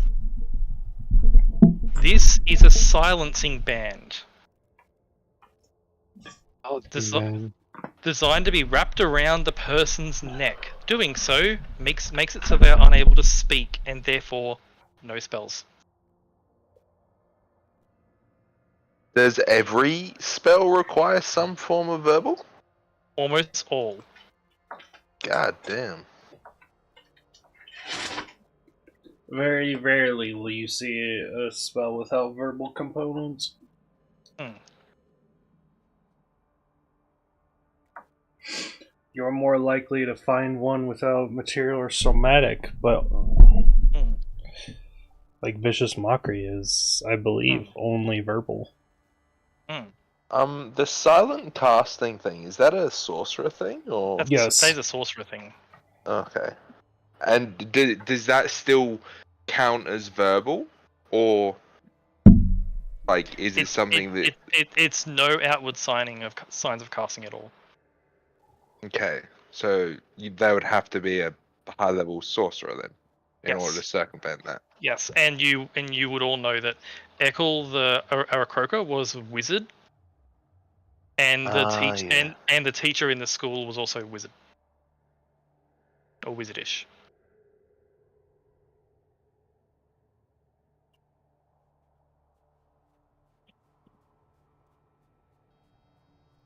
Speaker 1: This is a silencing band.
Speaker 2: Oh,
Speaker 1: Desi- Designed to be wrapped around the person's neck. Doing so makes it so they're unable to speak and therefore no spells.
Speaker 3: Does every spell require some form of verbal?
Speaker 1: Almost all.
Speaker 3: God damn.
Speaker 4: Very rarely will you see a spell without verbal components. You're more likely to find one without material or somatic, but like Vicious Mockery is, I believe, only verbal.
Speaker 3: The silent casting thing, is that a sorcerer thing or?
Speaker 1: That
Speaker 4: Yes.
Speaker 1: is a sorcerer thing.
Speaker 3: Okay. And does that still count as verbal, or like is it something that?
Speaker 1: It's no outward signs of casting at all.
Speaker 3: Okay, so there would have to be a high-level sorcerer then, in order to
Speaker 1: Yes.
Speaker 3: circumvent that.
Speaker 1: Yes, and you would all know that Ekel the Aarakocra was a wizard, and the
Speaker 3: Yeah.
Speaker 1: and the teacher in the school was also a wizard or wizardish.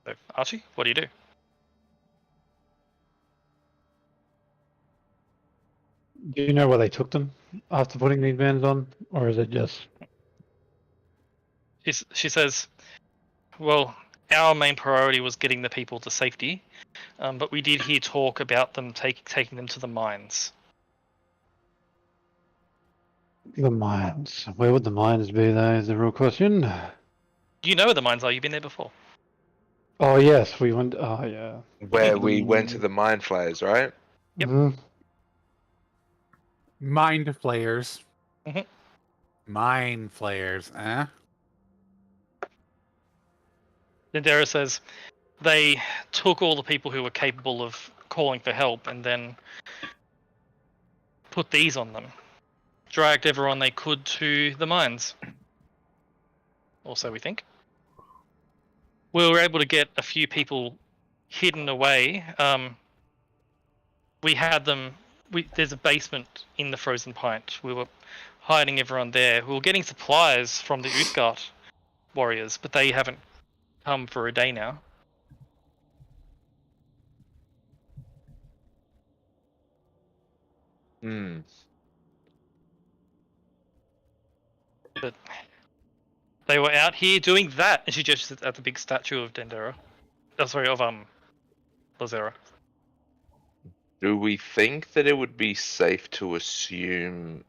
Speaker 1: So, Archie, what do you do?
Speaker 2: Do you know where they took them after putting these bands on, or is it just?
Speaker 1: She says, "Well, our main priority was getting the people to safety, but we did hear talk about them taking them to the mines."
Speaker 2: The mines. Where would the mines be, though, is the real question.
Speaker 1: You know where the mines are. You've been there before.
Speaker 2: Oh, yes, we went. Oh, yeah.
Speaker 3: Where we went to the mind flayers, right?
Speaker 1: Yep.
Speaker 2: Mhm.
Speaker 5: Mind flayers.
Speaker 1: Mhm.
Speaker 5: Mind flayers, eh?
Speaker 1: Dendera says they took all the people who were capable of calling for help and then put these on them. Dragged everyone they could to the mines. Also, we think. We were able to get a few people hidden away. We had them. There's a basement in the Frozen Pint. We were hiding everyone there. We were getting supplies from the Uthgard warriors, but they haven't come for a day now.
Speaker 3: Hmm.
Speaker 1: But they were out here doing that, and she gestures at the big statue of Dendera. Oh, sorry, of Lazera.
Speaker 3: Do we think that it would be safe to assume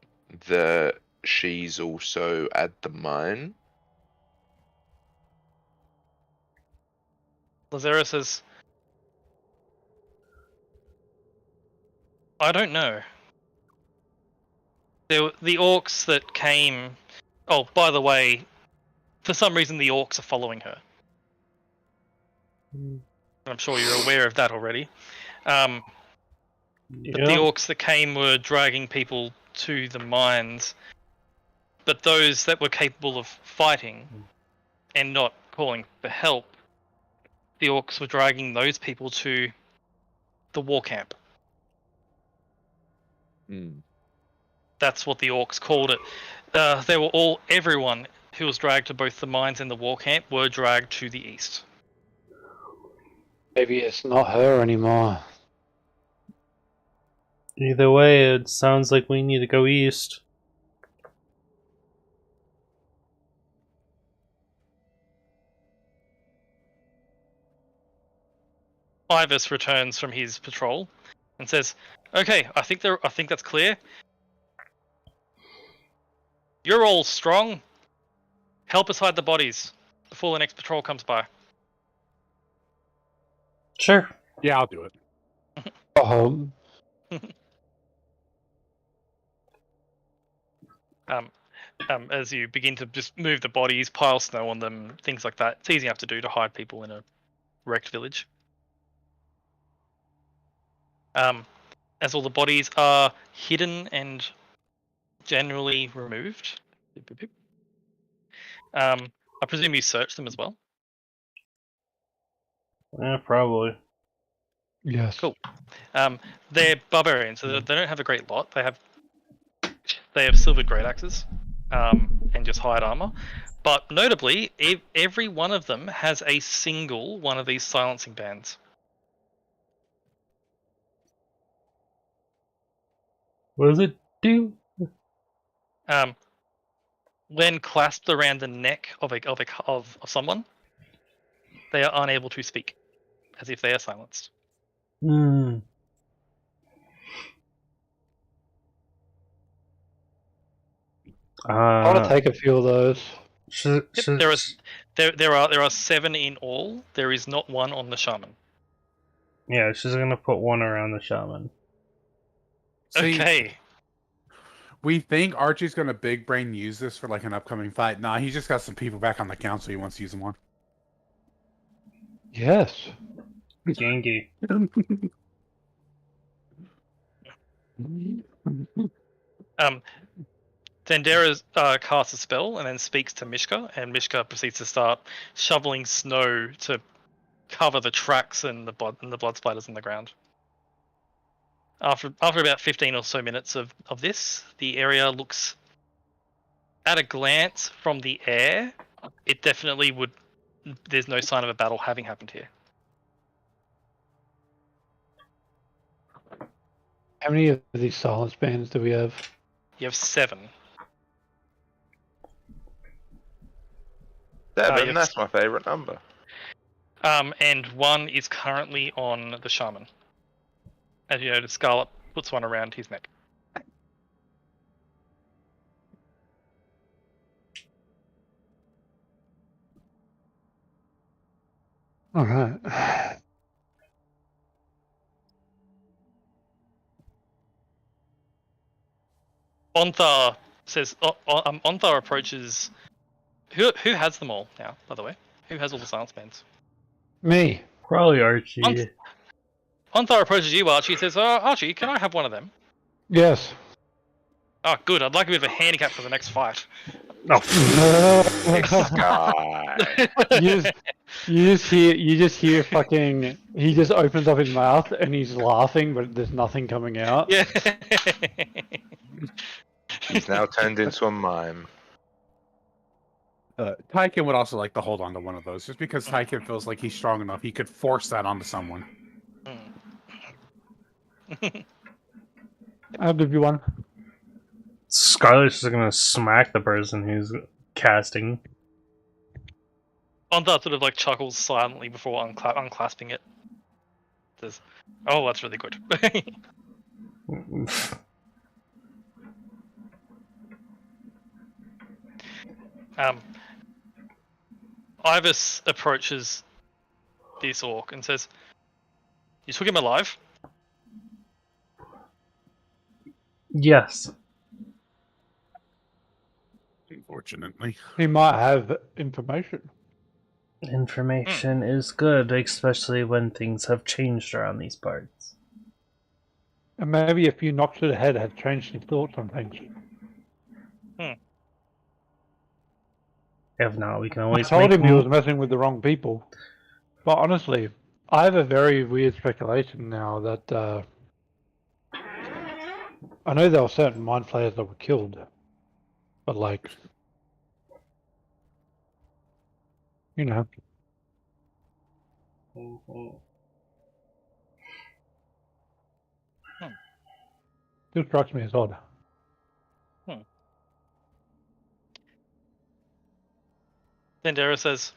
Speaker 3: that she's also at the mine?
Speaker 1: Lazera says, "I don't know. The orcs that came. Oh, by the way, for some reason the orcs are following her. I'm sure you're aware of that already. But the orcs that came were dragging people to the mines, but those that were capable of fighting and not calling for help, the orcs were dragging those people to the war camp.
Speaker 3: Hmm.
Speaker 1: That's what the orcs called it. Everyone who was dragged to both the mines and the war camp were dragged to the east."
Speaker 2: Maybe it's not her anymore.
Speaker 4: Either way, it sounds like we need to go east.
Speaker 1: Ivus returns from his patrol and says, "Okay, I think that's clear. You're all strong. Help us hide the bodies before the next patrol comes by."
Speaker 4: Sure.
Speaker 5: Yeah, I'll do it.
Speaker 1: As you begin to just move the bodies, pile snow on them, things like that. It's easy enough to do to hide people in a wrecked village. As all the bodies are hidden and generally removed. I presume you search them as well.
Speaker 4: Yeah, probably.
Speaker 2: Yes.
Speaker 1: Cool. They're barbarians, so they don't have a great lot. They have silver great axes, and just hide armor. But notably, every one of them has a single one of these silencing bands.
Speaker 4: What does it do?
Speaker 1: When clasped around the neck of someone, they are unable to speak, as if they are silenced.
Speaker 4: Hmm.
Speaker 2: I want to take a few of those.
Speaker 1: There are 7 in all. There is not one on the shaman.
Speaker 4: Yeah, she's gonna put one around the shaman.
Speaker 5: See,
Speaker 1: Okay.
Speaker 5: we think Archie's gonna big brain use this for like an upcoming fight. Nah, he just got some people back on the council he wants to use them on.
Speaker 2: Yes.
Speaker 4: Genki.
Speaker 1: Zendera casts a spell and then speaks to Mishka, and Mishka proceeds to start shoveling snow to cover the tracks and the blood splatters on the ground. After about 15 or so minutes of this, the area looks, at a glance from the air, it definitely would. There's no sign of a battle having happened here.
Speaker 2: How many of these silence bands do we have?
Speaker 1: You have 7.
Speaker 3: 7,
Speaker 1: yes.
Speaker 3: that's my favorite number.
Speaker 1: And 1 is currently on the shaman. As you notice, Scarlet puts one around his neck.
Speaker 2: All right.
Speaker 1: Onthar says. Onthar approaches. Who has them all now? By the way, who has all the silence bands?
Speaker 2: Me.
Speaker 4: Probably Archie.
Speaker 1: Onthar approaches you, Archie. Says, "Archie, can I have one of them?"
Speaker 2: Yes.
Speaker 1: Oh, good. I'd like a bit of a handicap for the next fight.
Speaker 3: Guy.
Speaker 2: You just hear fucking. He just opens up his mouth and he's laughing, but there's nothing coming out.
Speaker 1: Yeah.
Speaker 3: He's now turned into a mime.
Speaker 5: Tykin would also like to hold on to one of those, just because Tykin feels like he's strong enough. He could force that onto someone.
Speaker 2: I'll give you one.
Speaker 4: Scarlet's just gonna smack the person who's casting.
Speaker 1: Onthar sort of like chuckles silently before unclasping it. Says, "Oh, that's really good." Ivus approaches this orc and says, "You took him alive?"
Speaker 4: Yes.
Speaker 5: Unfortunately.
Speaker 2: He might have information.
Speaker 4: Information is good, especially when things have changed around these parts.
Speaker 2: And maybe a few knocks to the head have changed his thoughts on things.
Speaker 4: If not, we can
Speaker 2: I
Speaker 4: always
Speaker 2: told
Speaker 4: make
Speaker 2: him he was messing with the wrong people. But honestly, I have a very weird speculation now that I know there were certain mind flayers that were killed, but like, you know, still strikes me as odd.
Speaker 1: Zendera says,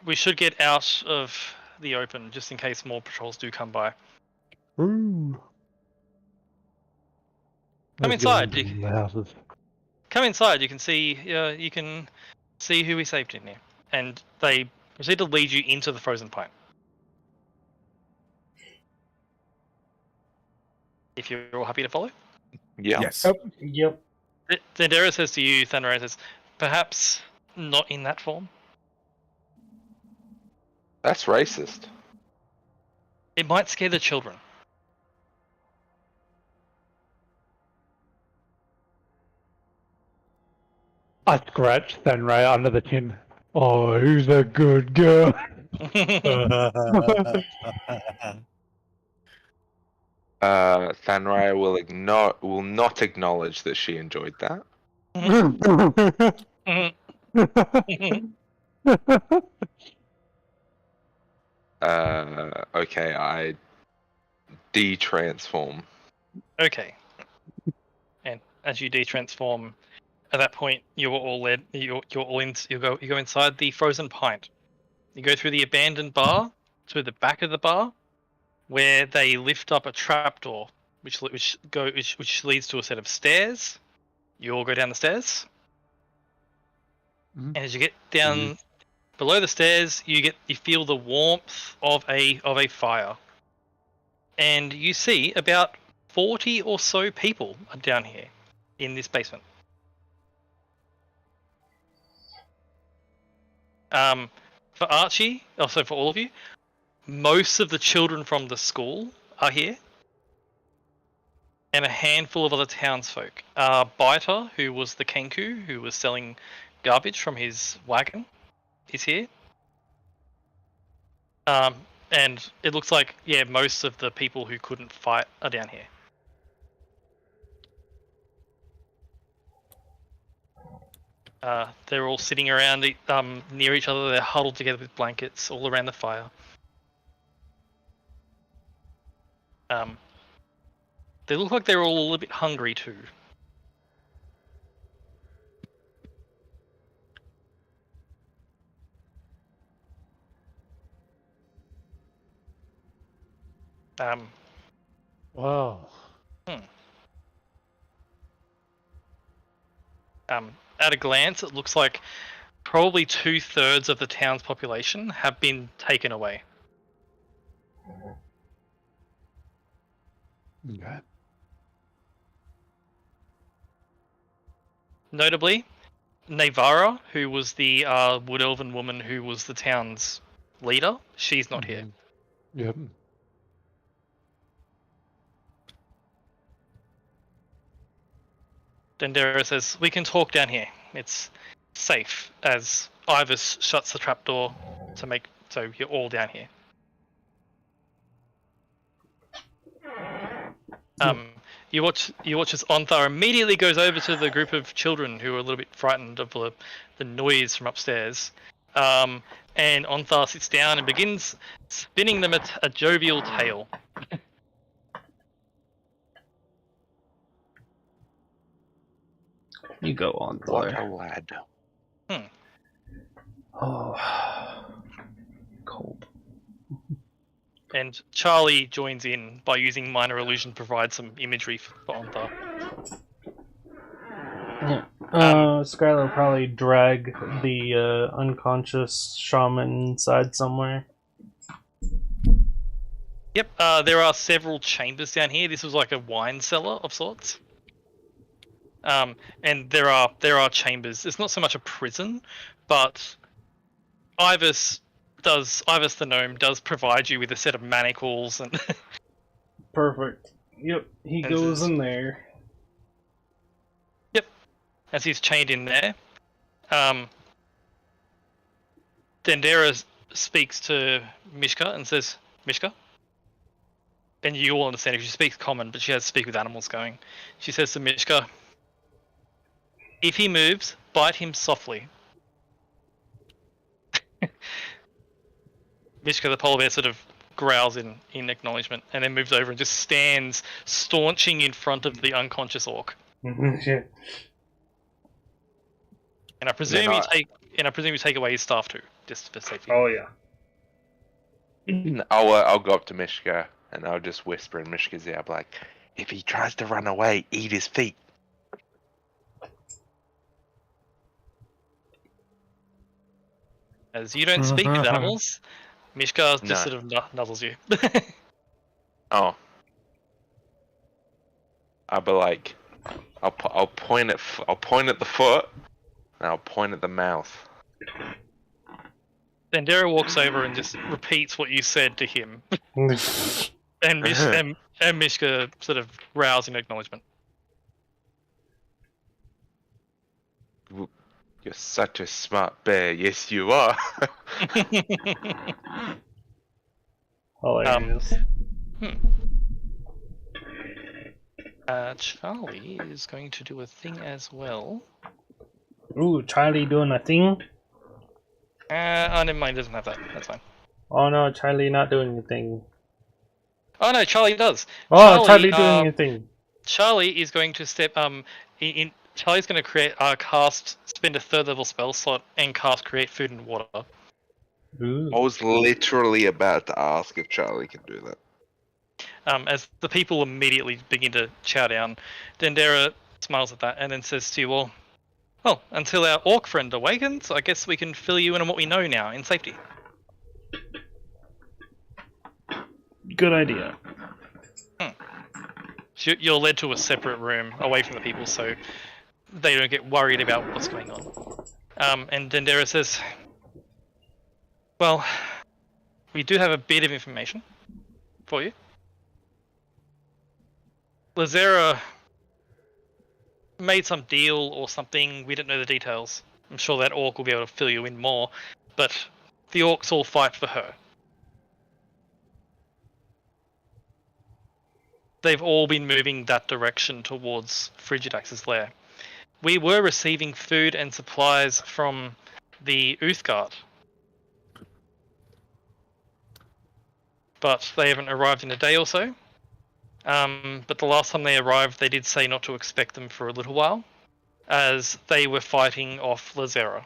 Speaker 1: "We should get out of the open just in case more patrols do come by."
Speaker 2: Ooh.
Speaker 1: Come
Speaker 2: Let's
Speaker 1: inside.
Speaker 2: get into the houses.
Speaker 1: Come inside. You can see who we saved in here, and they proceed to lead you into the frozen pine. If you're all happy to follow.
Speaker 3: Yeah.
Speaker 5: Yes.
Speaker 4: Yep.
Speaker 1: Zendera says to you, Thanray says, "Perhaps not in that form.
Speaker 3: That's racist.
Speaker 1: It might scare the children."
Speaker 2: I scratched Thanray under the chin. Oh, who's a good girl?
Speaker 3: Thanray will not acknowledge that she enjoyed that. Okay, I de-transform.
Speaker 1: Okay. And as you de-transform, at that point you're all led. You're all in. You go inside the frozen pint. You go through the abandoned bar to the back of the bar, where they lift up a trapdoor, which leads to a set of stairs. You all go down the stairs, and as you get down below the stairs, you feel the warmth of a fire, and you see about 40 or so people are down here in this basement. For Archie, also for all of you, most of the children from the school are here, and a handful of other townsfolk. Biter, who was the Kenku, who was selling garbage from his wagon, is here. And it looks like, yeah, most of the people who couldn't fight are down here. They're all sitting around near each other. They're huddled together with blankets all around the fire. They look like they're all a little bit hungry too.
Speaker 2: Wow.
Speaker 1: At a glance, it looks like probably 2/3 of the town's population have been taken away.
Speaker 2: Okay.
Speaker 1: Notably, Navara, who was the Wood Elven woman who was the town's leader, she's not here.
Speaker 2: Yep.
Speaker 1: Dendera says, "We can talk down here. It's safe," as Ivers shuts the trapdoor to make so you're all down here. You watch as Onthar immediately goes over to the group of children who are a little bit frightened of the noise from upstairs. And Onthar sits down and begins spinning them a jovial tale.
Speaker 4: You go on,
Speaker 3: What
Speaker 4: Thor.
Speaker 3: a lad.
Speaker 4: Oh, cold.
Speaker 1: And Charlie joins in by using Minor Illusion to provide some imagery for Onthar.
Speaker 4: Yeah. Skylar will probably drag the unconscious shaman inside somewhere.
Speaker 1: Yep, there are several chambers down here. This was like a wine cellar of sorts. And there are chambers. It's not so much a prison, but Ivers the gnome does provide you with a set of manacles and
Speaker 4: Perfect. Yep, he
Speaker 1: And
Speaker 4: goes
Speaker 1: this-
Speaker 4: in there.
Speaker 1: as he's chained in there. Dendera speaks to Mishka and says, "Mishka." And you all understand if she speaks common, but she has to speak with animals going. She says to Mishka, "If he moves, bite him softly." Mishka the polar bear sort of growls in acknowledgement and then moves over and just stands staunching in front of the unconscious orc.
Speaker 4: Shit.
Speaker 1: And I presume
Speaker 3: not-
Speaker 1: you take away his staff too, just for safety.
Speaker 4: Oh yeah.
Speaker 3: I'll go up to Mishka and I'll just whisper in Mishka's ear, I'll be like, if he tries to run away, eat his feet.
Speaker 1: As you don't speak with animals, Mishka just
Speaker 3: No.
Speaker 1: sort of nuzzles you.
Speaker 3: Oh. I'll be like, I'll point at the foot, and I'll point at the mouth.
Speaker 1: Then Dara walks over and just repeats what you said to him, and Mishka sort of growls in acknowledgement.
Speaker 3: You're such a smart bear. Yes, you are.
Speaker 4: Hilarious.
Speaker 1: Charlie is going to do a thing as well.
Speaker 4: Ooh, Charlie doing a thing?
Speaker 1: Oh, never mind, he doesn't have that. That's fine.
Speaker 4: Oh no, Charlie not doing anything.
Speaker 1: Oh no, Charlie does.
Speaker 4: Oh, Charlie doing anything.
Speaker 1: Charlie is going to step Charlie's going to spend a 3rd level spell slot and cast Create Food and Water.
Speaker 4: Ooh.
Speaker 3: I was literally about to ask if Charlie can do that.
Speaker 1: As the people immediately begin to chow down, Dendera smiles at that and then says to you all, "Well, until our orc friend awakens, I guess we can fill you in on what we know now in safety."
Speaker 4: Good idea.
Speaker 1: You're led to a separate room away from the people, so they don't get worried about what's going on. And Dendera says, "Well, we do have a bit of information for you. Lazera made some deal or something. We don't know the details. I'm sure that orc will be able to fill you in more, but the orcs all fight for her. They've all been moving that direction towards Frigidax's lair. We were receiving food and supplies from the Uthgard, but they haven't arrived in a day or so. But the last time they arrived, they did say not to expect them for a little while, as they were fighting off Lazera.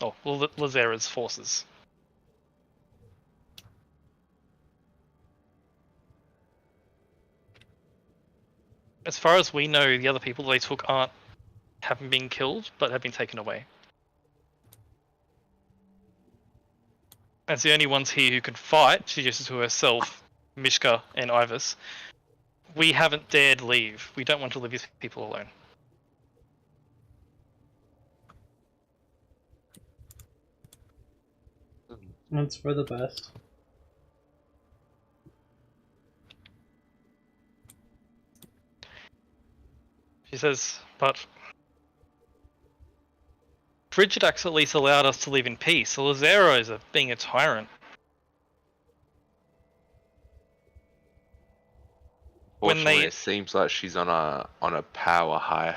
Speaker 1: Oh, Lazera's forces. As far as we know, the other people they took haven't been killed, but have been taken away. As the only ones here who can fight, she gestures to herself, Mishka and Ivus. We haven't dared leave. We don't want to leave these people alone.
Speaker 4: It's for the best.
Speaker 1: She says, but Frigidax at least allowed us to live in peace. So Lazera is being a tyrant.
Speaker 3: Fortunately, it seems like she's on a power high.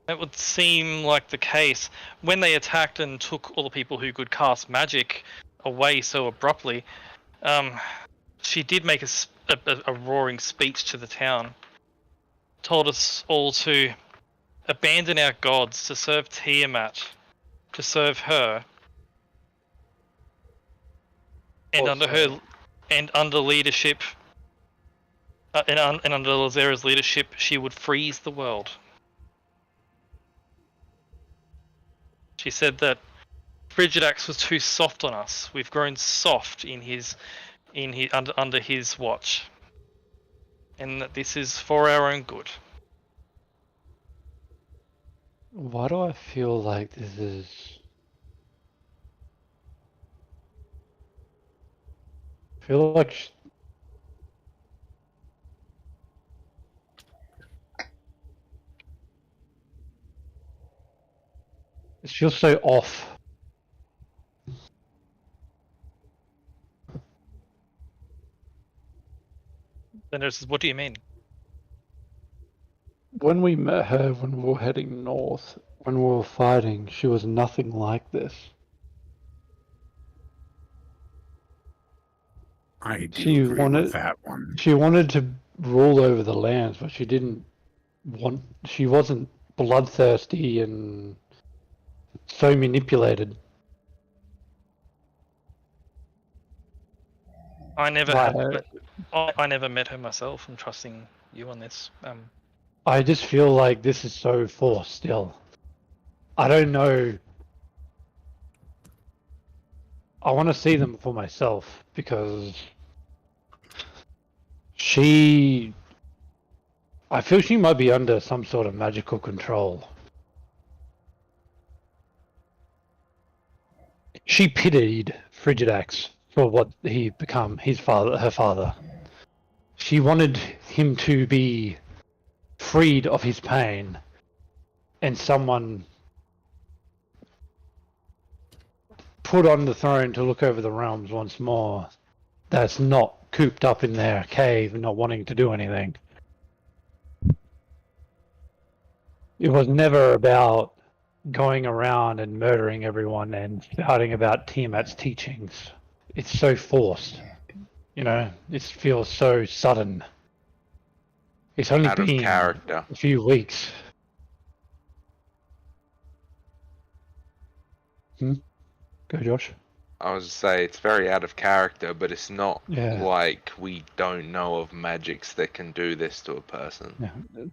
Speaker 1: That would seem like the case. When they attacked and took all the people who could cast magic away so abruptly, she did make a roaring speech to the town. Told us all to abandon our gods, to serve Tiamat, to serve her. And under leadership, and under Lazera's leadership, she would freeze the world. She said that Frigidax was too soft on us. We've grown soft under his watch, and that this is for our own good.
Speaker 2: Why do I feel like this is... I feel like... It feels so off.
Speaker 1: Then says, what do you mean?
Speaker 2: When we met her, when we were heading north, when we were fighting, she was nothing like this.
Speaker 5: I do agree with that one.
Speaker 2: She wanted to rule over the lands, but she didn't want... She wasn't bloodthirsty and so manipulated.
Speaker 1: I never met her myself. I'm trusting you on this.
Speaker 2: I just feel like this is so forced still. I don't know. I want to see them for myself because I feel she might be under some sort of magical control. She pitied Frigidax for what he'd become, her father. She wanted him to be freed of his pain and someone put on the throne to look over the realms once more that's not cooped up in their cave and not wanting to do anything. It was never about going around and murdering everyone and shouting about Tiamat's teachings. It's so forced. You know, it feels so sudden. It's only
Speaker 3: Out of
Speaker 2: been
Speaker 3: character.
Speaker 2: a few weeks. Go, Josh.
Speaker 3: I was to say it's very out of character, but it's not
Speaker 2: Yeah.
Speaker 3: like we don't know of magics that can do this to a person.
Speaker 2: Yeah.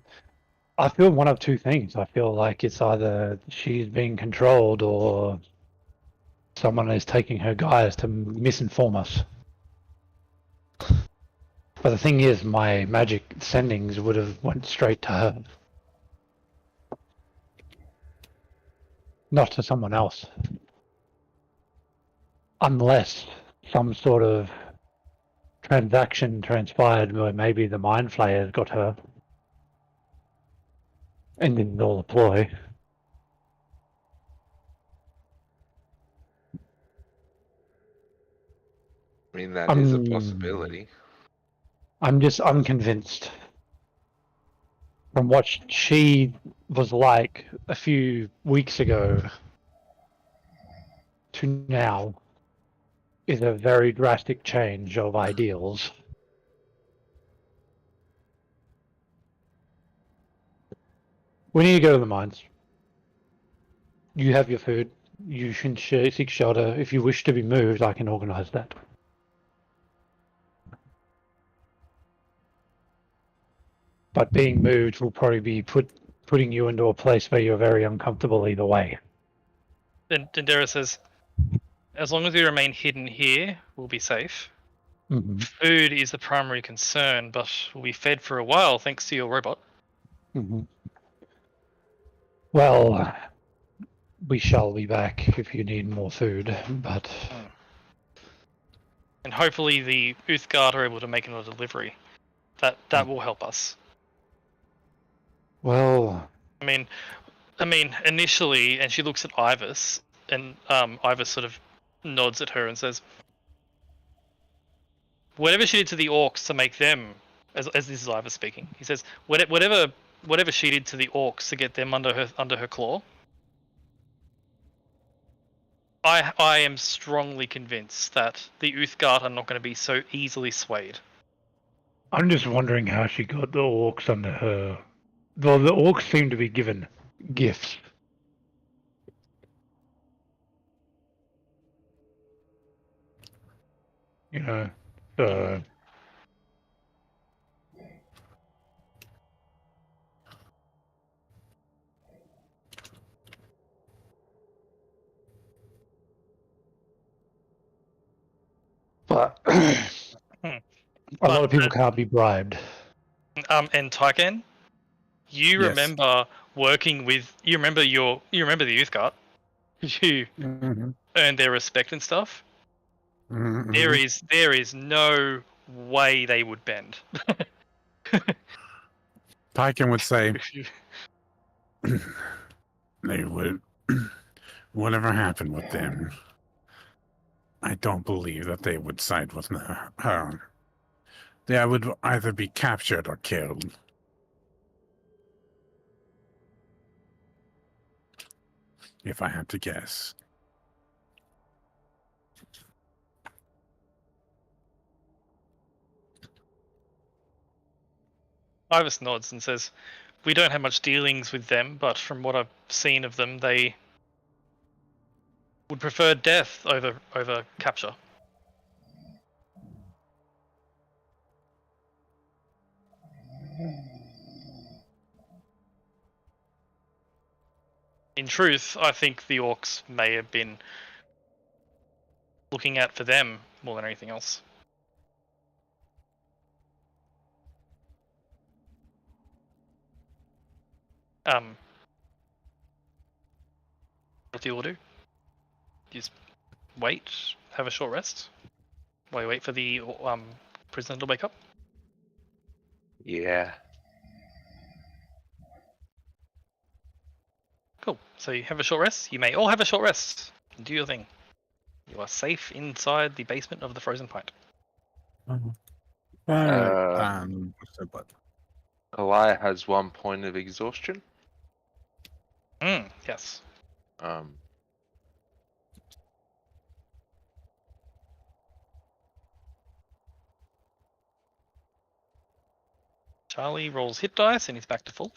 Speaker 2: I feel one of two things. I feel like it's either she's being controlled or Someone is taking her guise to misinform us. But the thing is, my magic sendings would have went straight to her. Not to someone else. Unless some sort of transaction transpired where maybe the Mind Flayers got her. And didn't all a ploy.
Speaker 3: I mean, that is a possibility.
Speaker 2: I'm just unconvinced. From what she was like a few weeks ago to now is a very drastic change of ideals. We need to go to the mines. You have your food. You should seek shelter. If you wish to be moved, I can organize that. But being moved will probably be putting you into a place where you're very uncomfortable either way.
Speaker 1: Then Dendera says, as long as we remain hidden here, we'll be safe.
Speaker 2: Mm-hmm.
Speaker 1: Food is the primary concern, but we'll be fed for a while thanks to your robot.
Speaker 2: Mm-hmm. Well, we shall be back if you need more food, but...
Speaker 1: And hopefully the Uthgard are able to make another delivery. That will help us.
Speaker 2: Well...
Speaker 1: I mean, initially, and she looks at Ivus, and Ivus sort of nods at her and says, whatever she did to the orcs to make them, as this is Ivus speaking, he says, whatever she did to the orcs to get them under her claw, I am strongly convinced that the Uthgard are not going to be so easily swayed.
Speaker 2: I'm just wondering how she got the orcs under her. Well, the orcs seem to be given gifts. You know, but a lot of people can't be bribed.
Speaker 1: And Tyken, you
Speaker 5: Yes.
Speaker 1: remember working with you remember the Uthgard. You earned their respect and stuff.
Speaker 5: Mhm.
Speaker 1: There is no way they would bend.
Speaker 5: Tyken would say they would. Whatever happened with them, I don't believe that they would side with her. They would either be captured or killed. If I had to guess.
Speaker 1: Ivus nods and says, we don't have much dealings with them, but from what I've seen of them, they would prefer death over capture. In truth, I think the orcs may have been looking out for them more than anything else. What do you all do? Just wait, have a short rest, while you wait for the prisoner to wake up.
Speaker 3: Yeah.
Speaker 1: Cool. So you have a short rest. You may all have a short rest. Do your thing. You are safe inside the basement of the Frozen Pint.
Speaker 5: What's that button?
Speaker 3: Kalaya has 1 point of exhaustion.
Speaker 1: Yes. Charlie rolls hit dice and he's back to full.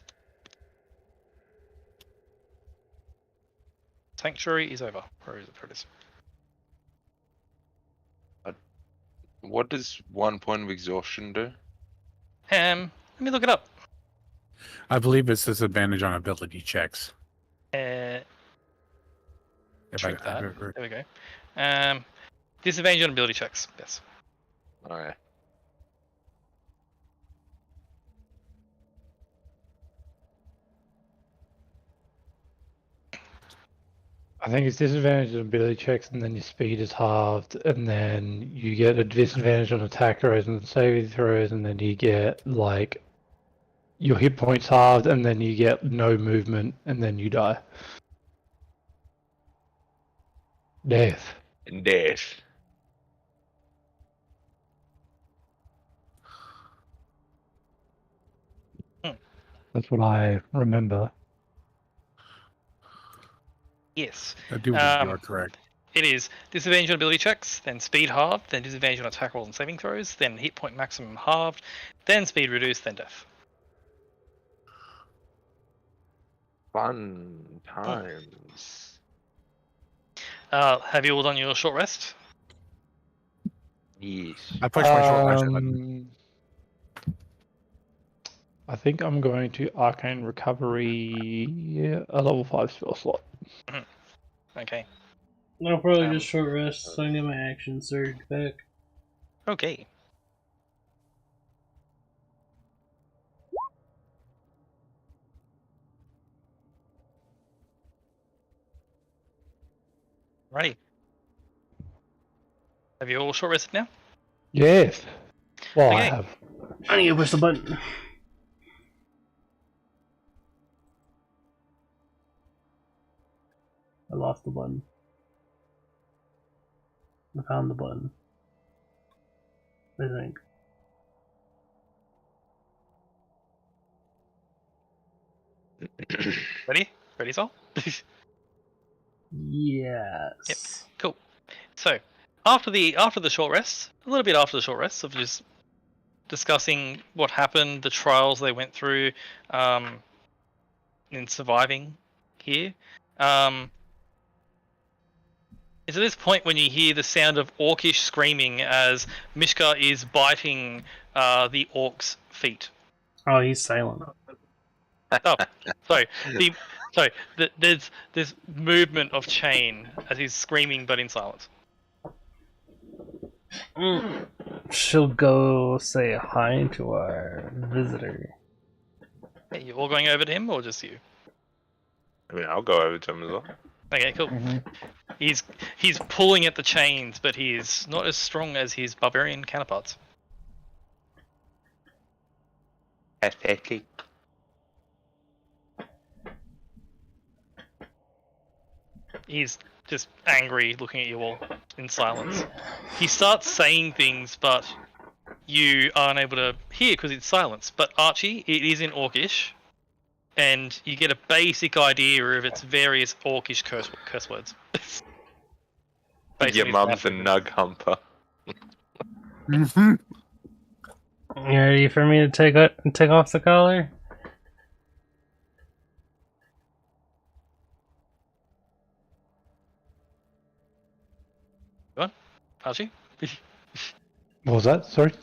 Speaker 1: Sanctuary is over. Where is it? There it is.
Speaker 3: What does 1 point of exhaustion do?
Speaker 1: Let me look it up.
Speaker 5: I believe it's disadvantage on ability checks. If
Speaker 1: Shrink
Speaker 5: I've
Speaker 1: that.
Speaker 5: ever-
Speaker 1: There we go. Disadvantage on ability checks. Yes.
Speaker 3: Alright.
Speaker 2: I think it's disadvantage on ability checks, and then your speed is halved, and then you get a disadvantage on attack throws and saving throws, and then you get like your hit points halved, and then you get no movement, and then you die. Death.
Speaker 3: Death.
Speaker 2: That's what I remember.
Speaker 1: Yes.
Speaker 5: I do believe you are
Speaker 1: Um,
Speaker 5: correct.
Speaker 1: It is disadvantage on ability checks, then speed halved, then disadvantage on attack rolls and saving throws, then hit point maximum halved, then speed reduced, then death.
Speaker 3: Fun times.
Speaker 1: Have you all done your short rest?
Speaker 3: Yes.
Speaker 5: I pushed my short rest button.
Speaker 2: I think I'm going to Arcane Recovery, a level 5 spell slot.
Speaker 1: Okay.
Speaker 4: I'll probably just short rest, so I can get my action surge back.
Speaker 1: Okay. Righty. Have you all short rested now?
Speaker 2: Yes. Well, I
Speaker 1: Okay.
Speaker 2: have.
Speaker 4: I need to push the button. I lost the button. I found the button. I think.
Speaker 1: Ready? Ready, Sol?
Speaker 4: Yes.
Speaker 1: Cool. So, after the short rest, a little bit after the short rest of just discussing what happened, the trials they went through, in surviving here, it's at this point when you hear the sound of orcish screaming as Mishka is biting the orc's feet.
Speaker 4: Oh, he's silent.
Speaker 1: Oh, sorry. There's this movement of chain as he's screaming, but in silence.
Speaker 4: She'll go say hi to our visitor.
Speaker 1: Hey, you all going over to him, or just you?
Speaker 3: I mean, I'll go over to him as well.
Speaker 1: Okay, cool. He's pulling at the chains, but he is not as strong as his barbarian counterparts.
Speaker 3: Pathetic.
Speaker 1: He's just angry, looking at you all in silence. He starts saying things, but you are unable to hear because it's silence. But Archie, it is in Orcish, and you get a basic idea of its various Orcish curse words.
Speaker 3: Your mum's a nug humper.
Speaker 5: Mm-hmm.
Speaker 4: You ready for me to take off the collar?
Speaker 1: Archie?
Speaker 2: What was that? Sorry?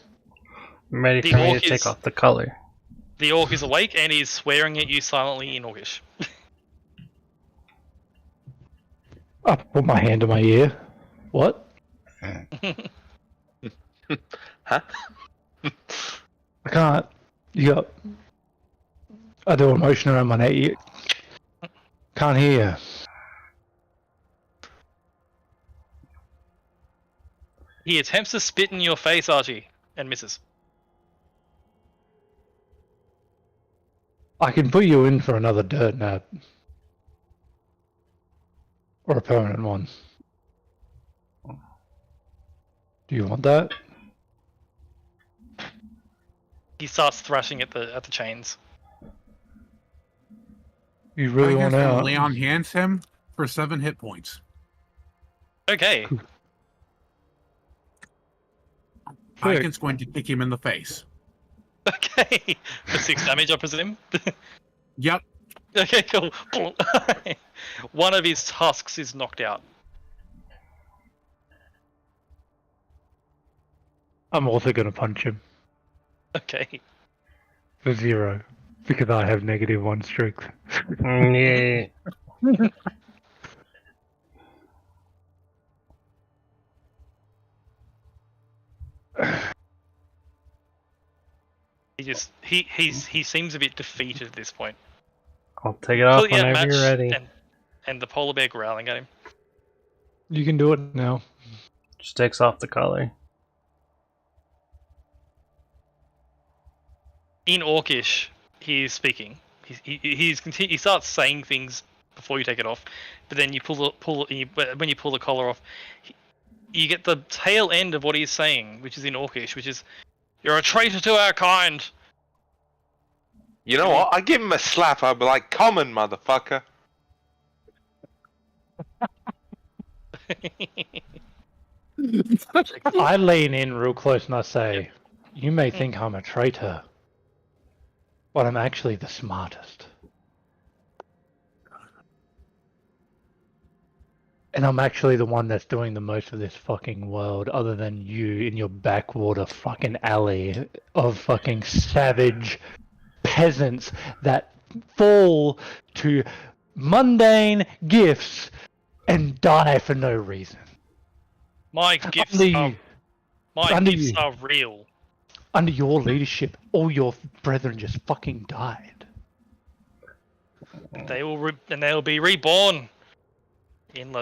Speaker 4: I'm ready
Speaker 1: The
Speaker 4: for me
Speaker 1: orc
Speaker 4: to take
Speaker 1: is-
Speaker 4: off the collar.
Speaker 1: The orc is awake and is swearing at you silently in Orcish.
Speaker 2: I put my hand on my ear. What?
Speaker 3: Huh?
Speaker 2: I can't. You got. I do a motion around my neck. Can't hear.
Speaker 1: He attempts to spit in your face, Archie, and misses.
Speaker 2: I can put you in for another dirt nap. Or a permanent one. Do you want that?
Speaker 1: He starts thrashing at the chains.
Speaker 2: You really
Speaker 5: I
Speaker 2: want
Speaker 5: guess
Speaker 2: out?
Speaker 5: Leon hands him for 7 hit points.
Speaker 1: Okay.
Speaker 2: Quick.
Speaker 5: Icon's going to kick him in the face.
Speaker 1: Okay. For 6 damage, I presume.
Speaker 5: Yep.
Speaker 1: Okay, cool. One of his tusks is knocked out.
Speaker 2: I'm also going to punch him.
Speaker 1: Okay.
Speaker 2: For 0. Because I have -1 strength.
Speaker 4: Yeah.
Speaker 1: He seems a bit defeated at this point.
Speaker 4: I'll take it off
Speaker 1: Completely
Speaker 4: whenever you're
Speaker 1: outmatched,
Speaker 4: ready.
Speaker 1: and the polar bear growling at him.
Speaker 2: You can do it now.
Speaker 4: Just takes off the collar.
Speaker 1: In Orcish, he is speaking. He starts saying things before you take it off, but then you when you pull the collar off, you get the tail end of what he's saying, which is in Orcish, which is, "You're a traitor to our kind."
Speaker 3: You know what? I give him a slap. I'd be like, "Common motherfucker."
Speaker 2: I lean in real close and I say, "You may think I'm a traitor, but I'm actually the smartest. And I'm actually the one that's doing the most of this fucking world, other than you in your backwater fucking alley of fucking savage peasants that fall to mundane gifts and die for no reason.
Speaker 1: My gifts
Speaker 2: Under you.
Speaker 1: are real.
Speaker 2: Under your leadership, all your brethren just fucking died.
Speaker 1: They will be reborn and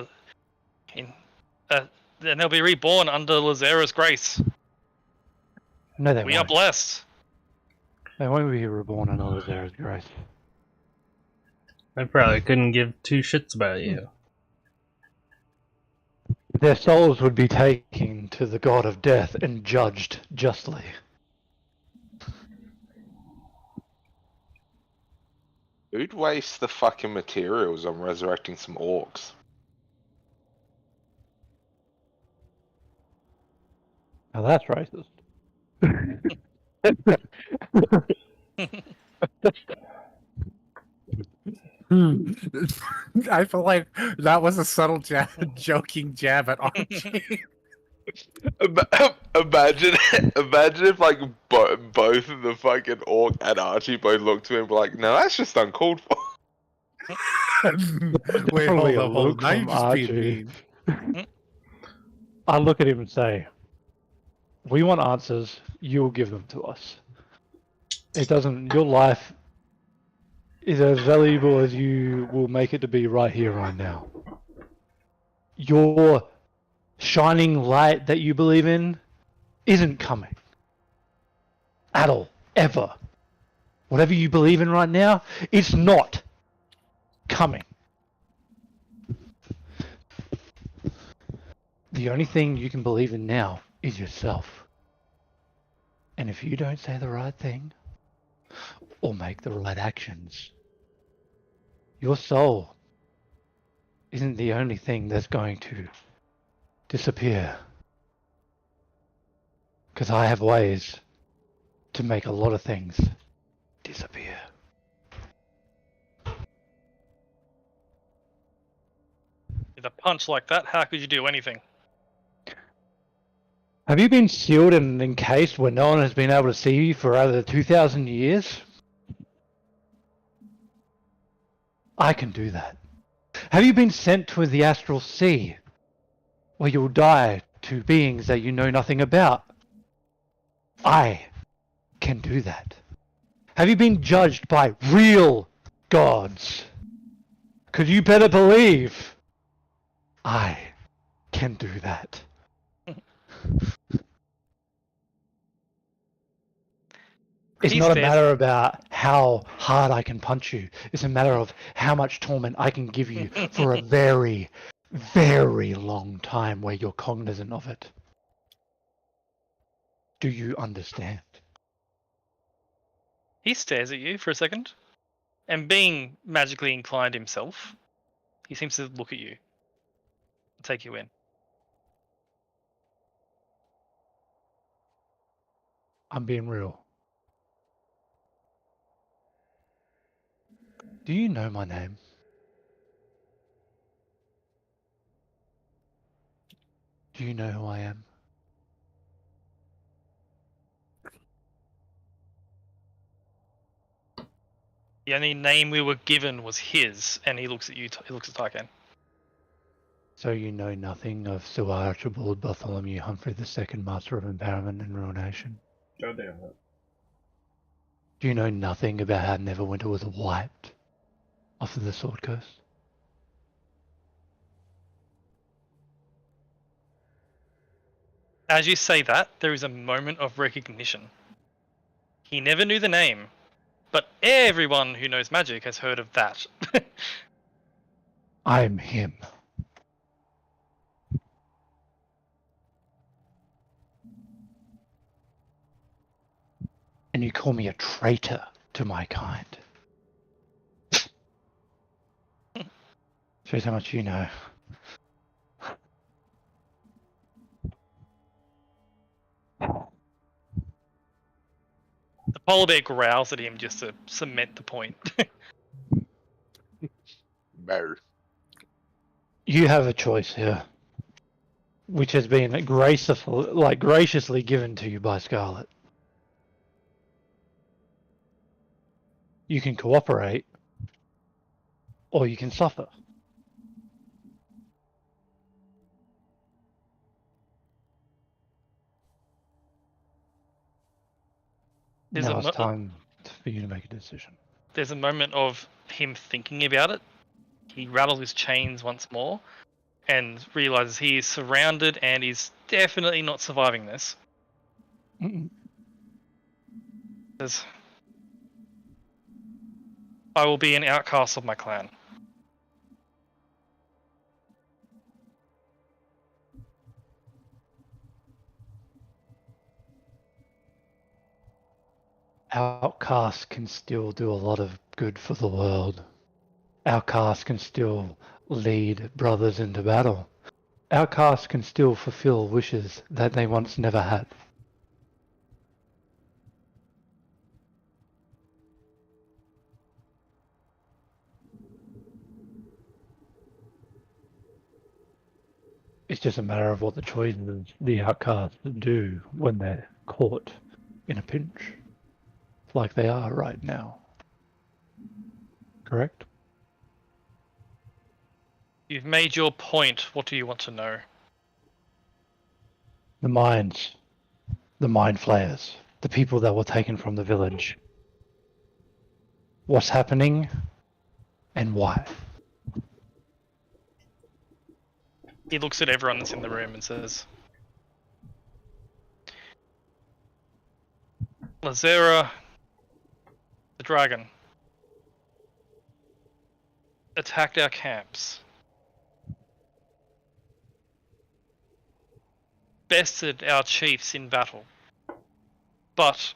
Speaker 1: they'll be reborn under Lazera's grace.
Speaker 2: No, they
Speaker 1: We are
Speaker 2: won't.
Speaker 1: blessed.
Speaker 2: They won't be reborn in Lazera's grace.
Speaker 4: I probably couldn't give two shits about you.
Speaker 2: Their souls would be taken to the god of death and judged justly.
Speaker 3: Who'd waste the fucking materials on resurrecting some orcs?
Speaker 2: Now that's racist.
Speaker 5: I feel like that was a subtle joking jab at Archie.
Speaker 3: Imagine if like both of the fucking orc and Archie both looked to him and were like, "No, that's just uncalled for."
Speaker 5: Wait,
Speaker 2: Probably
Speaker 5: hold
Speaker 2: a
Speaker 5: up.
Speaker 2: look
Speaker 5: Now you're
Speaker 2: from
Speaker 5: just
Speaker 2: Archie.
Speaker 5: being mean.
Speaker 2: I look at him and say, "We want answers. You'll give them to us. It doesn't. Your life is as valuable as you will make it to be right here, right now. Your shining light that you believe in isn't coming at all, ever. Whatever you believe in right now, it's not coming. The only thing you can believe in now is yourself. And if you don't say the right thing or make the right actions, your soul isn't the only thing that's going to disappear. Because I have ways to make a lot of things disappear."
Speaker 1: With a punch like that, how could you do anything?
Speaker 2: Have you been sealed and encased where no one has been able to see you for over 2,000 years? I can do that. Have you been sent to the astral sea where you'll die to beings that you know nothing about? I can do that. Have you been judged by real gods? Because you better believe I can do that. It's
Speaker 1: He
Speaker 2: not a
Speaker 1: stares-
Speaker 2: matter about how hard I can punch you. It's a matter of how much torment I can give you for a very, very long time where you're cognizant of it. Do you understand?
Speaker 1: He stares at you for a second, and being magically inclined himself, he seems to look at you and take you in.
Speaker 2: I'm being real. Do you know my name? Do you know who I am?
Speaker 1: The only name we were given was his, and he looks at you. He looks at Tarkan.
Speaker 2: So you know nothing of Sir Archibald Bartholomew Humphrey II, Master of Empowerment and Ruination?
Speaker 4: God damn it.
Speaker 2: Do you know nothing about how Neverwinter was wiped off of the Sword Coast?
Speaker 1: As you say that, there is a moment of recognition. He never knew the name, but everyone who knows magic has heard of that.
Speaker 2: I'm him. And you call me a traitor to my kind. Shows how much you know.
Speaker 1: The polar bear growls at him just to cement the point.
Speaker 3: Bear.
Speaker 2: You have a choice here, which has been graciously given to you by Scarlet. You can cooperate, or you can suffer.
Speaker 1: There's
Speaker 2: Now
Speaker 1: a
Speaker 2: it's
Speaker 1: mo-
Speaker 2: time for you to make a decision.
Speaker 1: There's a moment of him thinking about it. He rattles his chains once more and realizes he is surrounded and is definitely not surviving this.
Speaker 2: Mm-mm.
Speaker 1: Says, I will be an outcast of my clan.
Speaker 2: Outcasts can still do a lot of good for the world. Outcasts can still lead brothers into battle. Outcasts can still fulfill wishes that they once never had. It's just a matter of what the choices the outcasts do when they're caught in a pinch, like they are right now. Correct?
Speaker 1: You've made your point. What do you want to know?
Speaker 2: The mines, the mind flayers, the people that were taken from the village. What's happening and why?
Speaker 1: He looks at everyone that's in the room and says, Lazera, the dragon, attacked our camps, bested our chiefs in battle, but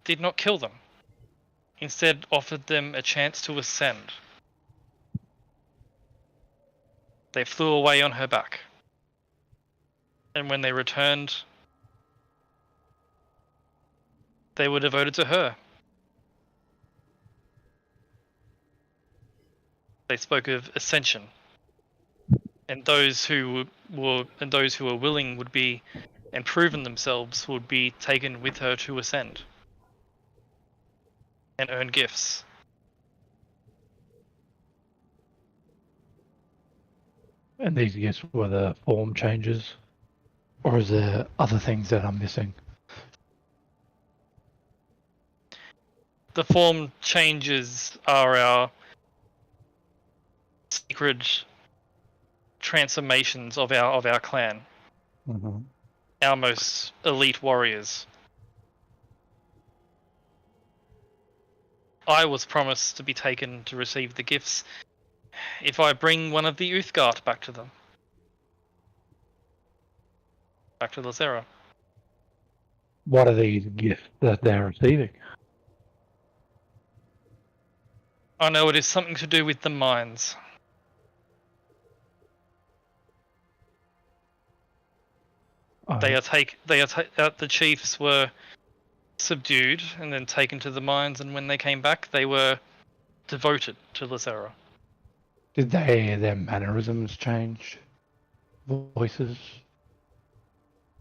Speaker 1: did not kill them. Instead offered them a chance to ascend. They flew away on her back. And when they returned, they were devoted to her. They spoke of ascension. And those who were willing would be and proven themselves would be taken with her to ascend and earn gifts.
Speaker 2: And these gifts were the form changes? Or is there other things that I'm missing?
Speaker 1: The form changes are our sacred transformations of our clan.
Speaker 2: Mm-hmm.
Speaker 1: Our most elite warriors. I was promised to be taken to receive the gifts if I bring one of the Uthgard back to them. Back to Lazera.
Speaker 2: What are these gifts that they're receiving?
Speaker 1: I know it is something to do with the mines. The chiefs were subdued and then taken to the mines, and when they came back, they were devoted to Lazera.
Speaker 2: Did their mannerisms change? Voices?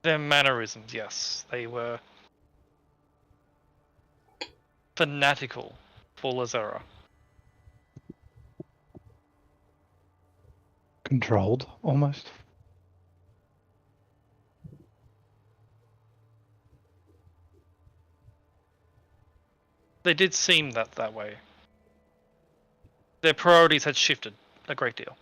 Speaker 1: Their mannerisms, yes. They were fanatical for Lazera.
Speaker 2: controlled, almost.
Speaker 1: They did seem that way. Their priorities had shifted a great deal.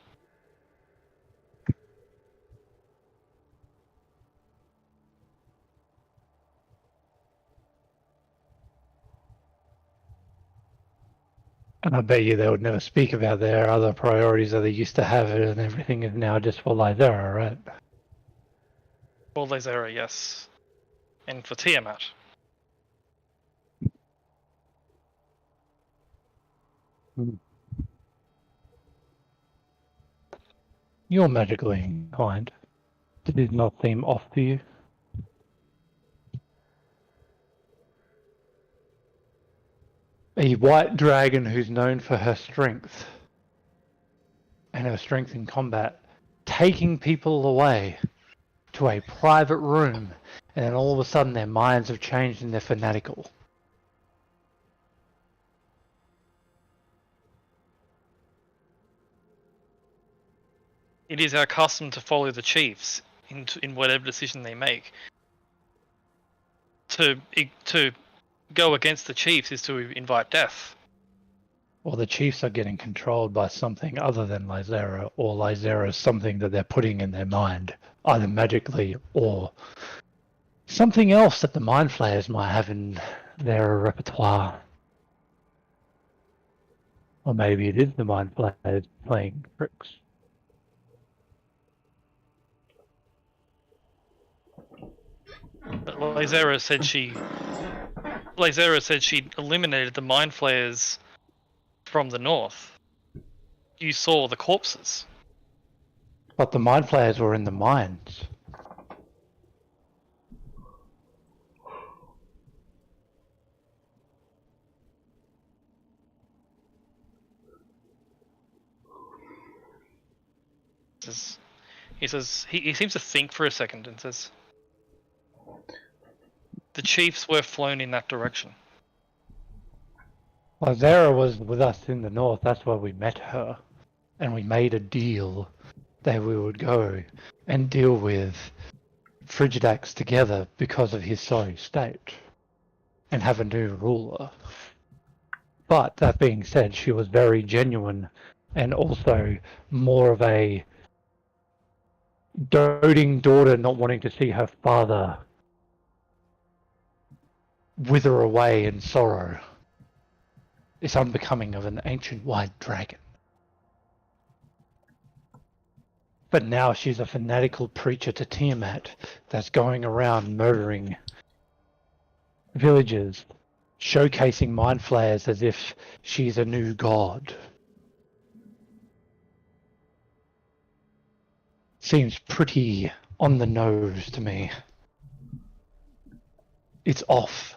Speaker 2: And I bet you they would never speak about their other priorities that they used to have, and everything is now just for Lythera, right?
Speaker 1: For Lazera, yes. And for Tiamat.
Speaker 2: You're magically inclined. Did it not seem off to you? A white dragon who's known for her strength and her strength in combat, taking people away to a private room, and then all of a sudden their minds have changed and they're fanatical.
Speaker 1: It is our custom to follow the chiefs in whatever decision they make. To go against the chiefs is to invite death.
Speaker 2: Or the chiefs are getting controlled by something other than Lythera, or Lythera is something that they're putting in their mind, either magically or something else that the Mind Flayers might have in their repertoire. Or maybe it is the Mind Flayers playing tricks.
Speaker 1: But Lazera said she eliminated the Mind Flayers from the north. You saw the corpses.
Speaker 2: But the Mind Flayers were in the mines.
Speaker 1: He seems to think for a second and says, the chiefs were flown in that direction.
Speaker 2: Lythera was with us in the north, that's where we met her. And we made a deal that we would go and deal with Frigidax together because of his sorry state. And have a new ruler. But that being said, she was very genuine and also more of a doting daughter not wanting to see her father wither away in sorrow. It's unbecoming of an ancient white dragon. But now she's a fanatical preacher to Tiamat that's going around murdering villagers, showcasing Mind Flayers as if she's a new god. Seems pretty on the nose to me. It's off.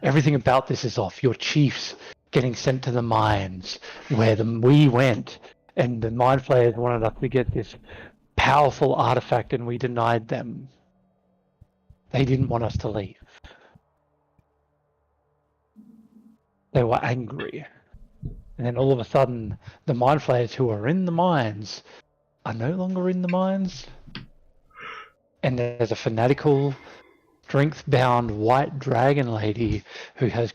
Speaker 2: Everything about this is off. Your chiefs getting sent to the mines where we went, and the Mind Flayers wanted us to get this powerful artifact and we denied them. They didn't want us to leave. They were angry. And then all of a sudden, the Mind Flayers who are in the mines are no longer in the mines. And there's a fanatical, strength-bound white dragon lady who has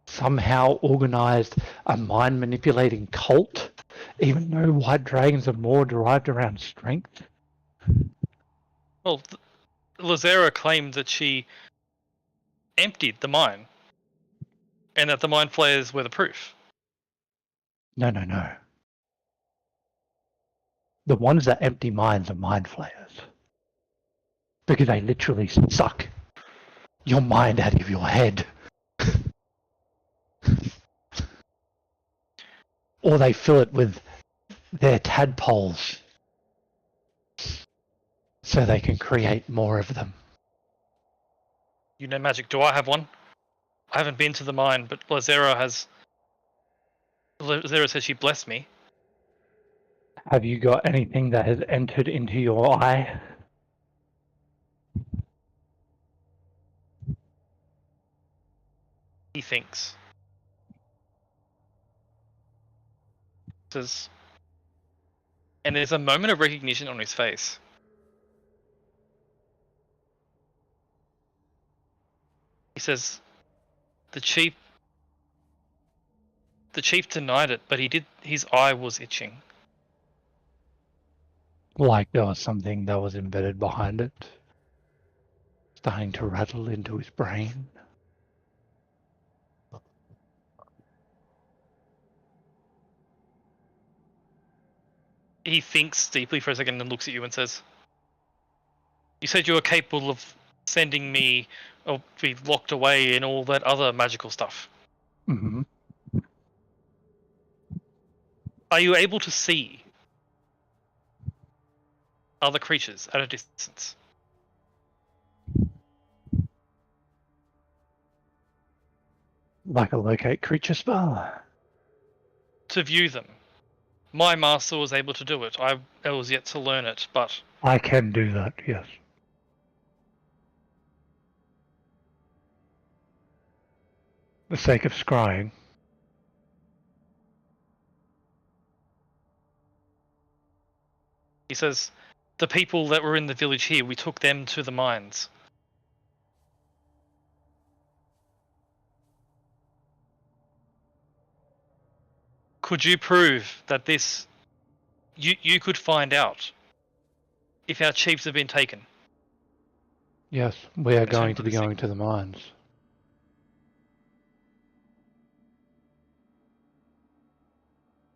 Speaker 2: somehow organized a mind-manipulating cult, even though white dragons are more derived around strength.
Speaker 1: Well, Lazera claimed that she emptied the mine, and that the Mind Flayers were the proof.
Speaker 2: No. The ones that empty mines are Mind Flayers. Because they literally suck your mind out of your head. Or they fill it with their tadpoles so they can create more of them.
Speaker 1: You know magic. Do I have one? I haven't been to the mine, but Lazera has. Lazera says she blessed me.
Speaker 2: Have you got anything that has entered into your eye?
Speaker 1: He thinks. Says, and there's a moment of recognition on his face. He says, the chief denied it, but he did. His eye was itching.
Speaker 2: Like there was something that was embedded behind it, starting to rattle into his brain.
Speaker 1: He thinks deeply for a second and looks at you and says, "You said you were capable of sending me or be locked away and all that other magical stuff.
Speaker 2: Mm-hmm.
Speaker 1: Are you able to see other creatures at a distance?
Speaker 2: Like a locate creature spell.
Speaker 1: To view them? My master was able to do it. I was yet to learn it, but
Speaker 2: I can do that, yes. For the sake of scrying.
Speaker 1: he says, the people that were in the village here, we took them to the mines. Could you prove that this... You could find out if our chiefs have been taken?
Speaker 2: Yes, we are
Speaker 1: That's
Speaker 2: going
Speaker 1: him
Speaker 2: to be
Speaker 1: for the
Speaker 2: going to the mines.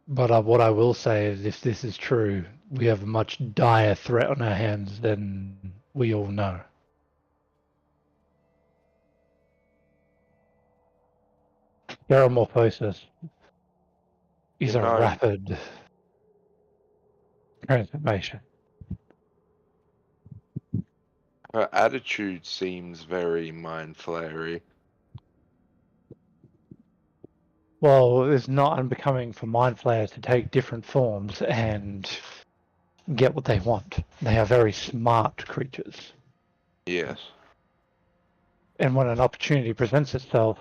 Speaker 2: But what I will say is, if this is true, we have a much dire threat on our hands than we all know. Metamorphosis is
Speaker 3: You
Speaker 2: a
Speaker 3: know-
Speaker 2: rapid transformation.
Speaker 3: Her attitude seems very mind flayery.
Speaker 2: Well, it's not unbecoming for mind flayers to take different forms and get what they want. They are very smart creatures.
Speaker 3: Yes.
Speaker 2: And when an opportunity presents itself,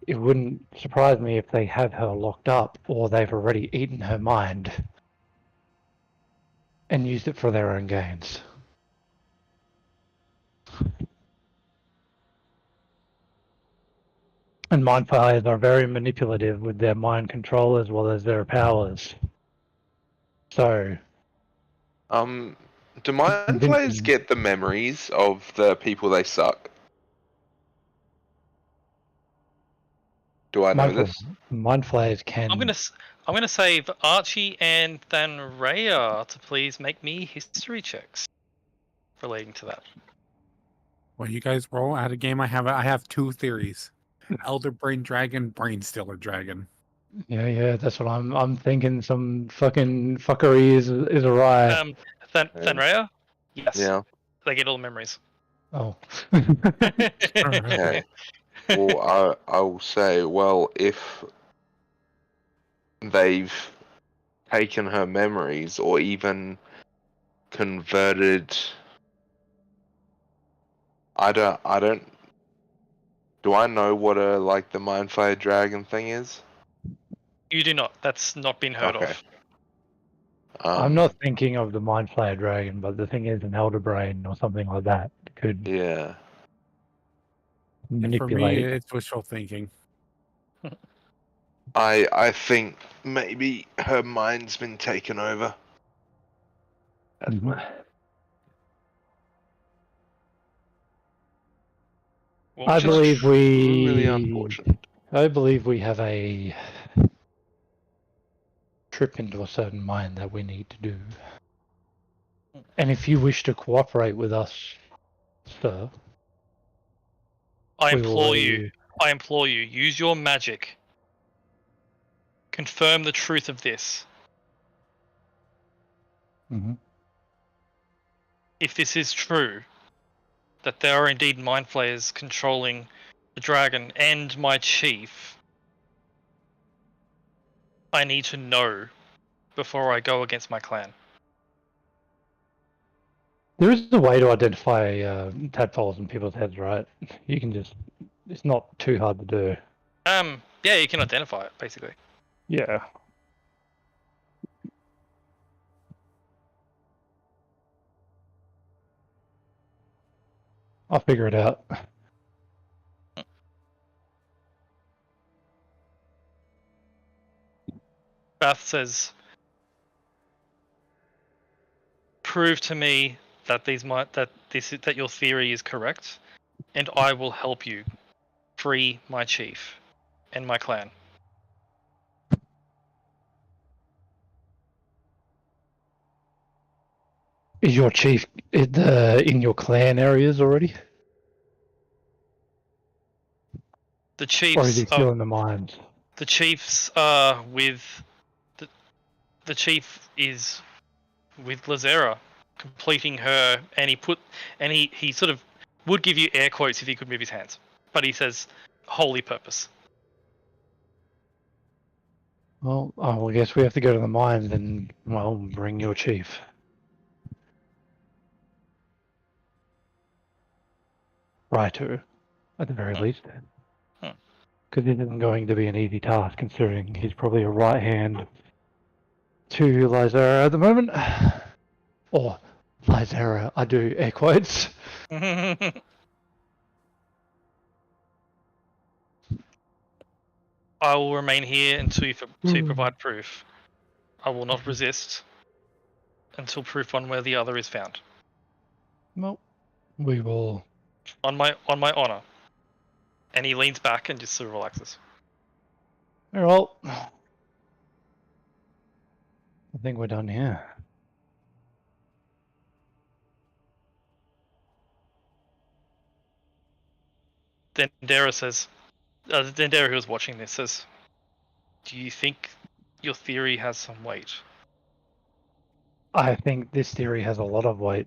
Speaker 2: it wouldn't surprise me if they have her locked up or they've already eaten her mind and used it for their own gains. And mind flayers are very manipulative with their mind control as well as their powers. So,
Speaker 3: Do mind flayers get the memories of the people they suck? Do I know this?
Speaker 2: mind flayers can...
Speaker 1: I'm gonna save Archie and Thanraya to please make me history checks relating to that.
Speaker 5: Well, you guys roll out a game. I have two theories: Elder Brain Dragon, Brain Stealer Dragon.
Speaker 2: Yeah, that's what I'm thinking. Some fucking fuckery is awry.
Speaker 1: Thanraya? Yes.
Speaker 3: Yeah.
Speaker 1: They get all the memories.
Speaker 2: Oh.
Speaker 3: Okay. Well, I'll say, well, if they've taken her memories or even converted, I don't. Do I know what the Mind Flayer Dragon thing is?
Speaker 1: You do not. That's not been heard
Speaker 3: Okay.
Speaker 1: of.
Speaker 2: I'm not thinking of the Mind Flayer Dragon, but the thing is, an Elder Brain or something like that could
Speaker 3: Yeah.
Speaker 5: For me,
Speaker 2: manipulate.
Speaker 5: it's wishful thinking.
Speaker 3: I think maybe her mind's been taken over.
Speaker 1: Well,
Speaker 2: I
Speaker 1: just-
Speaker 2: believe
Speaker 3: Really unfortunate.
Speaker 2: I believe we have a trip into a certain mine that we need to do. And if you wish to cooperate with us, sir,
Speaker 1: I
Speaker 2: we will
Speaker 1: implore
Speaker 2: let
Speaker 1: you. I implore you. Use your magic. Confirm the truth of this.
Speaker 2: Mhm.
Speaker 1: If this is true, that there are indeed mind flayers controlling the dragon and my chief, I need to know before I go against my clan.
Speaker 2: There is a way to identify tadpoles in people's heads, right? You can just... It's not too hard to do.
Speaker 1: Yeah, you can identify it basically.
Speaker 2: Yeah. I'll figure it out.
Speaker 1: Bath says, "Prove to me that that your theory is correct, and I will help you free my chief and my clan."
Speaker 2: Is your chief in your clan areas already?
Speaker 1: The
Speaker 2: Or is
Speaker 1: chiefs
Speaker 2: he still in the mines?
Speaker 1: the chiefs are with the chief is with Lazera, completing her, and he sort of would give you air quotes if he could move his hands, but he says holy purpose.
Speaker 2: Well, I guess we have to go to the mines and, well, bring your chief. Righto, at the very least.
Speaker 1: Hmm.
Speaker 2: Because it isn't going to be an easy task, considering he's probably a right hand to Lysera at the moment. Or Lysera, I do air quotes.
Speaker 1: I will remain here until you provide proof. I will not resist until proof one way or the other is found.
Speaker 2: Well, we will.
Speaker 1: On my honor. And he leans back and just sort of relaxes.
Speaker 2: Well, I think we're done here.
Speaker 1: Dendera says, Dendera, who was watching this, says, "Do you think your theory has some weight?"
Speaker 2: I think this theory has a lot of weight.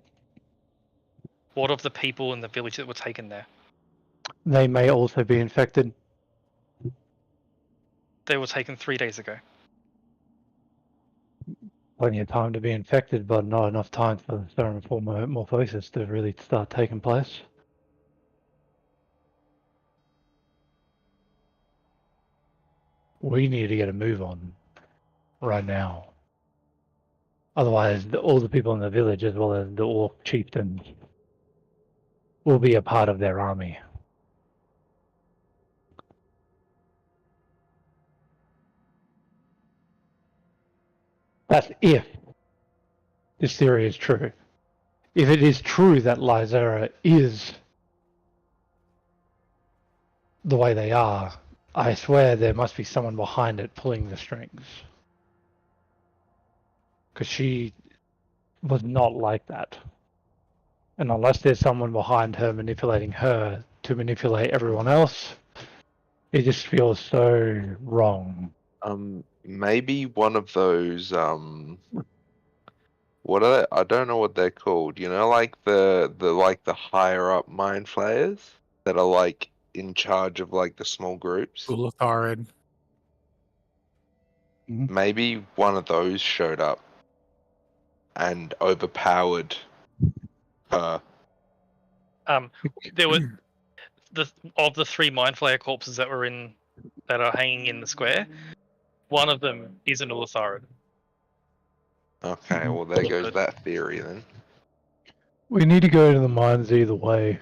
Speaker 1: What of the people in the village that were taken there?
Speaker 2: They may also be infected.
Speaker 1: They were taken 3 days ago.
Speaker 2: Plenty of time to be infected, but not enough time for the serum morphosis to really start taking place. We need to get a move on right now. Otherwise, all the people in the village, as well as the orc chieftains, will be a part of their army. That's if this theory is true. If it is true that Lysera is the way they are, I swear there must be someone behind it pulling the strings. Because she was not like that. And unless there's someone behind her manipulating her to manipulate everyone else, it just feels so wrong.
Speaker 3: Maybe one of those what are they? I don't know what they're called. You know, like the higher up mind flayers that are like in charge of like the small groups.
Speaker 5: Ulatharid.
Speaker 3: Maybe one of those showed up and overpowered her.
Speaker 1: There were of the 3 Mind Flayer corpses that are hanging in the square. One of them is an Ulatharid.
Speaker 3: Okay, well there goes that theory then.
Speaker 2: We need to go to the mines either way.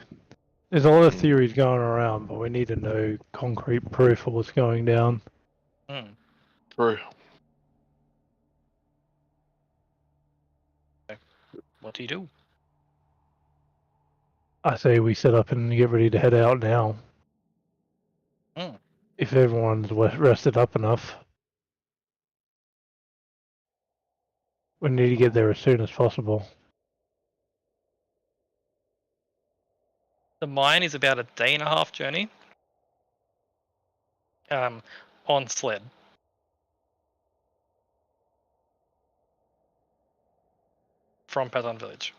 Speaker 2: There's a lot of theories going around, but we need to know concrete proof of what's going down.
Speaker 3: True.
Speaker 1: What do you do?
Speaker 2: I say we set up and get ready to head out now. If everyone's rested up enough. We need to get there as soon as possible.
Speaker 1: The mine is about a 1.5 day journey. On sled. From Pazan Village.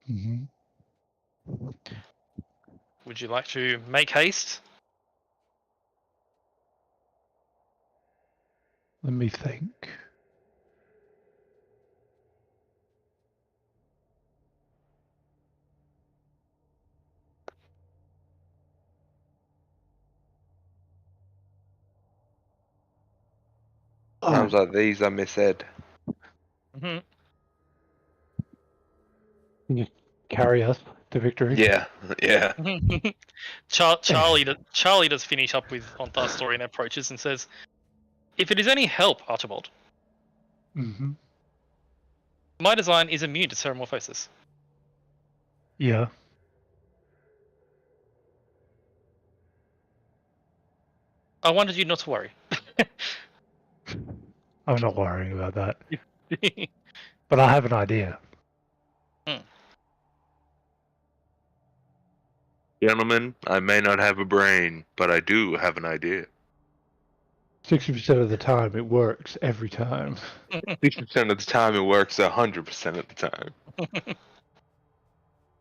Speaker 2: Mm-hmm.
Speaker 1: Would you like to make haste?
Speaker 2: Let me think.
Speaker 3: Sounds like these are mised.
Speaker 1: Mm-hmm.
Speaker 2: Can you carry us to victory.
Speaker 3: Yeah, yeah.
Speaker 1: Charlie does finish up with Onthar's story and approaches and says, "If it is any help, Archibald,
Speaker 2: Mm-hmm.
Speaker 1: my design is immune to ceramorphosis.
Speaker 2: Yeah.
Speaker 1: I wanted you not to worry."
Speaker 2: I'm not worrying about that. But I have an idea.
Speaker 3: Gentlemen, I may not have a brain, but I do have an idea.
Speaker 2: 60% of the time, it works every time.
Speaker 3: 60% of the time, it works 100% of the time.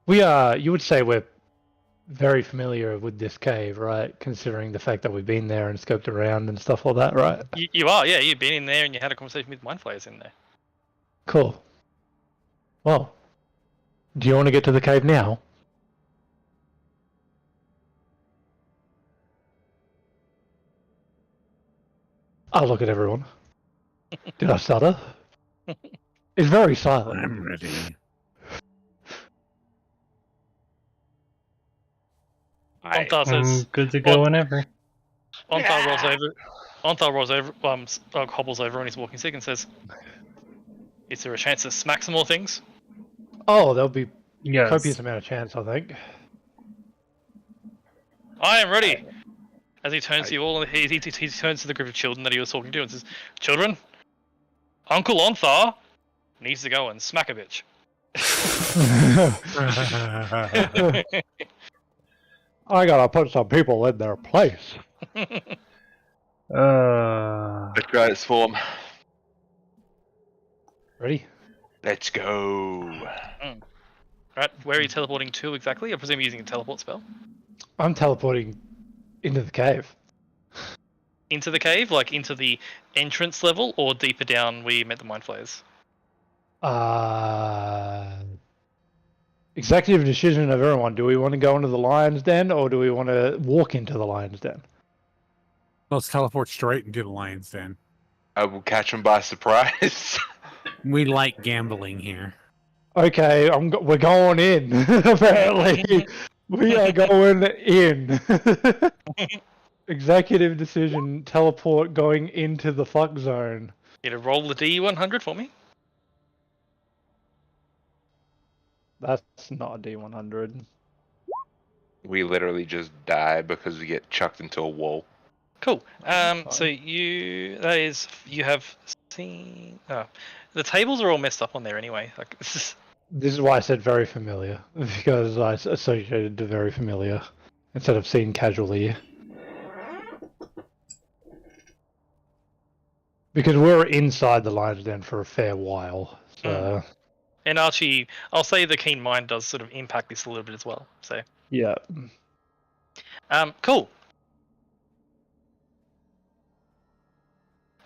Speaker 2: We are, you would say we're very familiar with this cave, right? Considering the fact that we've been there and scoped around and stuff like that, right?
Speaker 1: You are, yeah. You've been in there and you had a conversation with mind flayers in there.
Speaker 2: Cool. Well, do you want to get to the cave now? I'll look at everyone. Did I stutter? It's very silent.
Speaker 5: I'm ready.
Speaker 1: Onthar
Speaker 4: I'm
Speaker 1: says,
Speaker 4: good to go whenever.
Speaker 1: Onthar rolls over. Onthar rolls over, hobbles over on his walking stick and says, "Is there a chance to smack some more things?"
Speaker 2: Oh, there'll be
Speaker 4: Yes.
Speaker 2: copious amount of chance, I think.
Speaker 1: I am ready. As he turns to you all, he turns to the group of children that he was talking to and says, "Children, Uncle Onthar needs to go and smack a bitch."
Speaker 2: I gotta put some people in their place.
Speaker 3: Let's try its form.
Speaker 2: Ready?
Speaker 3: Let's go.
Speaker 1: Right, where are you teleporting to exactly? I presume you're using a teleport spell.
Speaker 2: I'm teleporting into the cave.
Speaker 1: Into the cave, like into the entrance level, or deeper down where you met the mind flayers?
Speaker 2: Executive decision of everyone. Do we want to go into the lion's den or do we want to walk into the lion's den?
Speaker 5: Let's teleport straight into the lion's den.
Speaker 3: I will catch him by surprise.
Speaker 5: We like gambling here.
Speaker 2: Okay, we're going in. Apparently, we are going in. Executive decision. Teleport going into the fuck zone.
Speaker 1: You to roll the D100 for me?
Speaker 2: That's not a D100.
Speaker 3: We literally just die because we get chucked into a wall.
Speaker 1: Cool.
Speaker 2: Fine.
Speaker 1: So you have seen. Oh, the tables are all messed up on there anyway. Like this is.
Speaker 2: This is why I said very familiar, because I associated to very familiar instead of seen casually. Because we were inside the lion's den for a fair while, so
Speaker 1: And Archie, I'll say the keen mind does sort of impact this a little bit as well. So,
Speaker 2: yeah.
Speaker 1: cool.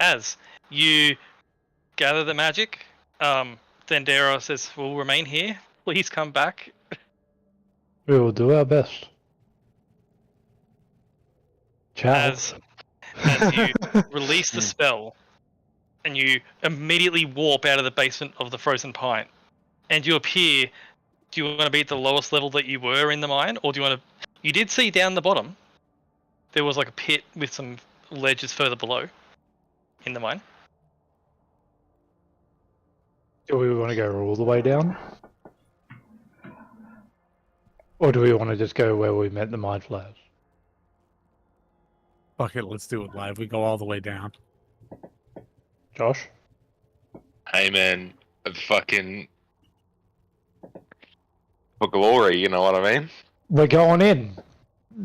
Speaker 1: As you gather the magic, Dendera says, "We'll remain here. Please come back."
Speaker 2: We will do our best. Ciao.
Speaker 1: As you release the spell, and you immediately warp out of the basement of the Frozen Pine, and you appear. Do you want to be at the lowest level that you were in the mine, or do you want to? You did see down the bottom. There was like a pit with some ledges further below, in the mine.
Speaker 2: Do we want to go all the way down? Or do we want to just go where we met the mind flayers?
Speaker 5: Fuck it, let's do it live. We go all the way down.
Speaker 2: Josh?
Speaker 3: Hey man, fucking for glory, you know what I mean?
Speaker 2: We're going in.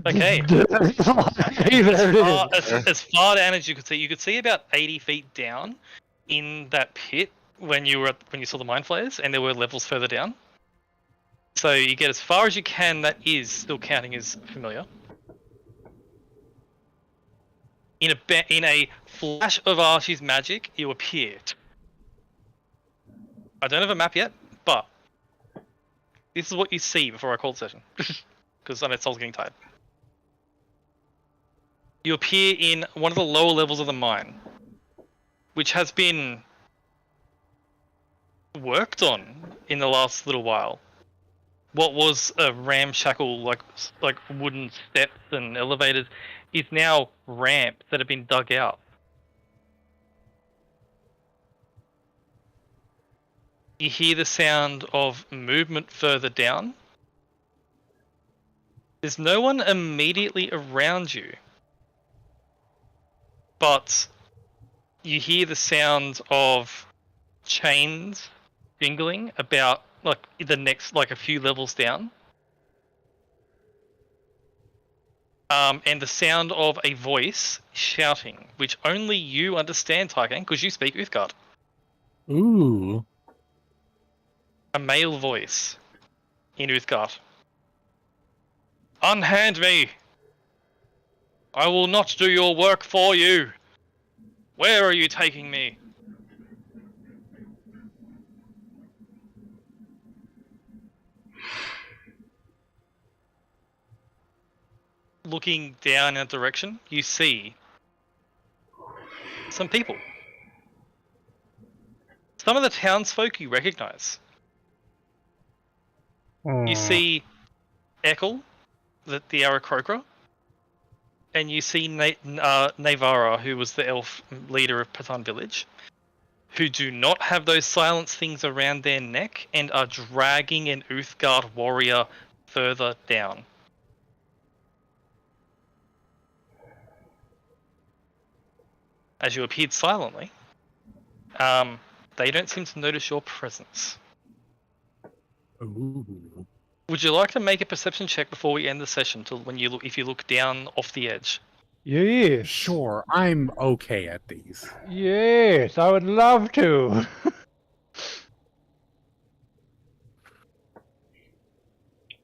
Speaker 1: Okay.
Speaker 2: There it is.
Speaker 1: As far down as you could see about 80 feet down in that pit when you saw the mind flayers, and there were levels further down. So you get as far as you can. That is still counting as familiar. In a flash of Archie's magic, you appeared. I don't have a map yet, but this is what you see before I call the session, because I know Sol's getting tired. You appear in one of the lower levels of the mine, which has been worked on in the last little while. what was a ramshackle like wooden steps and elevators is now ramps that have been dug out. You hear the sound of movement further down. There's no one immediately around you, but you hear the sound of chains jingling about like the next like a few levels down. And the sound of a voice shouting, which only you understand, Tygan, because you speak Uthgard.
Speaker 5: Ooh.
Speaker 1: A male voice in Uthgard. Unhand me! I will not do your work for you! Where are you taking me? Looking down in a direction, you see some people. Some of the townsfolk you recognize. You see Ekel, the Aarakocra, and you see Navara, who was the elf leader of Patan Village, who do not have those silence things around their neck and are dragging an Uthgard warrior further down. As you appeared silently, they don't seem to notice your presence.
Speaker 5: Ooh.
Speaker 1: Would you like to make a perception check before we end the session? If you look down off the edge.
Speaker 2: Yes.
Speaker 5: Sure, I'm okay at these.
Speaker 2: Yes, I would love to.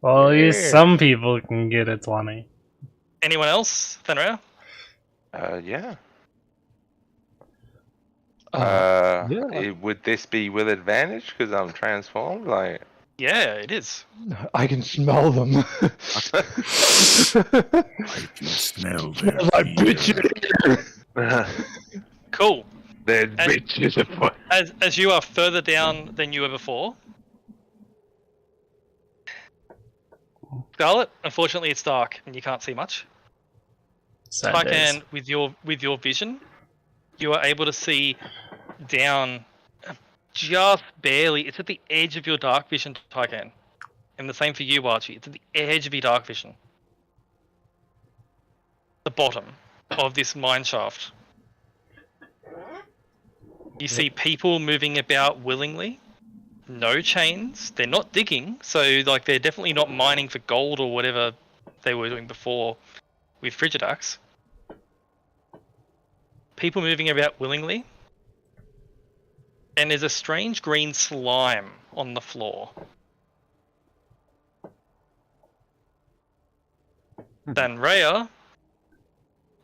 Speaker 4: Well, at least
Speaker 2: Yeah.
Speaker 4: some people can get a 20.
Speaker 1: Anyone else? Fenrir?
Speaker 3: Yeah.
Speaker 2: Yeah.
Speaker 3: Would this be with advantage because I'm transformed? Like,
Speaker 1: Yeah, it is.
Speaker 2: I can smell them.
Speaker 5: I can smell their
Speaker 2: Like
Speaker 5: fear.
Speaker 2: bitches.
Speaker 1: Cool.
Speaker 3: there's
Speaker 1: And-
Speaker 3: bitches afoot.
Speaker 1: As you are further down than you were before. Scarlet, unfortunately it's dark and you can't see much.
Speaker 4: Sad days.
Speaker 1: Tycan, with your vision, you are able to see down just barely. It's at the edge of your dark vision, Tycan. And the same for you, Archie. It's at the edge of your dark vision. The bottom of this mine shaft. You see people moving about willingly. No chains. They're not digging, so like they're definitely not mining for gold or whatever they were doing before with Frigidax. People moving about willingly. And there's a strange green slime on the floor. Danrea,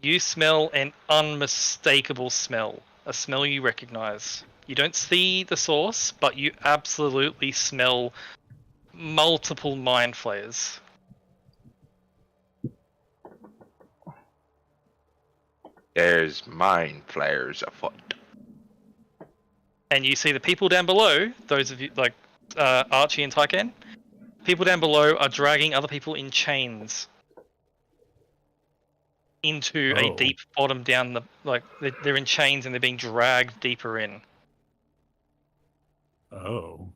Speaker 1: you smell an unmistakable smell. A smell you recognize. You don't see the source, but you absolutely smell multiple mind flayers.
Speaker 3: There's mind flares afoot.
Speaker 1: And you see the people down below, those of you like Archie and Tycan, people down below are dragging other people in chains into a
Speaker 5: Oh.
Speaker 1: deep bottom down the they're in chains and they're being dragged deeper in.
Speaker 5: Oh.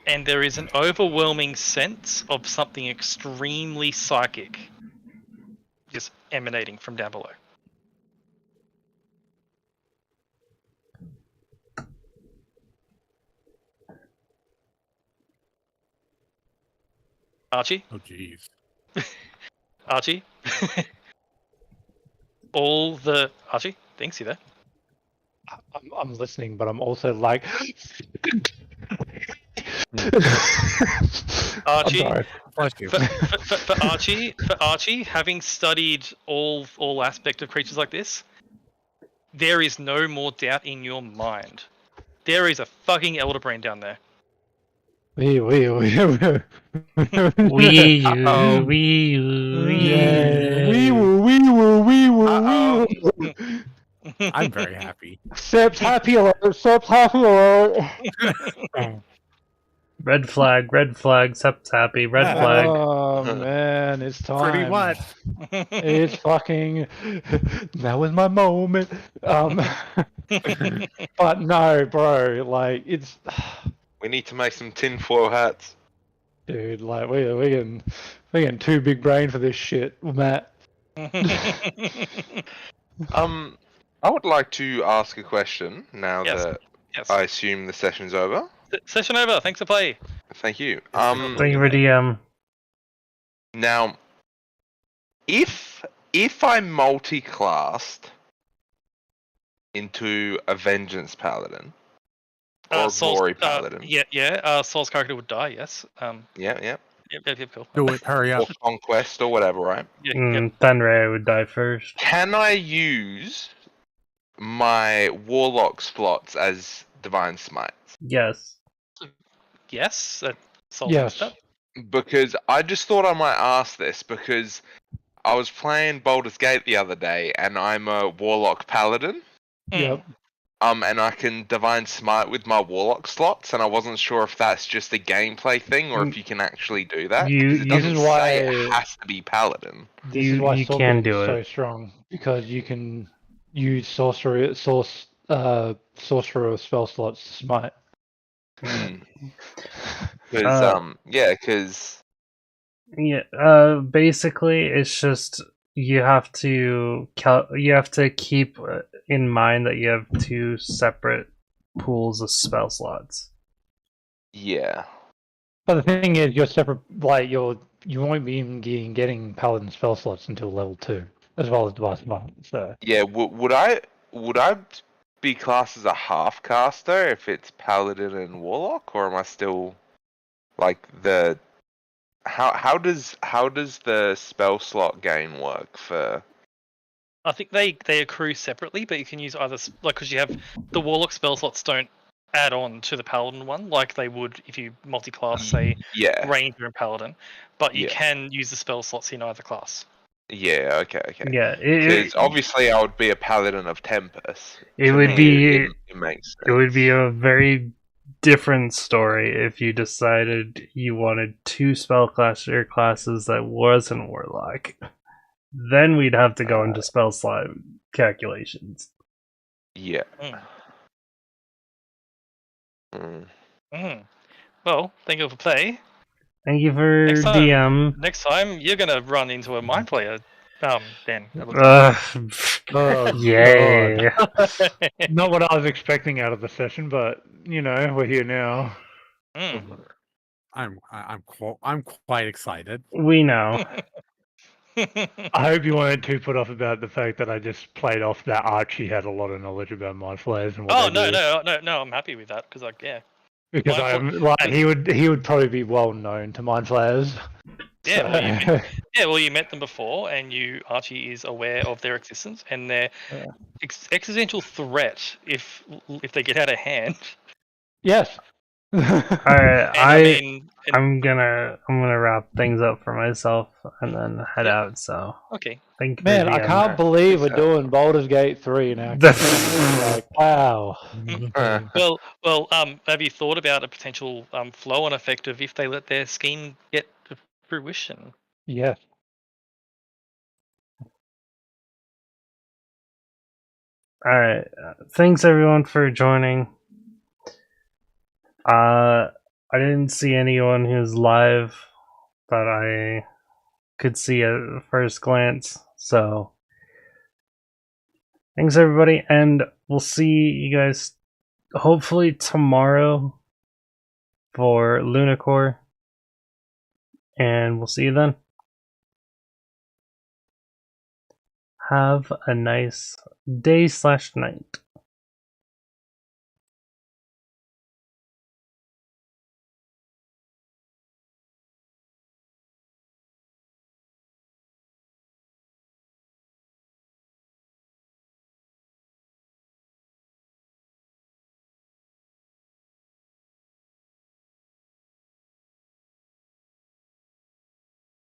Speaker 1: And there is an overwhelming sense of something extremely psychic just emanating from down below. Archie?
Speaker 5: Oh, jeez.
Speaker 1: Archie? Archie? Thanks, you there?
Speaker 2: I'm listening, but I'm also like.
Speaker 1: Archie?
Speaker 2: I'm sorry.
Speaker 5: Bless you.
Speaker 1: For Archie, having studied all aspect of creatures like this, there is no more doubt in your mind. There is a fucking Elderbrain down there.
Speaker 2: Wee.
Speaker 4: Wee
Speaker 3: Uh-oh.
Speaker 4: wee
Speaker 2: Wee woo.
Speaker 5: I'm very happy.
Speaker 2: Sep's happy alert. Sep's happy alert.
Speaker 4: Red flag, Sep's happy, red flag.
Speaker 2: Oh man, it's time.
Speaker 5: Pretty much.
Speaker 2: It's fucking. That was my moment. But no, bro. Like it's,
Speaker 3: We need to make some tinfoil hats.
Speaker 2: dude. Like we getting too big brain for this shit, Matt.
Speaker 3: I would like to ask a question now
Speaker 1: Yes.
Speaker 3: that
Speaker 1: Yes.
Speaker 3: I assume the session's over.
Speaker 1: Session over. Thanks for play.
Speaker 3: Thank you.
Speaker 4: Thank you for DM.
Speaker 3: Now, if I multi-classed into a Vengeance Paladin or a Glory Paladin,
Speaker 1: Soul's character would die. Yes.
Speaker 3: yeah,
Speaker 1: Yep, cool.
Speaker 5: Do it. Hurry
Speaker 3: or
Speaker 5: up.
Speaker 3: Conquest or whatever, right?
Speaker 1: Yep.
Speaker 4: Thunray would die first.
Speaker 3: Can I use my Warlock slots as Divine Smite?
Speaker 4: Yes.
Speaker 1: Yes. Soul
Speaker 2: Yes.
Speaker 1: Step.
Speaker 3: Because I just thought I might ask this because I was playing Baldur's Gate the other day and I'm a Warlock Paladin.
Speaker 2: Yep.
Speaker 3: And I can Divine Smite with my Warlock slots, and I wasn't sure if that's just a gameplay thing or if you can actually do that. 'cause it
Speaker 4: This
Speaker 3: doesn't
Speaker 2: is
Speaker 3: say
Speaker 2: why-
Speaker 3: it has to be Paladin.
Speaker 2: This is why
Speaker 4: you
Speaker 2: Soul
Speaker 4: can
Speaker 2: Gate
Speaker 4: do
Speaker 2: is so
Speaker 4: it.
Speaker 2: strong because you can use sorcerer spell slots to smite.
Speaker 3: Because
Speaker 4: Yeah. Basically, it's just you have to keep in mind that you have two separate pools of spell slots.
Speaker 3: yeah,
Speaker 2: But the thing is, you're separate. Like you won't be even getting paladin spell slots until level 2, as well as device smite. So
Speaker 3: yeah. Would I be classed as a half caster if it's Paladin and Warlock, or am I still like the how does the spell slot gain work for?
Speaker 1: I think they accrue separately, but you can use either because you have the Warlock spell slots don't add on to the Paladin one like they would if you multi-class, say,
Speaker 3: Yeah,
Speaker 1: Ranger and Paladin, but you
Speaker 3: Yeah.
Speaker 1: can use the spell slots in either class.
Speaker 3: yeah, okay.
Speaker 4: Yeah.
Speaker 3: Because obviously I would be a Paladin of Tempest.
Speaker 4: It
Speaker 3: To
Speaker 4: would
Speaker 3: me,
Speaker 4: be
Speaker 3: it makes sense.
Speaker 4: it would be a very different story if you decided you wanted two spellcaster classes that wasn't Warlock. Then we'd have to go into spell slot calculations.
Speaker 3: Yeah.
Speaker 1: Mm. Well, thank you for play.
Speaker 4: Thank you for
Speaker 1: Next time.
Speaker 4: DM.
Speaker 1: Next time you're gonna run into a mind player. Dan.
Speaker 2: Oh,
Speaker 4: Yay.
Speaker 2: not what I was expecting out of the session, but we're here now.
Speaker 1: Mm.
Speaker 5: I'm quite excited.
Speaker 4: We know.
Speaker 2: I hope you weren't too put off about the fact that I just played off that Archie had a lot of knowledge about mind flayers and what
Speaker 1: Oh
Speaker 2: they do.
Speaker 1: no! I'm happy with that because
Speaker 2: Because he would probably be well known to mind flayers.
Speaker 1: Yeah, well, you met them before, and Archie is aware of their existence and their existential threat if they get out of hand.
Speaker 2: Yes.
Speaker 4: Alright,
Speaker 1: And
Speaker 4: I'm gonna wrap things up for myself and then head out. So
Speaker 1: okay.
Speaker 4: thank you.
Speaker 2: Man,
Speaker 4: for
Speaker 2: I
Speaker 4: DM.
Speaker 2: can't believe we're doing Baldur's Gate 3 now. Like, wow.
Speaker 1: Well, have you thought about a potential flow-on effect of if they let their scheme get to fruition?
Speaker 2: Yes.
Speaker 4: Alright, thanks everyone for joining. I didn't see anyone who's live that I could see at first glance, so thanks everybody, and we'll see you guys hopefully tomorrow for Lunacore, and we'll see you then. Have a nice day/night.